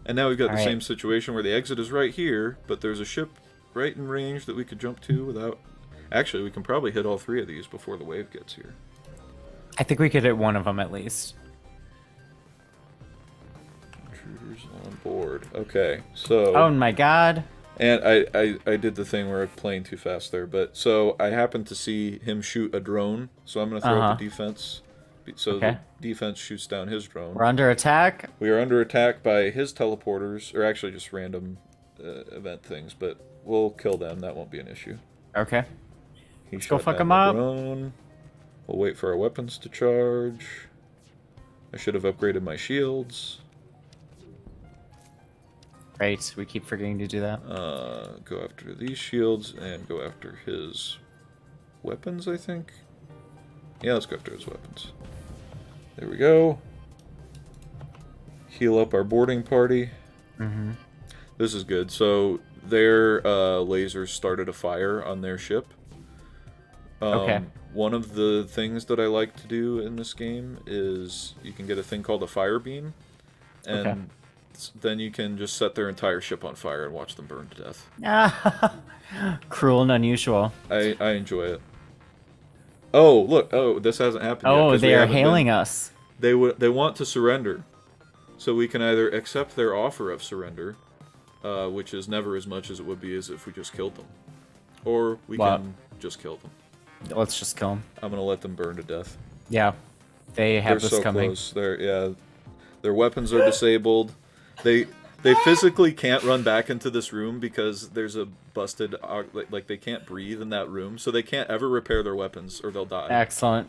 And now we've got the All same right. situation where the exit is right here, but there's a ship right in range that we could jump to without... Actually, we can probably hit all 3 of these before the wave gets here. I think we could hit one of them at least. Intruders on board. Okay, so... Oh my god. And I did the thing where I'm playing too fast there, but so I happened to see him shoot a drone, so I'm going to throw out the defense. So Okay. the defense shoots down his drone. We're under attack. We are under attack by his teleporters, or actually just random event things, but we'll kill them. That won't be an issue. Okay. He Let's go shot fuck down him the up. drone. We'll wait for our weapons to charge. I should have upgraded my shields. Great. We keep forgetting to do that. Go after these shields and go after his weapons, I think. Yeah, let's go after his weapons. There we go. Heal up our boarding party. Mm-hmm. This is good. So their lasers started a fire on their ship. Okay. One of the things that I like to do in this game is you can get a thing called a fire beam, Okay. and then you can just set their entire ship on fire and watch them burn to death. Cruel and unusual. I enjoy it. Oh, look. Oh, this hasn't happened yet. Oh, 'cause we they are haven't hailing been- us. They want to surrender. So we can either accept their offer of surrender, which is never as much as it would be as if we just killed them. Or we Wow. can just kill them. Let's just kill them. I'm going to let them burn to death. Yeah. They have They're this so coming. close. Their weapons are disabled. They physically can't run back into this room because there's a busted like they can't breathe in that room, so they can't ever repair their weapons or they'll die. Excellent.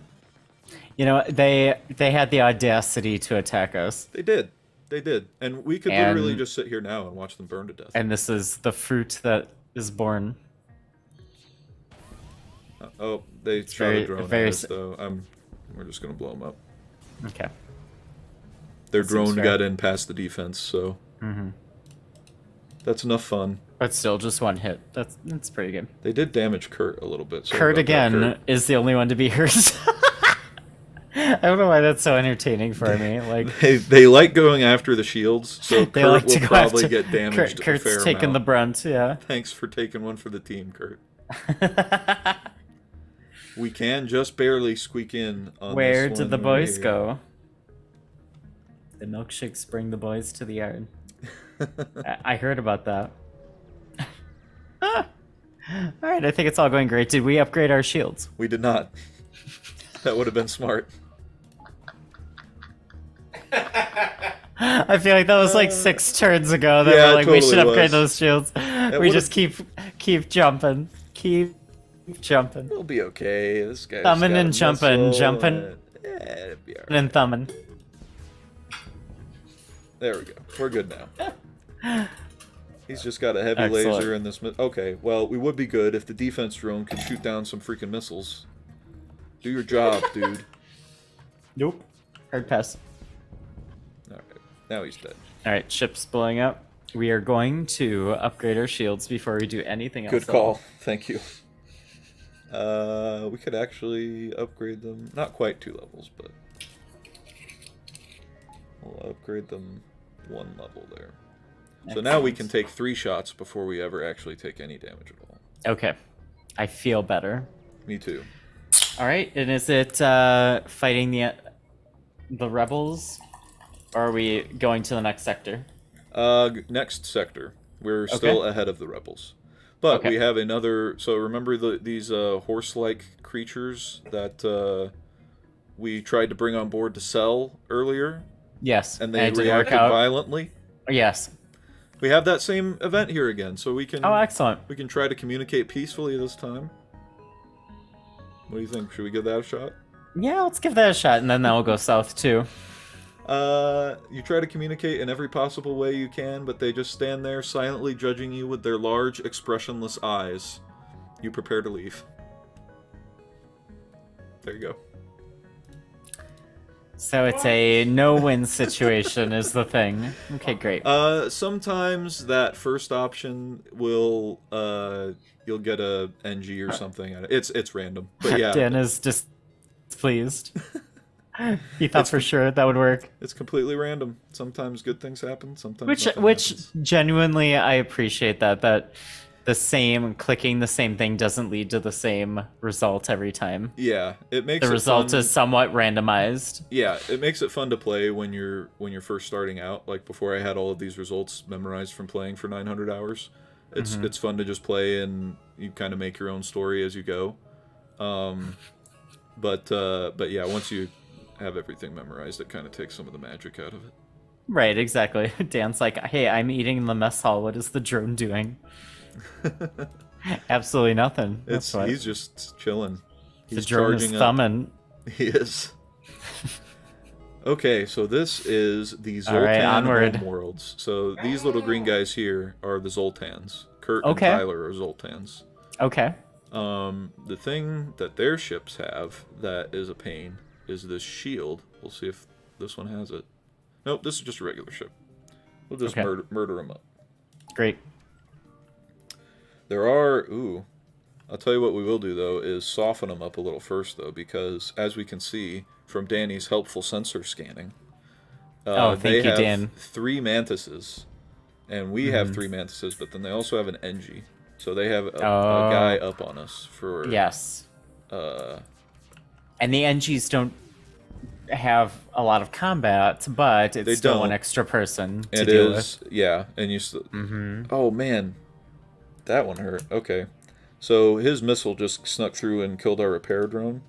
You know, they had the audacity to attack us. They did. And we could And- literally just sit here now and watch them burn to death. And this is the fruit that is born. Oh, they shot very- a drone very at us, though. We're just gonna blow them up. Okay. Their That seems drone fair. got in past the defense, so that's enough fun. But still, just one hit. That's pretty good. They did damage Kurt a little bit. Sorry Kurt about that, again Kurt. is the only one to be hurt. I don't know why that's so entertaining for me. Like They like going after the shields, so they Kurt like will to go probably after. get damaged Kurt's a fair taking the amount. brunt. Yeah. Thanks for taking one for the team, Kurt. We can just barely squeak in on Where this did the one boys right go? The milkshakes bring the boys to the yard. I heard about that. All right, I think it's all going great. Did we upgrade our shields? We did not. That would have been smart. I feel like that was like 6 turns ago that yeah, we're like, it we should totally upgrade was. those shields. We would've- just keep jumping. Keep jumping. We'll be okay. This guy's Thumbing got a and jumping, missile jumping. Yeah, it'll be all right. And thumbing. There we go. We're good now. He's just got a heavy laser Excellent. in this. Okay, well, we would be good if the defense drone could shoot down some freaking missiles. Do your job, dude. Nope. Hard pass. Alright, now he's dead. Alright, ship's blowing up. We are going to upgrade our shields before we do anything else. Good at all. call. Thank you. We could actually upgrade them. Not quite 2 levels, but we'll upgrade them 1 level there. So now we can take 3 shots before we ever actually take any damage at all. Okay. I feel better. Me too. Alright, and is it fighting the rebels? Or are we going to the next sector? Next sector. We're still ahead of the rebels. But Okay. we have another... So remember these horse-like creatures that we tried to bring on board to sell earlier? Yes. And they it didn't work reacted out. violently? Yes. We have that same event here again, so we can Oh, excellent. we can try to communicate peacefully this time. What do you think? Should we give that a shot? Yeah, let's give that a shot, and then that will go south too. You try to communicate in every possible way you can, but they just stand there silently judging you with their large, expressionless eyes. You prepare to leave. There you go. So it's a no-win situation is the thing. Okay, great. Sometimes that first option will you'll get a NG or something. It's random, but yeah, Dan is displeased. He thought for sure that would work. it's completely random. Sometimes good things happen. Sometimes Which nothing which happens. genuinely I appreciate that the same clicking the same thing doesn't lead to the same result every time. Yeah, it makes The it result fun. is somewhat randomized. Yeah, it makes it fun to play when you're first starting out. Like before, I had all of these results memorized from playing for 900 hours. It's fun to just play and you kind of make your own story as you go. But yeah, once you have everything memorized, it kind of takes some of the magic out of it. Right, exactly. Dan's like, hey, I'm eating in the mess hall. What is the drone doing? Absolutely nothing. That's what He's just chilling. the He's drone is charging up. thumbing. He is. Okay, so this is the Zoltan All right, onward. homeworlds. So these little green guys here are the Zoltans. Kurt Okay. and Tyler are Zoltans. Okay. The thing that their ships have that is a pain is this shield. We'll see if this one has it. Nope, this is just a regular ship. We'll just Okay. murder them up. Great. There are... Ooh. I'll tell you what we will do, though, is soften them up a little first, though, because as we can see from Danny's helpful sensor scanning, Oh, they thank you, have Dan. 3 mantises, and we have 3 mantises, but then they also have an Engie. So they have a guy up on us for... Yes. And the NGs don't have a lot of combat, but it's They still don't. one extra person to It deal is, with. yeah, and you still... Oh, man. That one hurt. Okay. So his missile just snuck through and killed our repair drone.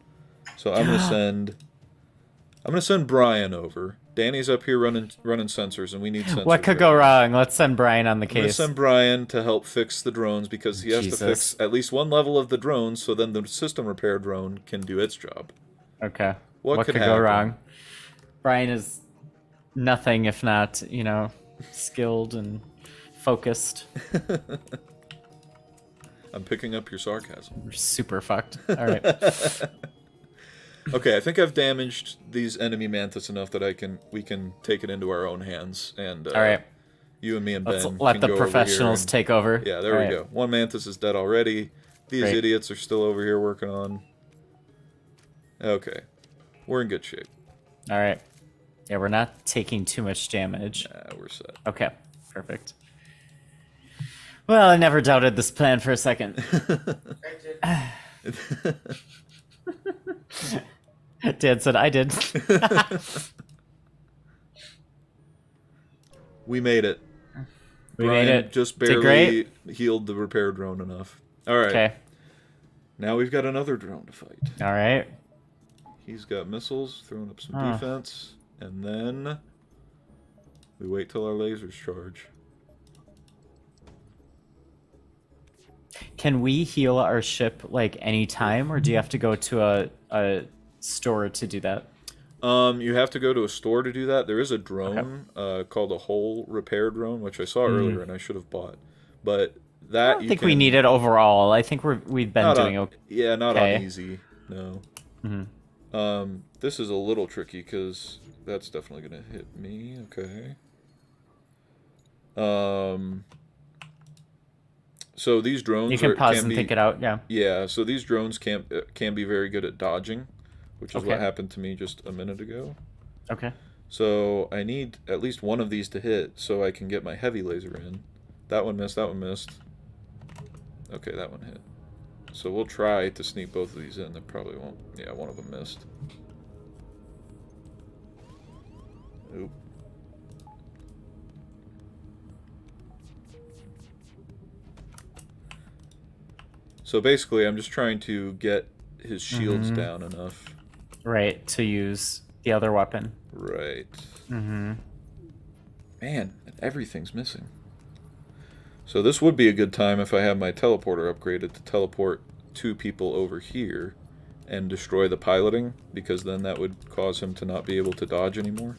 So I'm gonna send Brian over. Danny's up here running sensors, and we need sensors. What could go wrong? Let's send Brian on the I'm gonna case. send Brian to help fix the drones because he has to Jesus. fix at least one level of the drones, so then the system repair drone can do its job. Okay. What could go happen? wrong? Brian is nothing if not, skilled and focused. I'm picking up your sarcasm. We're super fucked. All right. Okay, I think I've damaged these enemy mantis enough that we can take it into our own hands, and All right. you and me and Let's Ben let can the go over here professionals and- take over. Yeah, there All we right. go. One mantis is dead already. These Great. idiots are still over here working on. Okay, we're in good shape. All right. Yeah, we're not taking too much damage. We're set. Okay, perfect. Well, I never doubted this plan for a second. Dan said I did. We made it. We Brian made it. just Did barely great. healed the repair drone enough. All right. Okay. Now we've got another drone to fight. All right. He's got missiles, throwing up some Huh. defense, and then we wait till our lasers charge. Can we heal our ship like any time, or do you have to go to a store to do that? You have to go to a store to do that. There is a drone called a whole repair drone, which I saw earlier and I should have bought. But that I don't think we need it overall. I think we've been doing okay. Yeah, not Okay. on easy. No. This is a little tricky because that's definitely gonna hit me. Okay. So these drones You can pause can and be, think it out. Yeah. Yeah, so these drones can be very good at dodging, which is Okay. what happened to me just a minute ago. Okay. So I need at least one of these to hit so I can get my heavy laser in. That one missed, that one missed. Okay, that one hit. So we'll try to sneak both of these in. They probably won't. Yeah, one of them missed. Oop. So basically, I'm just trying to get his shields down enough. Right, to use the other weapon. Right. Mm-hmm. Man, everything's missing. So this would be a good time if I have my teleporter upgraded to teleport 2 people over here and destroy the piloting, because then that would cause him to not be able to dodge anymore.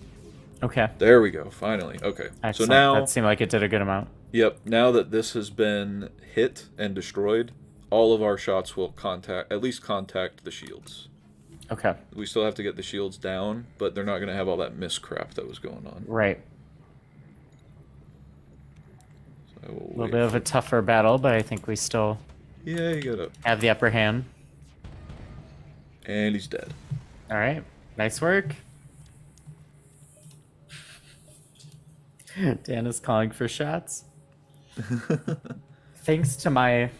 Okay. There we go, finally. Okay. Excellent. So now, That seemed like it did a good amount. yep, now that this has been hit and destroyed, all of our shots will at least contact the shields. Okay. We still have to get the shields down, but they're not going to have all that miss crap that was going on. Right. So A little bit of a tougher battle, but I think we still Yeah, you got it. have the upper hand. And he's dead. All right. Nice work. Dan is calling for shots. Thanks to my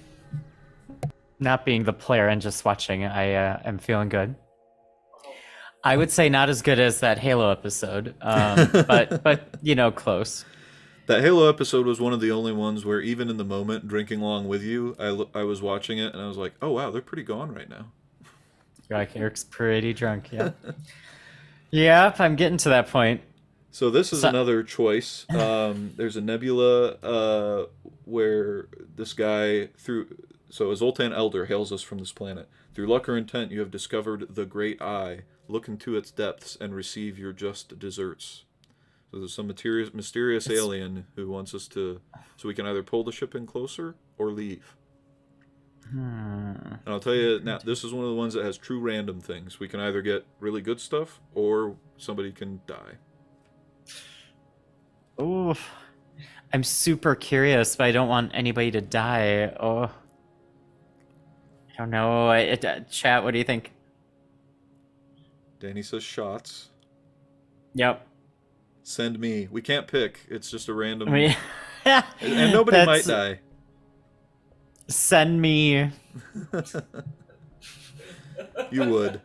not being the player and just watching, I am feeling good. I would say not as good as that Halo episode, but close. That Halo episode was one of the only ones where even in the moment, drinking along with you, I was watching it and I was like, oh wow, they're pretty gone right now. You're like, Eric's pretty drunk, yeah. Yep, I'm getting to that point. So this is another choice. There's a nebula where this guy So a Zoltan Elder hails us from this planet. Through luck or intent, you have discovered the Great Eye. Look into its depths and receive your just deserts. So there's some mysterious alien who wants us to... So we can either pull the ship in closer or leave. And I'll tell you now, this is one of the ones that has true random things. We can either get really good stuff or somebody can die. Ooh, I'm super curious, but I don't want anybody to die. Oh. don't know. Chat, what do you think? Danny says shots. Yep. Send me. We can't pick. It's just a random. We, and nobody might die. Send me. You would.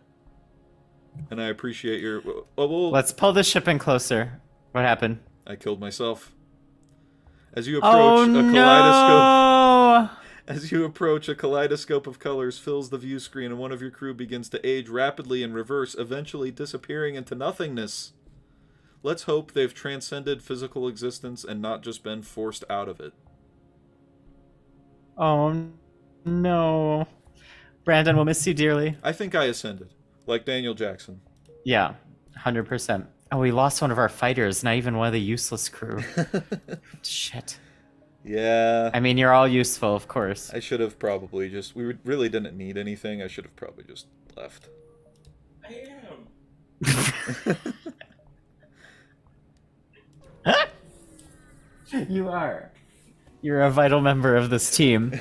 And I appreciate your. Well, Let's pull the ship in closer. What happened? I killed myself. As you approach Oh, a kaleidoscope. no! As you approach, a kaleidoscope of colors fills the view screen, and one of your crew begins to age rapidly in reverse, eventually disappearing into nothingness. Let's hope they've transcended physical existence and not just been forced out of it. Oh, no. Brandon, we'll miss you dearly. I think I ascended, like Daniel Jackson. Yeah, 100%. Oh, we lost one of our fighters, not even one of the useless crew. Shit. Yeah. I mean, you're all useful, of course. I should have probably just... We really didn't need anything. I should have probably just left. I am. You are. You're a vital member of this team.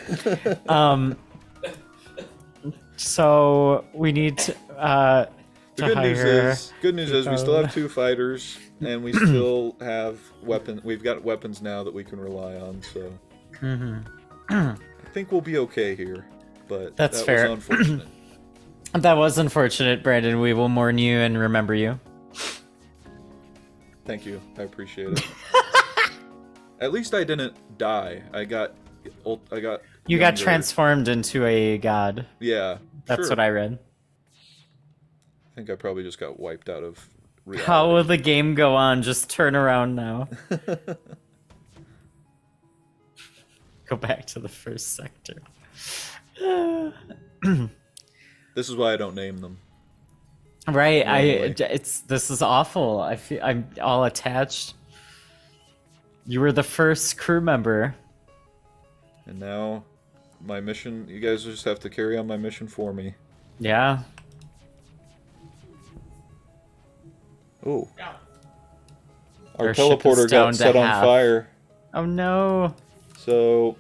So we need to The hire... good news is we still have 2 fighters, and we still have weapons. We've got weapons now that we can rely on, so... I think we'll be okay here, but That's that fair. was unfortunate. That was unfortunate, Brandon. We will mourn you and remember you. Thank you. I appreciate it. At least I didn't die. I got You got younger. transformed into a god. Yeah. That's sure. what I read. I think I probably just got wiped out of reality. How will the game go on? Just turn around now. Go back to the first sector. This is why I don't name them. Right, Normally. this is awful. I'm all attached. You were the first crew member. And now, my mission... You guys just have to carry on my mission for me. Yeah. Oh. Yeah. Our ship is teleporter down got to set on half. fire. Oh no. So,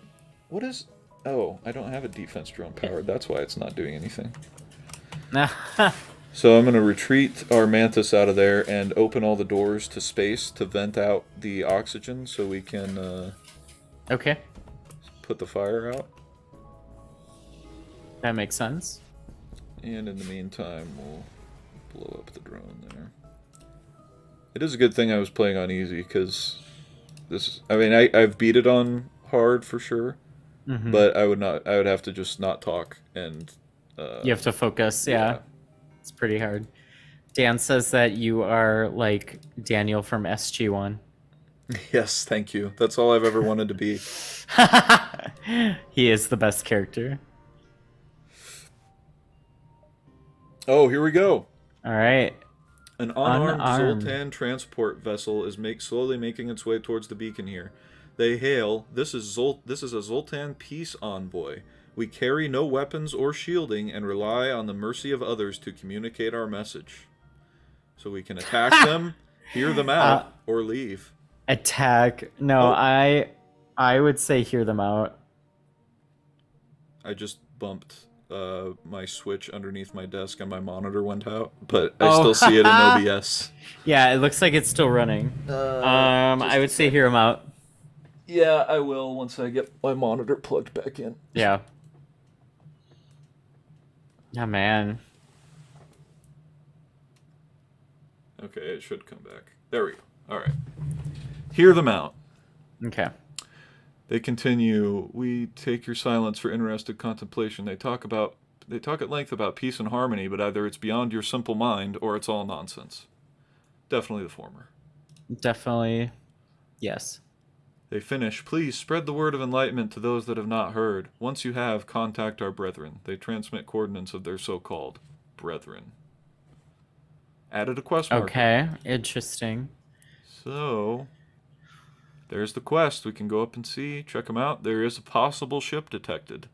what is... Oh, I don't have a defense drone powered. That's why it's not doing anything. So I'm going to retreat our Mantis out of there and open all the doors to space to vent out the oxygen so we can Okay, put the fire out. that makes sense. And in the meantime, we'll blow up the drone there. It is a good thing I was playing on easy, because this... I mean, I've beat it on hard for sure, but I would have to just not talk and... You have to focus, yeah. It's pretty hard. Dan says that you are like Daniel from SG-1. Yes, thank you. That's all I've ever wanted to be. He is the best character. Oh, here we go. All right. An unarmed Unarmed. Zoltan transport vessel is slowly making its way towards the beacon here. They hail, this is a Zoltan peace envoy. We carry no weapons or shielding and rely on the mercy of others to communicate our message. So we can attack them, hear them out, or leave. Attack. No, Oh. I would say hear them out. I just bumped my switch underneath my desk and my monitor went out, but I still see it in OBS. Yeah, it looks like it's still running. I would say hear them out. Yeah, I will once I get my monitor plugged back in. Yeah. Oh, man. Okay, it should come back. There we go. All right. Hear them out. Okay. They continue, we take your silence for interested contemplation. They talk at length about peace and harmony, but either it's beyond your simple mind or it's all nonsense. Definitely the former. Definitely. Yes. They finish, please spread the word of enlightenment to those that have not heard. Once you have, contact our brethren. They transmit coordinates of their so-called brethren. Added a quest marker. Okay, interesting. So, there's the quest. We can go up and see, check them out. There is a possible ship detected,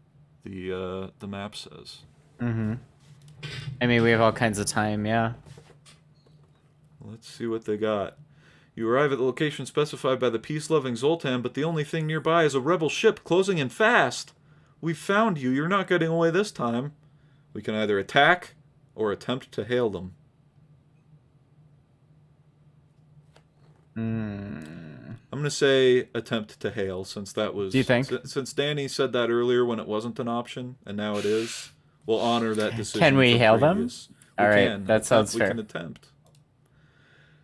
the map says. Mm-hmm. I mean, we have all kinds of time, yeah. Let's see what they got. You arrive at the location specified by the peace-loving Zoltan, but the only thing nearby is a rebel ship closing in fast. We found you. You're not getting away this time. We can either attack or attempt to hail them. I'm going to say attempt to hail, since that was... Do you think? Since Danny said that earlier when it wasn't an option, and now it is, we'll honor that decision. Can we from hail them? previous. All right, can. that sounds We fair. can attempt.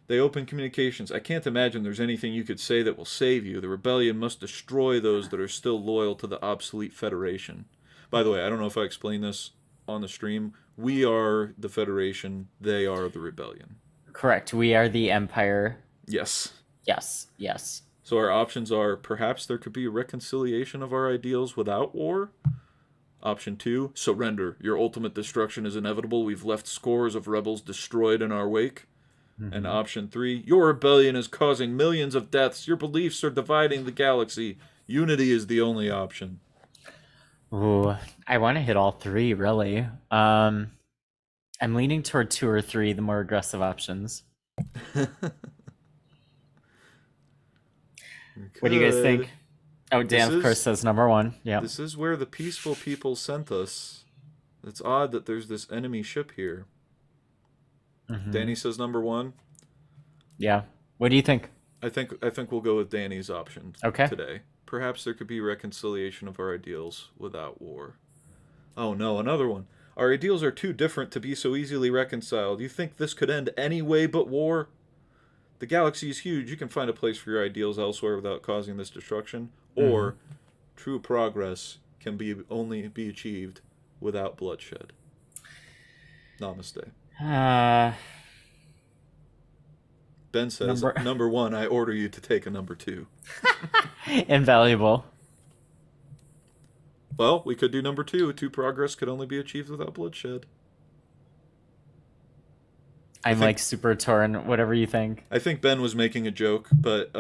They open communications. I can't imagine there's anything you could say that will save you. The rebellion must destroy those that are still loyal to the obsolete Federation. By the way, I don't know if I explained this on the stream. We are the Federation. They are the rebellion. Correct. We are the Empire. Yes. Yes. Yes. So our options are, perhaps there could be a reconciliation of our ideals without war. Option 2, surrender. Your ultimate destruction is inevitable. We've left scores of rebels destroyed in our wake. And option 3, your rebellion is causing millions of deaths. Your beliefs are dividing the galaxy. Unity is the only option. Ooh, I want to hit all 3, really. I'm leaning toward 2 or 3, the more aggressive options. What do you guys think? Oh, Dan, of course, says number 1. Yeah. This is where the peaceful people sent us. It's odd that there's this enemy ship here. Danny says number 1. Yeah. What do you think? I think we'll go with Danny's option today. Perhaps there could be reconciliation of our ideals without war. Oh no, another one. Our ideals are too different to be so easily reconciled. You think this could end any way but war? The galaxy is huge. You can find a place for your ideals elsewhere without causing this destruction. Or true progress can only be achieved without bloodshed. Namaste. Ben says, number 1, I order you to take a number 2. Invaluable. Well, we could do number 2. True progress could only be achieved without bloodshed. I'm like super torn. Whatever you think. I think Ben was making a joke, but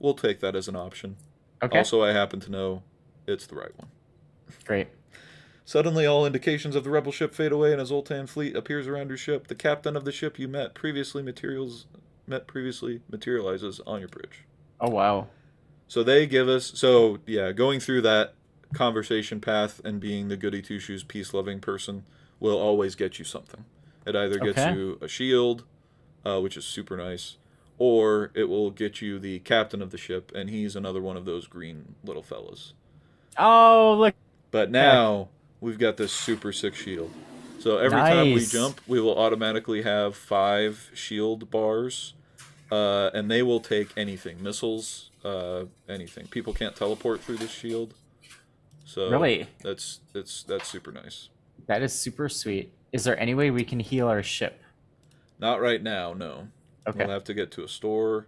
we'll take that as an option. Okay. Also, I happen to know it's the right one. Great. Suddenly, all indications of the rebel ship fade away, and a Zoltan fleet appears around your ship. The captain of the ship you met previously materializes on your bridge. Oh, wow. So they give us... So, yeah, going through that conversation path and being the goody two-shoes, peace-loving person will always get you something. It either gets you a shield, which is super nice, or it will get you the captain of the ship, and he's another one of those green little fellas. Oh, look. But now we've got this super sick shield. So every time we jump, we will automatically have 5 shield bars, and they will take anything. Missiles, anything. People can't teleport through this shield. So really? That's super nice. That is super sweet. Is there any way we can heal our ship? Not right now, no. Okay. We'll have to get to a store,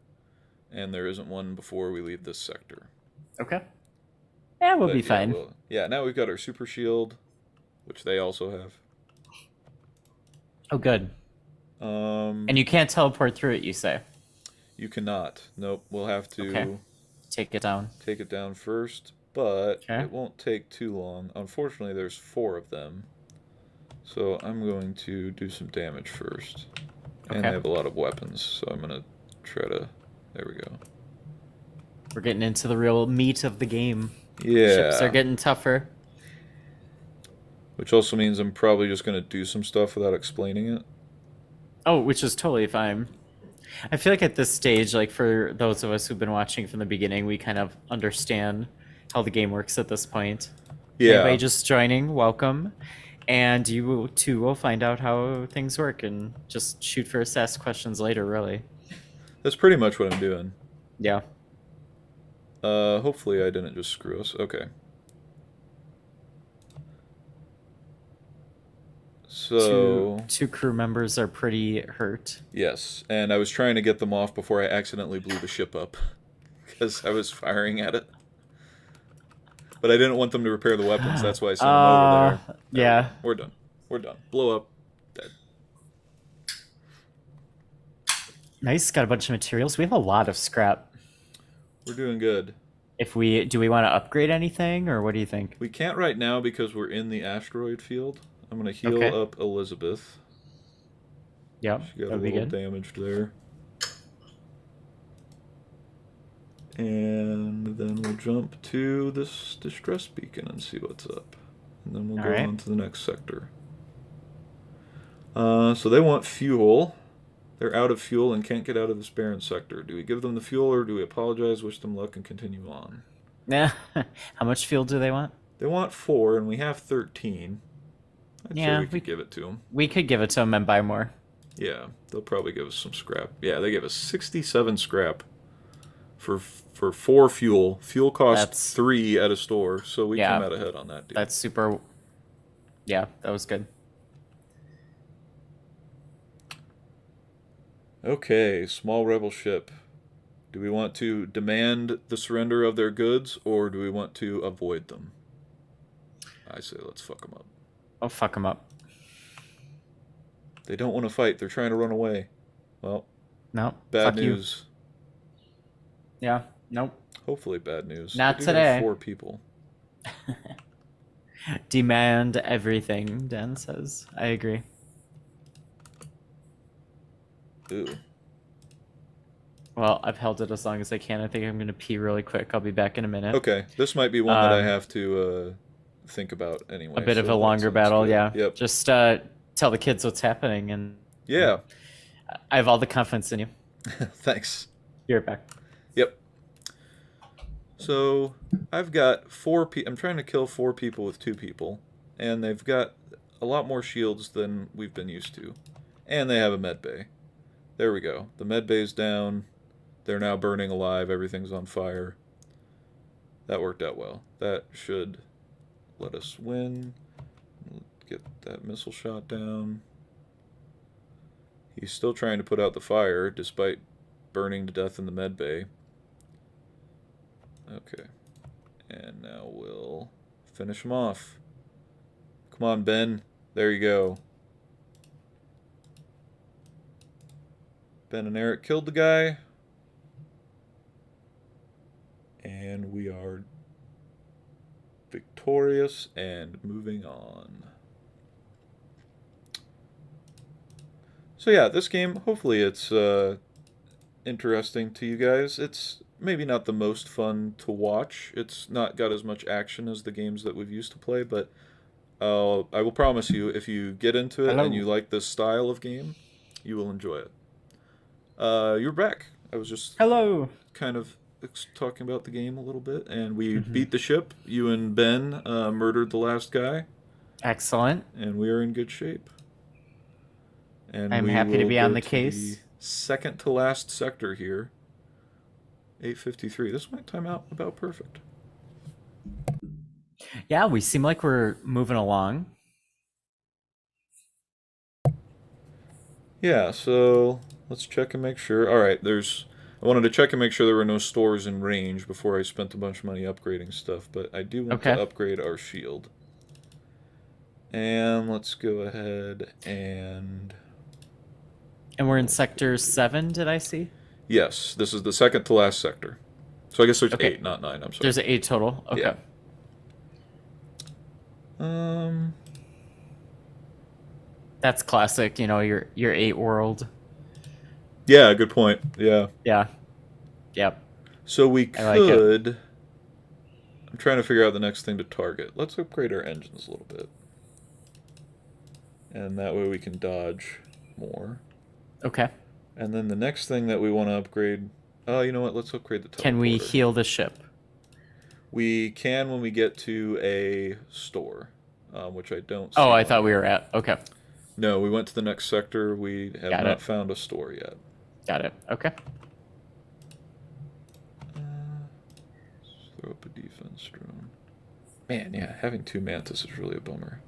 and there isn't one before we leave this sector. Okay. Yeah, we'll be fine. Yeah, now we've got our super shield, which they also have. Oh, good. And you can't teleport through it, you say? You cannot. Nope. We'll have to take it down. Take it down first, but it won't take too long. Unfortunately, there's 4 of them. So I'm going to do some damage first. And I have a lot of weapons, so I'm going to try to... There we go. We're getting into the real meat of the game. Yeah. Ships are getting tougher. Which also means I'm probably just going to do some stuff without explaining it. Oh, which is totally fine. I feel like at this stage, like for those of us who've been watching from the beginning, we kind of understand how the game works at this point. Yeah. Anybody just joining, welcome. And you too will find out how things work and just shoot first, ask questions later, really. That's pretty much what I'm doing. Yeah. Hopefully I didn't just screw us. Okay. So... Two crew members are pretty hurt. Yes, and I was trying to get them off before I accidentally blew the ship up. Because I was firing at it. But I didn't want them to repair the weapons, that's why I sent them over there. Yeah. We're done. We're done. Blow up. Dead. Nice, got a bunch of materials. We have a lot of scrap. We're doing good. Do we want to upgrade anything, or what do you think? We can't right now because we're in the asteroid field. I'm going to heal up Elizabeth. Yep, she got a little damaged there. And then we'll jump to this distress beacon and see what's up. And then we'll All go right. on to the next sector. So they want fuel. They're out of fuel and can't get out of this barren sector. Do we give them the fuel or do we apologize, wish them luck, and continue on? Yeah. How much fuel do they want? They want 4 and we have 13. I'd say Yeah, we could give it to them. We could give it to them and buy more. Yeah, they'll probably give us some scrap. Yeah, they gave us 67 scrap for 4 fuel. Fuel costs 3 at a store, so we Yeah. came out ahead on that deal. That's super. Yeah, that was good. Okay, small rebel ship. Do we want to demand the surrender of their goods, or do we want to avoid them? I say let's fuck them up. Oh, fuck them up. They don't want to fight. They're trying to run away. Well, No. bad fuck you. news. Yeah. Nope. Hopefully bad news. Not They do have today. 4 people. Demand everything, Dan says. I agree. Ooh. Well, I've held it as long as I can. I think I'm going to pee really quick. I'll be back in a minute. Okay, this might be one that I have to think about anyway. A bit of so a that longer sounds battle, good. yeah. Yep. Just tell the kids what's happening, and Yeah. I have all the confidence in you. Thanks. Be right back. Yep. So I've got 4 people. I'm trying to kill 4 people with 2 people, and they've got a lot more shields than we've been used to, and they have a med bay. There we go. The med bay's down. They're now burning alive. Everything's on fire. That worked out well. That should let us win. Get that missile shot down. He's still trying to put out the fire despite burning to death in the med bay. Okay. And now we'll finish him off. Come on, Ben. There you go. Ben and Eric killed the guy. And we are victorious and moving on. So yeah, this game, hopefully it's interesting to you guys. It's maybe not the most fun to watch. It's not got as much action as the games that we've used to play, but I will promise you, if you get into it and you like this style of game, you will enjoy it. You're back. I was just Hello. kind of talking about the game a little bit, and we beat the ship. You and Ben murdered the last guy. Excellent. And we are in good shape. And I'm we happy to will be on go the to case. The second to last sector here. 8:53. This might time out about perfect. Yeah, we seem like we're moving along. Yeah, so let's check and make sure. All right, I wanted to check and make sure there were no stores in range before I spent a bunch of money upgrading stuff, but I do want to upgrade our shield. And let's go ahead and... And we're in sector 7, did I see? Yes, this is the second to last sector. So I guess there's 8, not 9, I'm sorry. There's 8 total? Okay. Yeah. That's classic, you know, your 8 world. Yeah, good point. Yeah. Yeah. Yep. So we I like could... I'm trying to figure out the next thing to target. Let's upgrade our engines a little bit. And that way we can dodge more. Okay. And then the next thing that we want to upgrade... Oh, you know what? Let's upgrade the teleporter. Can we heal the ship? We can when we get to a store, which I don't see. Oh, I thought we were at... Okay. No, we went to the next sector. We have Got not it. found a store yet. Got it. Okay. Let's throw up a defense drone. Man, yeah, having 2 Mantis is really a bummer.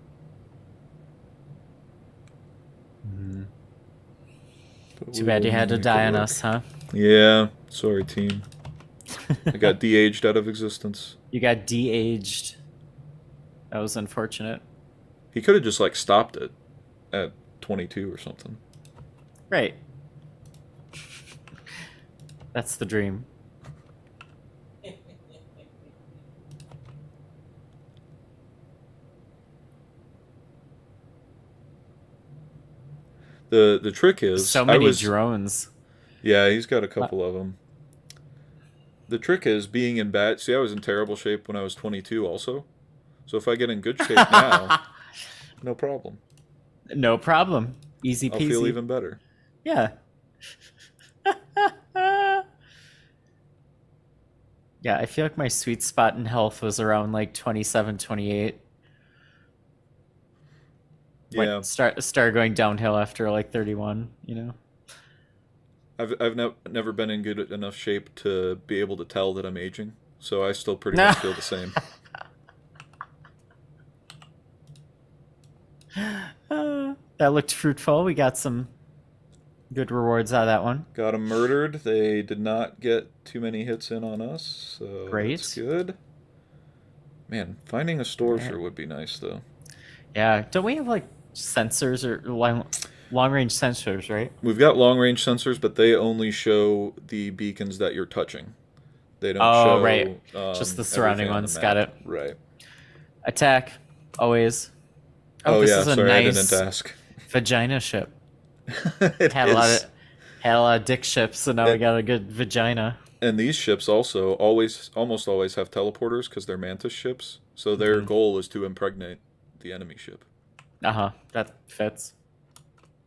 Too bad you had to die on us, huh? Yeah, sorry, team. I got de-aged out of existence. You got de-aged. That was unfortunate. He could have just, like, stopped it at 22 or something. Right. That's the dream. The trick is... So many drones. Yeah, he's got a couple of them. The trick is being in bad. See, I was in terrible shape when I was 22 also. So if I get in good shape now, no problem. No problem. Easy I'll feel peasy. even better. Yeah. Yeah, I feel like my sweet spot in health was around like 27, 28. Yeah. Start going downhill after like 31, you know? I've never been in good enough shape to be able to tell that I'm aging. So I still pretty much feel the same. That looked fruitful. We got some good rewards out of that one. Got them murdered. They did not get too many hits in on us, so Great. that's good. Man, finding a store Right. sure would be nice, though. Yeah, don't we have like sensors or long range sensors, right? We've got long-range sensors, but they only show the beacons that you're touching. They don't show Right. Just the surrounding everything on the ones. map. Got it. Right. Attack. Always. Oh, this yeah, is a sorry, I nice didn't ask. vagina ship. It Had is. a lot of dick ships, so now we got a good vagina. And these ships also almost always have teleporters because they're mantis ships. So their goal is to impregnate the enemy ship. That fits.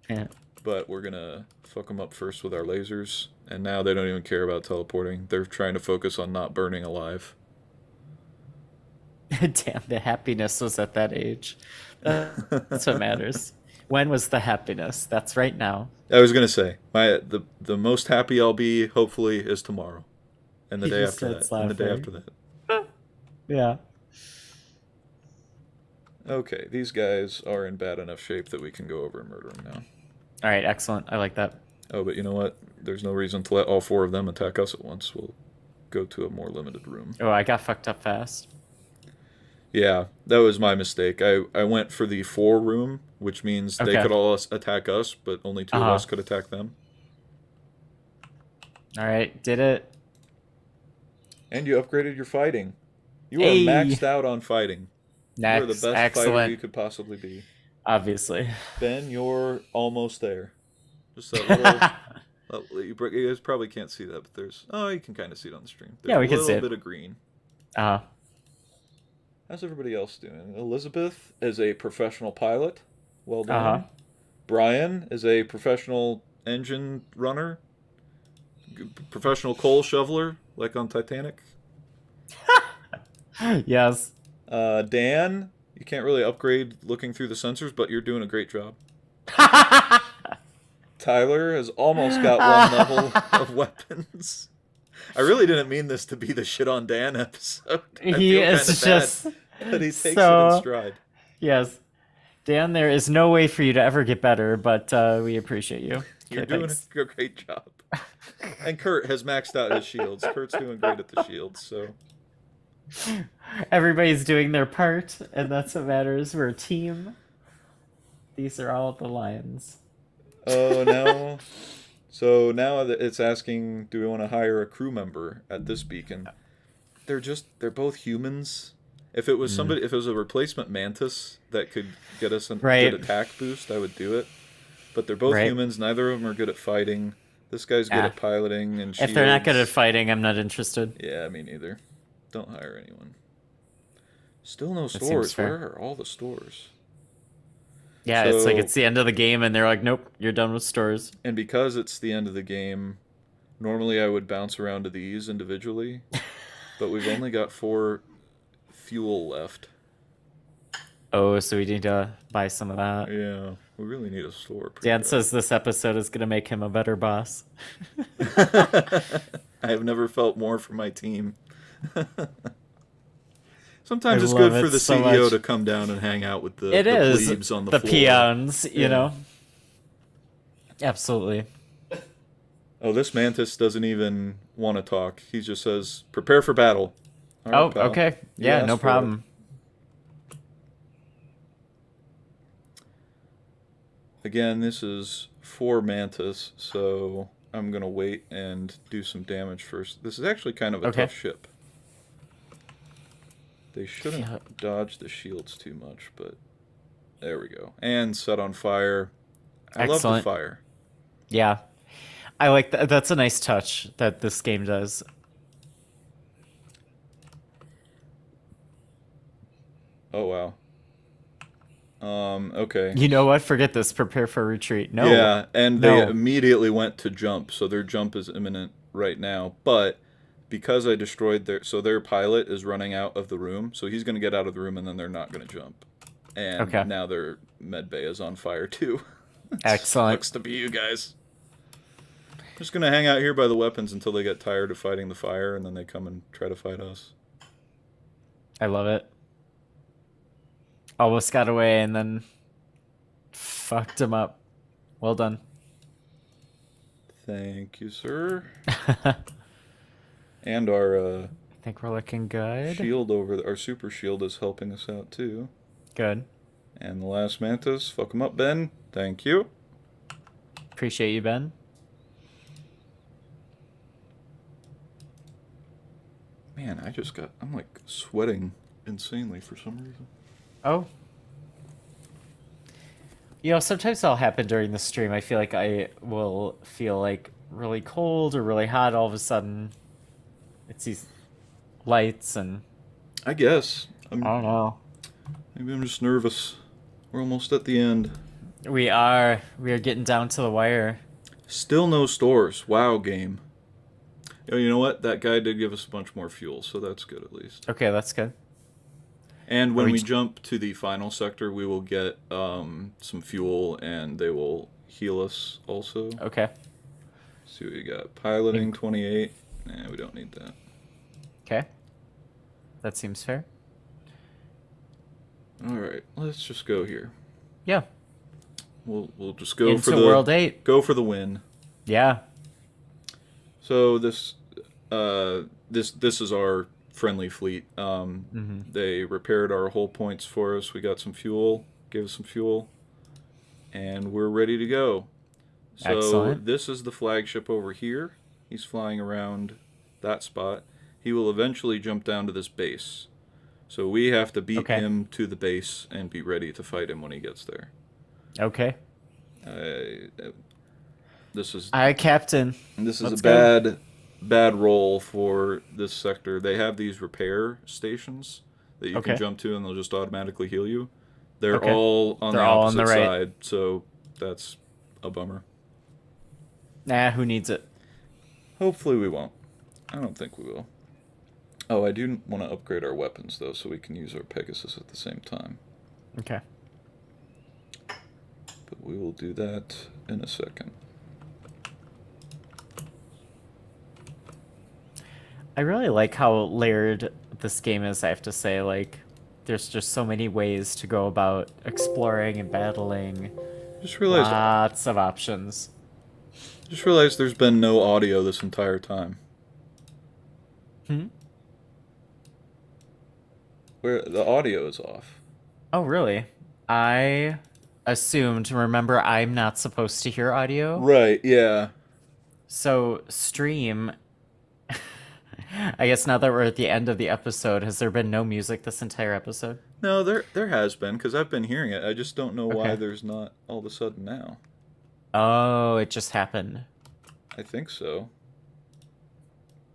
Yeah. But we're gonna fuck them up first with our lasers, and now they don't even care about teleporting. They're trying to focus on not burning alive. Damn, the happiness was at that age. That's what matters. When was the happiness? That's right now. I was gonna say the most happy I'll be hopefully is tomorrow, and the He day just after that, starts and the day laughing. after that. Yeah. Okay, these guys are in bad enough shape that we can go over and murder them now. All right, excellent. I like that. Oh, but you know what? There's no reason to let all four of them attack us at once. We'll go to a more limited room. Oh, I got fucked up fast. Yeah, that was my mistake. I went for the 4 room, which means they Okay. could all attack us, but only 2 of us could attack them. All right, did it. And you upgraded your fighting. You are Hey. maxed out on fighting. Next, You're the best fighter excellent. you could possibly be. Obviously. Ben, you're almost there. Just that little... you guys probably can't see that, but there's... Oh, you can kind of see it on the stream. There's Yeah, we can see a little it. bit of green. Uh-huh. How's everybody else doing? Elizabeth is a professional pilot. Well done. Uh-huh. Brian is a professional engine runner. Professional coal shoveler, like on Titanic. Yes. Dan, you can't really upgrade looking through the sensors, but you're doing a great job. Tyler has almost got 1 level of weapons. I really didn't mean this to be the shit on Dan episode. I He feel is kinda just bad, but he takes it so- in stride. Yes. Dan, there is no way for you to ever get better, but we appreciate you. You're Okay, doing thanks. a great job. And Kurt has maxed out his shields. Kurt's doing great at the shields, so... Everybody's doing their part, and that's what matters. We're a team. These are all the lions. Oh, no. So now that it's asking, do we want to hire a crew member at this beacon? They're both humans. If it was somebody, if it was a replacement mantis that could get us a Right. good attack boost, I would do it. But they're both Right. humans. Neither of them are good at fighting. This guy's good Ah. at piloting and If they're not good at shields. fighting, I'm not interested. Yeah, me neither. Don't hire anyone. Still no seems stores. fair. Where are all the stores? Yeah, it's like So- it's the end of the game, and they're like, nope, you're done with stores. And because it's the end of the game, normally I would bounce around to these individually, but we've only got 4 fuel left. Oh, so we need to buy some of that. Yeah, we really need a store. pretty Dan bad. says this episode is going to make him a better boss. I have never felt more for my team. Sometimes I it's love good for it the so CEO much. to come down and hang out with the It is plebes on the floor. peons, you Yeah. know? Absolutely. Oh, this mantis doesn't even want to talk. He just says, "Prepare for battle." All right, Oh, pal. okay. You Yeah, asked no for it. problem. Again, this is 4 mantis, so I'm gonna wait and do some damage first. This is actually kind of a Okay. tough ship. They shouldn't Yeah. dodge the shields too much, but there we go. And set on fire. I love the Excellent. fire. Yeah. I like that. That's a nice touch that this game does. Oh wow. Okay. You know what? Forget this. Prepare for retreat. No. Yeah, and they No. immediately went to jump, so their jump is imminent right now. But because I destroyed their pilot is running out of the room, so he's going to get out of the room, and then they're not going to jump. And Okay. now their med bay is on fire too. Excellent. Sucks to be you guys. I'm just gonna hang out here by the weapons until they get tired of fighting the fire, and then they come and try to fight us. I love it. Almost got away and then fucked him up. Well done. Thank you, sir. And our I think we're looking good. shield our super shield is helping us out too. Good. And the last mantis, fuck him up, Ben. Thank you. Appreciate you, Ben. Man, I'm like sweating insanely for some reason. Oh. You know, sometimes that'll happen during the stream. I feel like I will feel like really cold or really hot all of a sudden. It's these lights and I guess. I don't know. Maybe I'm just nervous. We're almost at the end. We are getting down to the wire. Still no stores. Wow, game. Oh, you know what? That guy did give us a bunch more fuel, so that's good at least. Okay, that's good. And when we jump to the final sector, we will get some fuel, and they will heal us also. Okay. See what we got. Piloting 28. Nah, we don't need that. Okay. That seems fair. All right, let's just go here. Yeah. We'll just go Into for the World 8. Go for the win. Yeah. So this is our friendly fleet. They repaired our hull points for us. We got some fuel, gave us some fuel, and we're ready to go. So Excellent. This is the flagship over here. He's flying around that spot. He will eventually jump down to this base. So we have to beat him to the base and be ready to fight him when he gets there. Okay. This is Captain. This is Let's a bad role for this sector. They have these repair stations that you can jump to, and they'll just automatically heal you. They're all on the opposite side, so that's a bummer. Nah, who needs it? Hopefully we won't. I don't think we will. Oh, I do want to upgrade our weapons, though, so we can use our Pegasus at the same time. Okay. But we will do that in a second. I really like how layered this game is, I have to say. Like, there's just so many ways to go about exploring and battling. Just realized lots of options. Just realized there's been no audio this entire time. Where the audio is off. Oh, really? I assumed, remember, I'm not supposed to hear audio? Right, yeah. So, stream... I guess now that we're at the end of the episode, has there been no music this entire episode? No, there has been, because I've been hearing it. I just don't know why there's not all of a sudden now. Oh, it just happened. I think so.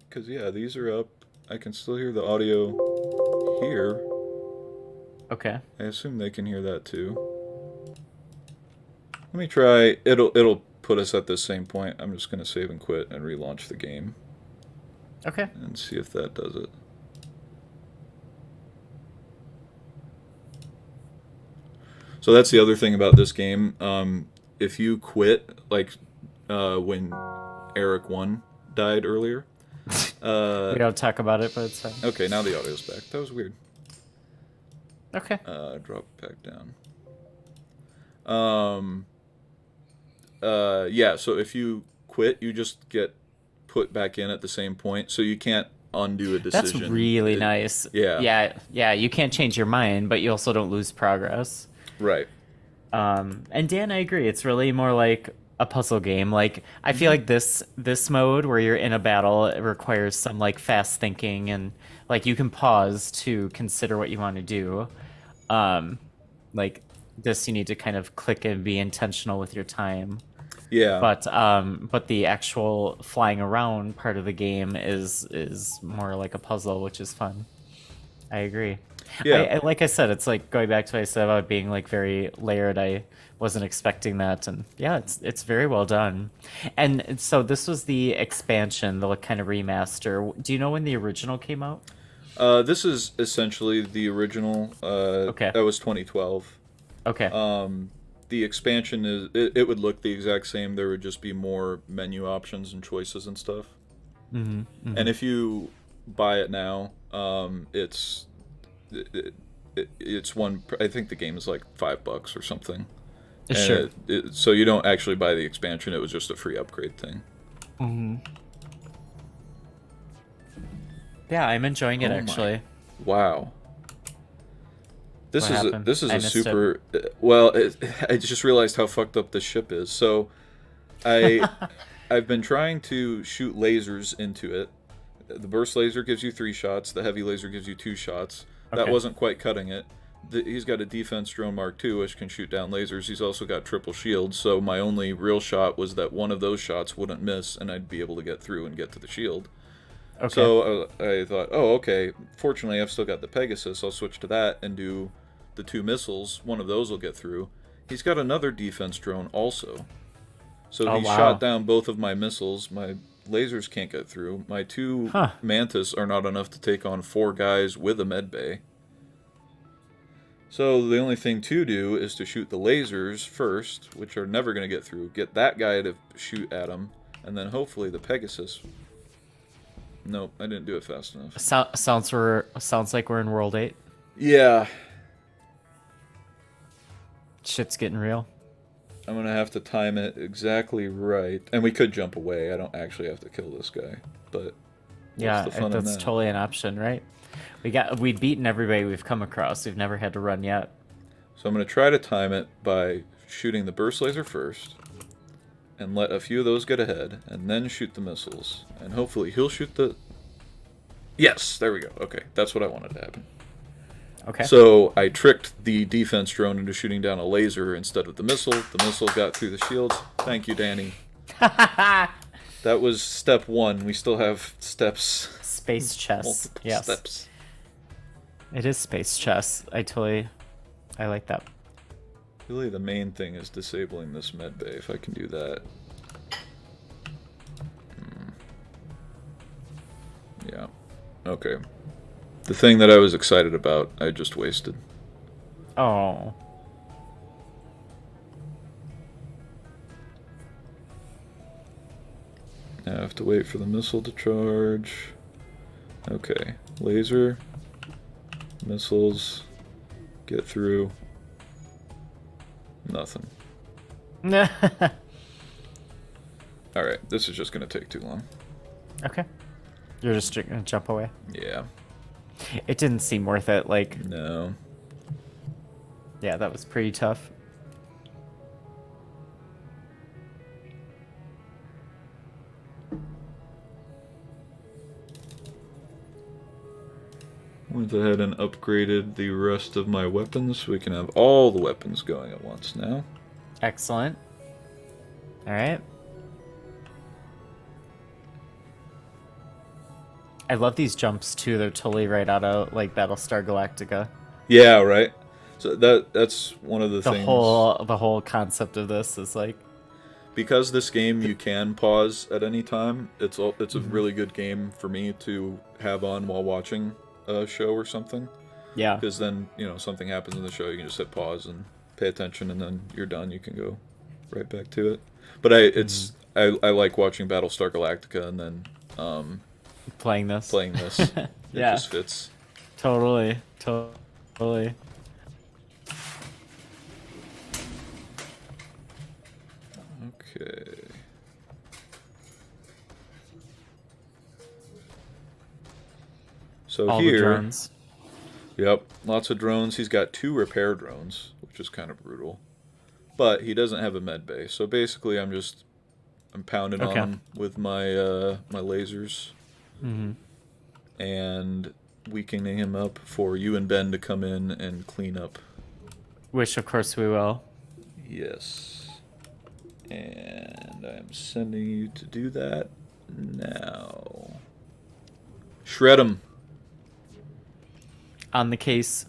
Because, yeah, these are up. I can still hear the audio here. Okay. I assume they can hear that, too. Let me try. It'll put us at the same point. I'm just going to save and quit and relaunch the game. Okay. And see if that does it. So that's the other thing about this game. If you quit, like when Eric 1 died earlier. We don't talk about it, but it's fine. Okay, now the audio's back. That was weird. Okay. Drop it back down. Yeah, so if you quit, you just get put back in at the same point, so you can't undo a decision. That's really nice. Yeah, you can't change your mind, but you also don't lose progress. Right. And Dan, I agree. It's really more like a puzzle game. Like, I feel like this mode where you're in a battle, it requires some like fast thinking, and like you can pause to consider what you want to do. Like this, you need to kind of click and be intentional with your time. Yeah. But the actual flying around part of the game is more like a puzzle, which is fun. I agree. Yeah. Like I said, it's like going back to what I said about being like very layered. I wasn't expecting that, and yeah, it's very well done. And so this was the expansion, the kind of remaster. Do you know when the original came out? This is essentially the original. Okay. That was 2012. Okay. The expansion it would look the exact same. There would just be more menu options and choices and stuff. And if you buy it now, it's one. I think the game is like $5 or something. And Sure. So you don't actually buy the expansion. It was just a free upgrade thing. Yeah, I'm enjoying it Oh my. actually. Wow. This What is happened? this is I a missed super well. I just realized how fucked up this ship is. So, I've been trying to shoot lasers into it. The burst laser gives you 3 shots. The heavy laser gives you 2 shots. That Okay. wasn't quite cutting it. He's got a defense drone Mark II, which can shoot down lasers. He's also got triple shield. So my only real shot was that one of those shots wouldn't miss, and I'd be able to get through and get to the shield. Okay. So I thought, oh, okay. Fortunately, I've still got the Pegasus. I'll switch to that and do the 2 missiles. One of those will get through. He's got another defense drone also. So Oh, he wow. shot down both of my missiles. My lasers can't get through. My 2 Mantis are not enough to take on 4 guys with a med bay. So the only thing to do is to shoot the lasers first, which are never going to get through. Get that guy to shoot at him, and then hopefully the Pegasus. Nope, I didn't do it fast enough. Sounds like we're in World 8. Yeah, Shit's getting real. I'm going to have to time it exactly right. And we could jump away. I don't actually have to kill this guy. But Yeah, the fun in that's that? totally an option, right? We've beaten everybody we've come across. We've never had to run yet. So I'm going to try to time it by shooting the burst laser first. And let a few of those get ahead. And then shoot the missiles. And hopefully he'll shoot the... Yes, there we go. Okay, that's what I wanted to happen. Okay. So I tricked the defense drone into shooting down a laser instead of the missile. The missile got through the shields. Thank you, Danny. That was step 1. We still have steps. Space chess. Multiple Yes. steps. It is space chess. I like that. Really, the main thing is disabling this med bay. If I can do that. Yeah. Okay. The thing that I was excited about, I just wasted. Oh. Now I have to wait for the missile to charge. Okay. Laser. Missiles. Get through. Nothing. Alright, this is just going to take too long. Okay. You're just gonna jump away. Yeah. It didn't seem worth it. Like, No. yeah, that was pretty tough. Went ahead and upgraded the rest of my weapons so we can have all the weapons going at once now. Excellent. All right. I love these jumps too. They're totally right out of like Battlestar Galactica. Yeah, right. So that's one of the The things. whole concept of this is like, Because this game you can pause at any time. It's a really good game for me to have on while watching a show or something. yeah. Because then something happens in the show, you can just hit pause and pay attention, and then you're done. You can go right back to it. But I like watching Battlestar Galactica and then Playing this. playing this. It Yeah. just fits. Totally. Totally. Okay. So All the here, drones. yep, lots of drones. He's got 2 repair drones, which is kind of brutal. But he doesn't have a med bay, so basically I'm pounding Okay. on with my my lasers and weakening him up for you and Ben to come in and clean up. Which, of course, we will. Yes. And I'm sending you to do that now. Shred him. On the case.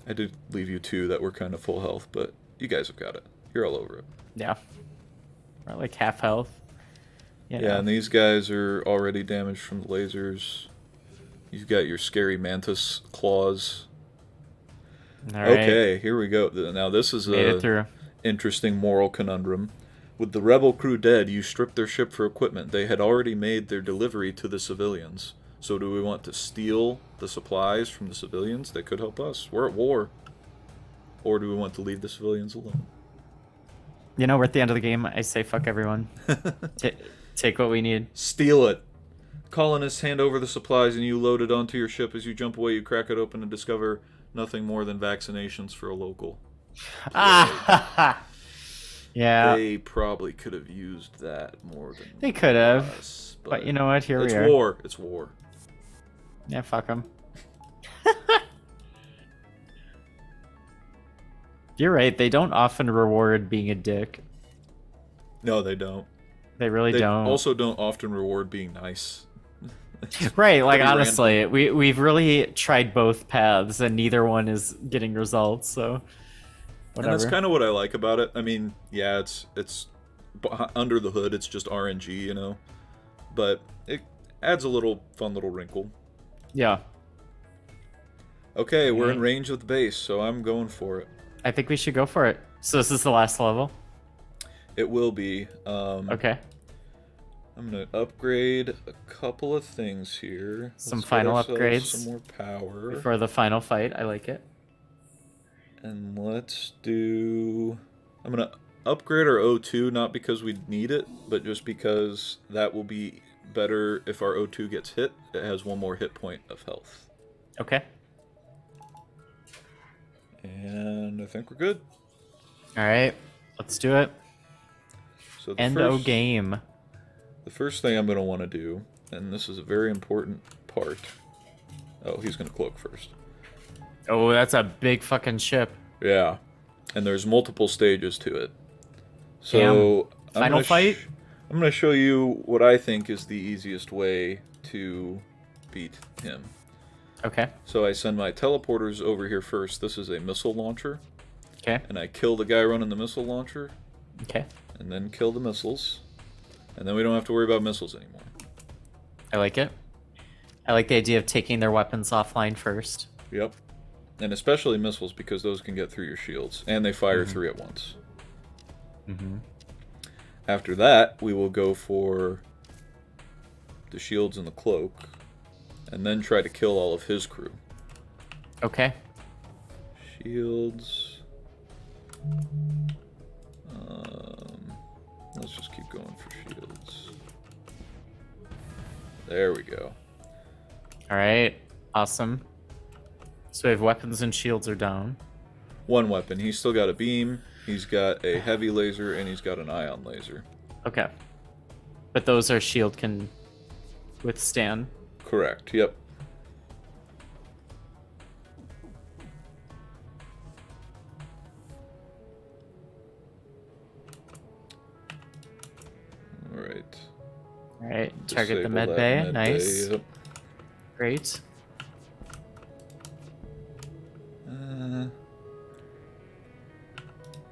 I did leave you two that were kind of full health, but you guys have got it. You're all over it. Yeah. We're like half health. Yeah, and these guys are already damaged from the lasers. You've got your scary mantis claws. All right. Okay, here we go. Now this is Made it through. Interesting moral conundrum. With the rebel crew dead, you stripped their ship for equipment. They had already made their delivery to the civilians. So do we want to steal the supplies from the civilians? They could help us. We're at war. Or do we want to leave the civilians alone? You know, we're at the end of the game. I say fuck everyone. Take what we need. Steal it. Colonists hand over the supplies and you load it onto your ship. As you jump away, you crack it open and discover nothing more than vaccinations for a local. Ah, yeah. They probably could have used that more than They could have. us, But you know what? Here we are. It's war. It's war. Yeah, fuck them. You're right. They don't often reward being a dick. No, they don't. They really They don't. also don't often reward being nice. Right, like pretty honestly, we've really tried both paths and neither one is getting results, so whatever. And that's kind of what I like about it. I mean, yeah, it's under the hood, it's just RNG, you know, but it adds a little fun little wrinkle. Yeah. Okay, we're in range of the base, so I'm going for it. I think we should go for it. So this is the last level? It will be. Okay. I'm going to upgrade a couple of things here. Some Let's get final ourselves upgrades. Some more power. For the final fight. I like it. And let's do... I'm going to upgrade our O2, not because we need it, but just because that will be better if our O2 gets hit. It has one more hit point of health. Okay. And I think we're good. Alright. Let's do it. So End O game. The first thing I'm going to want to do, and this is a very important part... Oh, he's going to cloak first. Oh, that's a big fucking ship. Yeah. And there's multiple stages to it. So... Final fight? I'm going to show you what I think is the easiest way to beat him. Okay. So I send my teleporters over here first. This is a missile launcher. Okay. And I kill the guy running the missile launcher. Okay. And then kill the missiles. And then we don't have to worry about missiles anymore. I like it. I like the idea of taking their weapons offline first. Yep. And especially missiles, because those can get through your shields. And they fire 3 at once. Mm-hmm. After that, we will go for the shields and the cloak. And then try to kill all of his crew. Okay. Shields. Let's just keep going for shields. There we go. Alright. Awesome. So we have weapons and shields are down. One weapon. He's still got a beam, he's got a heavy laser, and he's got an ion laser. Okay. But those our shield can withstand. Correct, yep. Alright. Alright, target the Disable med that bay. med Nice. bay, yep. Great.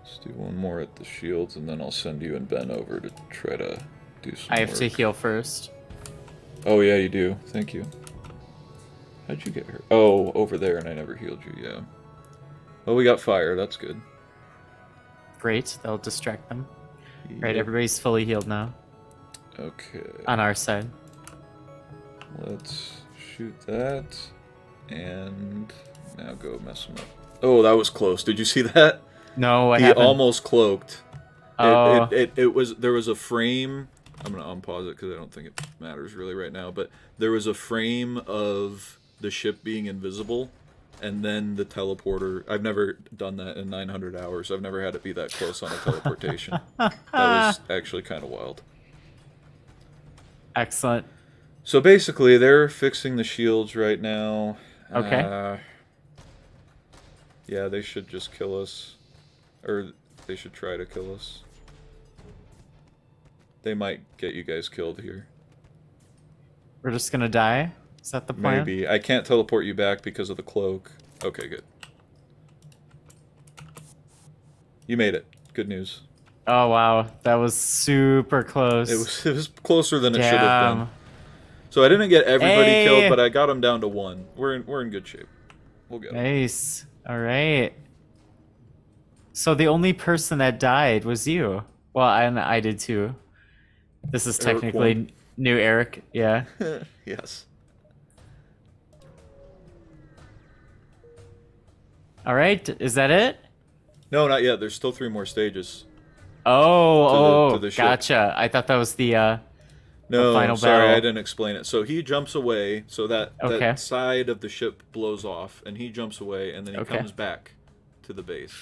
Let's do one more at the shields, and then I'll send you and Ben over to try to do some I have to work. heal first. Oh, yeah, you do. Thank you. How'd you get hurt? Oh, over there, and I never healed you, yeah. Well, we got fire. That's good. Great, that'll distract them. Right, Yep. everybody's fully healed now. Okay. On our side. Let's shoot that. And now go mess him up. Oh, that was close. Did you see that? No, what He happened? almost cloaked. Oh. There was a frame. I'm gonna unpause it because I don't think it matters really right now. But there was a frame of the ship being invisible, and then the teleporter. I've never done that in 900 hours. I've never had it be that close on a teleportation. That was actually kind of wild. Excellent. So basically, they're fixing the shields right now. Okay. Yeah, they should just kill us. Or they should try to kill us. They might get you guys killed here. We're just gonna die? Is that the plan? Maybe. I can't teleport you back because of the cloak. Okay, good. You made it. Good news. Oh wow, that was super close. It was closer than it should have been. Damn. So I didn't get everybody Hey! killed, but I got them down to 1. We're in good shape. We'll get 'em. Nice. All right. So the only person that died was you. Well, and I did too. This is Eric technically won. new Eric. Yeah. Yes. All right. Is that it? No, not yet. There's still 3 more stages. Oh, to the ship. gotcha. I thought that was the No, final sorry, battle. I didn't explain it. So he jumps away, so that Okay. side of the ship blows off, and he jumps away, and then he Okay. comes back to the base.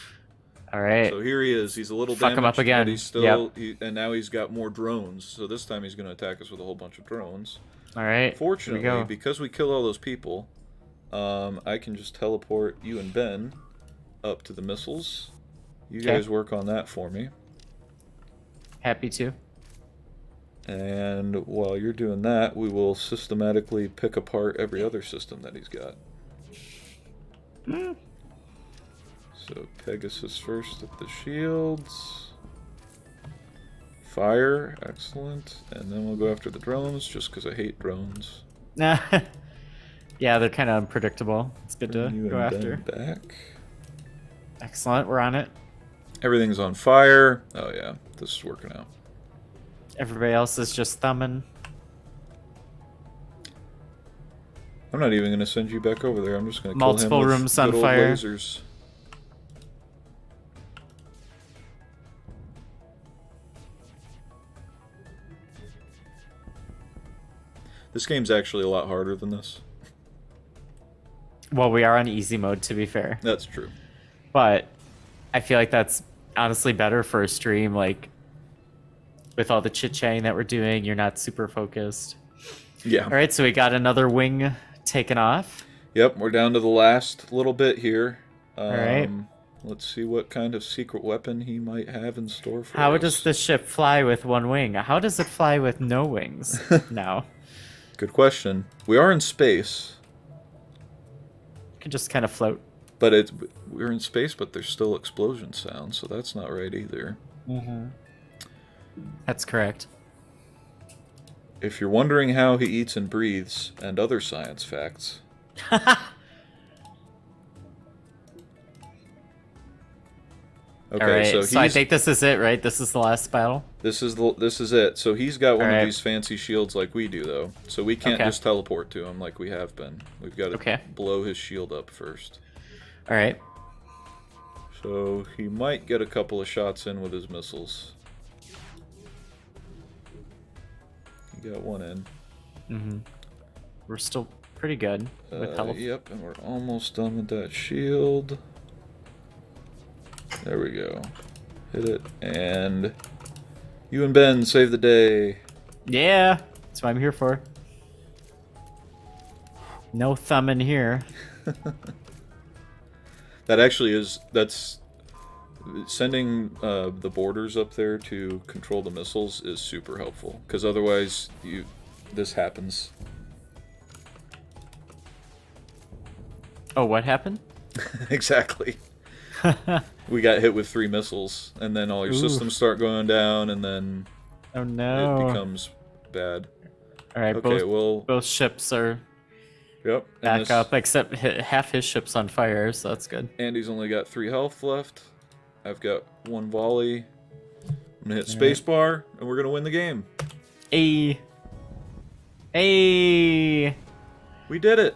All right. So here he is. He's a little Fuck him damaged, up again. but he's still, and now he's got more drones. So this time he's going to attack us with a whole bunch of drones. All right. Here we Fortunately, go. because we killed all those people, I can just teleport you and Ben up to the missiles. You Okay. guys work on that for me. Happy to. And while you're doing that, we will systematically pick apart every other system that he's got. So Pegasus first at the shields. Fire, excellent. And then we'll go after the drones, just because I hate drones. Yeah, they're kind of unpredictable. It's good to Bring you go and after. Ben back. Excellent. We're on it. Everything's on fire. Oh yeah, this is working out. Everybody else is just thumbing. I'm not even going to send you back over there. I'm just going to kill Multiple him with rooms on good old fire. lasers. This game's actually a lot harder than this. Well, we are on easy mode, to be fair. That's true. But I feel like that's honestly better for a stream. Like, with all the chit-chatting that we're doing, you're not super focused. Yeah. All right, so we got another wing taken off. Yep, we're down to the last little bit here. right. Let's see what kind of secret weapon he might have in store for us. How does the ship fly with one wing? How does it fly with no wings now? Good question. We are in space, It can just kind of float. but we're in space, but there's still explosion sounds, so that's not right either. That's correct. If you're wondering how he eats and breathes, and other science facts. Okay, All right, so so I he's think this is it, right? This is the last battle. this is it. So he's got one All right. of these fancy shields like we do, though. So we can't Okay. just teleport to him like we have been. We've got to Okay. blow his shield up first. All right. So he might get a couple of shots in with his missiles. He got one in. We're still pretty good with health. Yep, and we're almost done with that shield. There we go. Hit it, and you and Ben save the day. Yeah, that's what I'm here for. No thumb in here. That actually that's sending the borders up there to control the missiles is super helpful, because otherwise this happens. Oh, what happened? Exactly. We got hit with 3 missiles, and then all your Ooh. systems start going down, and then Oh it no. becomes bad. All right, Okay, well, both ships are yep. and back this- up, except half his ship's on fire, so that's good. Andy's only got 3 health left. I've got 1 volley. I'm gonna hit All right. spacebar, and we're gonna win the game. Hey, hey, We did it.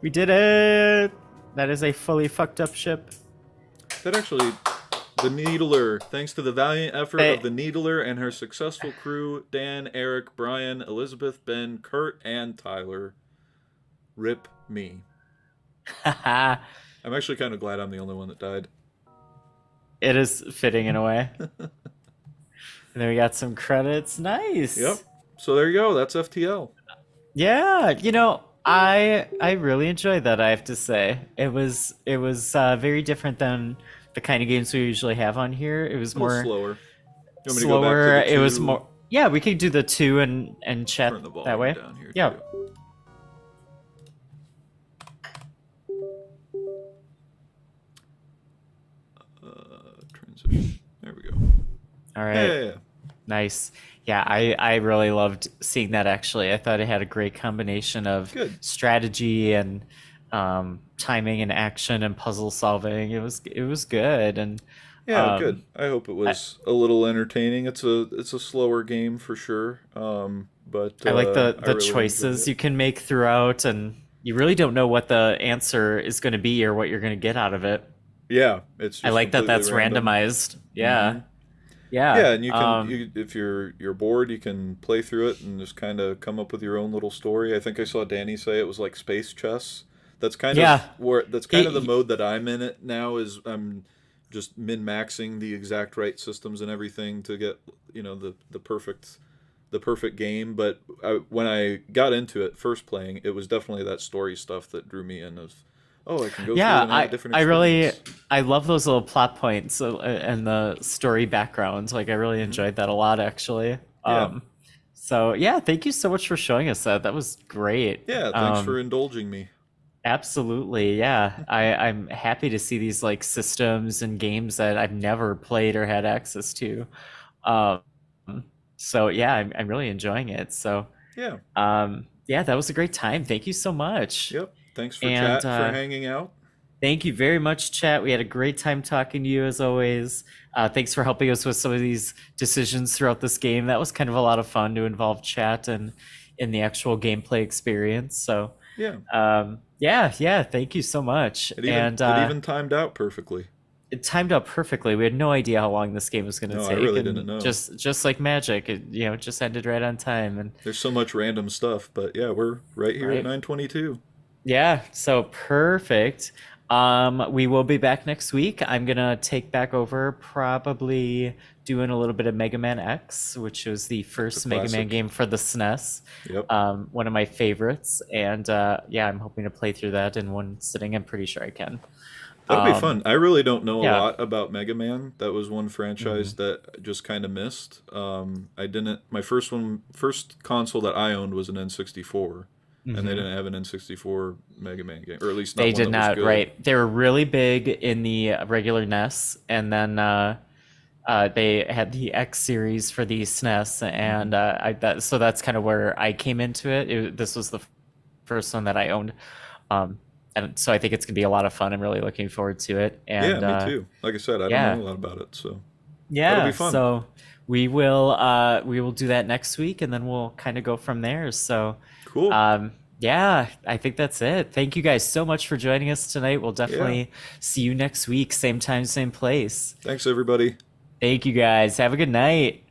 we did it! That is a fully fucked up ship. That actually, the Needler. Thanks to the valiant effort Hey. of the Needler and her successful crew: Dan, Eric, Brian, Elizabeth, Ben, Kurt, and Tyler. Rip me. Haha. I'm actually kind of glad I'm the only one that died. It is fitting in a way. And then we got some credits. Nice. Yep. So there you go. That's FTL. Yeah, you know, I really enjoyed that. I have to say, it was very different than the kind of games we usually have on here. It was A little more slower. You want me to go back to slower. the It was 2? more. Yeah, we could do the 2 and chat Turn the volume that way. down here, Yeah. too. All Yeah, right. yeah, yeah. Nice. Yeah, I really loved seeing that actually. I thought it had a great combination of Good. strategy and timing and action and puzzle solving. It was good and Yeah, good. I hope it I, was a little entertaining. It's a slower game for sure, but I like I the really enjoyed choices it. you can make throughout, and you really don't know what the answer is going to be or what you're going to get out of it. Yeah, it's I just like that completely that's random. randomized. Hmm. Yeah. Yeah. Yeah, and if you're bored, you can play through it and just kind of come up with your own little story. I think I saw Danny say it was like space chess. Yeah. That's kind of the It, mode that I'm in it now. Is I'm just min maxing the exact right systems and everything to get the perfect game. But when I got into it first playing, it was definitely that story stuff that drew me in. Of oh, I can go through Yeah, and have a different I really experience. I love those little plot points and the story backgrounds. Like I really Hmm. enjoyed that a lot actually. Yeah, So yeah, thank you so much for showing us that. That was great. yeah. Thanks for indulging me. Absolutely, yeah. I'm happy to see these like systems and games that I've never played or had access to. Um, so yeah, I'm really enjoying it. So Yeah. yeah, that was a great time. Thank you so much. Yep. Thanks And for hanging out. thank you very much, chat. We had a great time talking to you as always. Thanks for helping us with some of these decisions throughout this game. That was kind of a lot of fun to involve chat and in the actual gameplay experience. So, Yeah. yeah, thank you so much. And It even timed out perfectly. it timed out perfectly. We had no idea how long this game was going to No, I take, really didn't and know. just like magic, it just ended right on time. And There's so much random stuff, but yeah, we're right here at right. 922. Yeah, so perfect. We will be back next week. I'm gonna take back over, probably doing a little bit of Mega Man X, which was the It's a first Mega Man classic. game for the SNES. Yep. One of my favorites, and yeah, I'm hoping to play through that in one sitting. I'm pretty sure I can. That'll be fun. I really don't know a Yeah. lot about Mega Man. That was one franchise Mhm. that I just kind of missed. I didn't. My first console that I owned was an N64, and they Mhm. didn't have an N64 Mega Man game, or at least They not one did that was not, good. right? They were really big in the regular NES, and then they had the X series for the SNES, Hmm. and so that's kind of where I came into it. This was the first one that I owned, um, and so I think it's gonna be a lot of fun. I'm really looking forward to it, Yeah, and me too. Like I said, I don't know yeah, a lot about it, so that'll be yeah. fun. So we will do that next week, and then we'll kind of go from there. So Cool. um, yeah, I think that's it. Thank you guys so much for joining us tonight. We'll Yeah. definitely see you next week, same time, same place. Thanks, everybody. Thank you guys. Have a good night.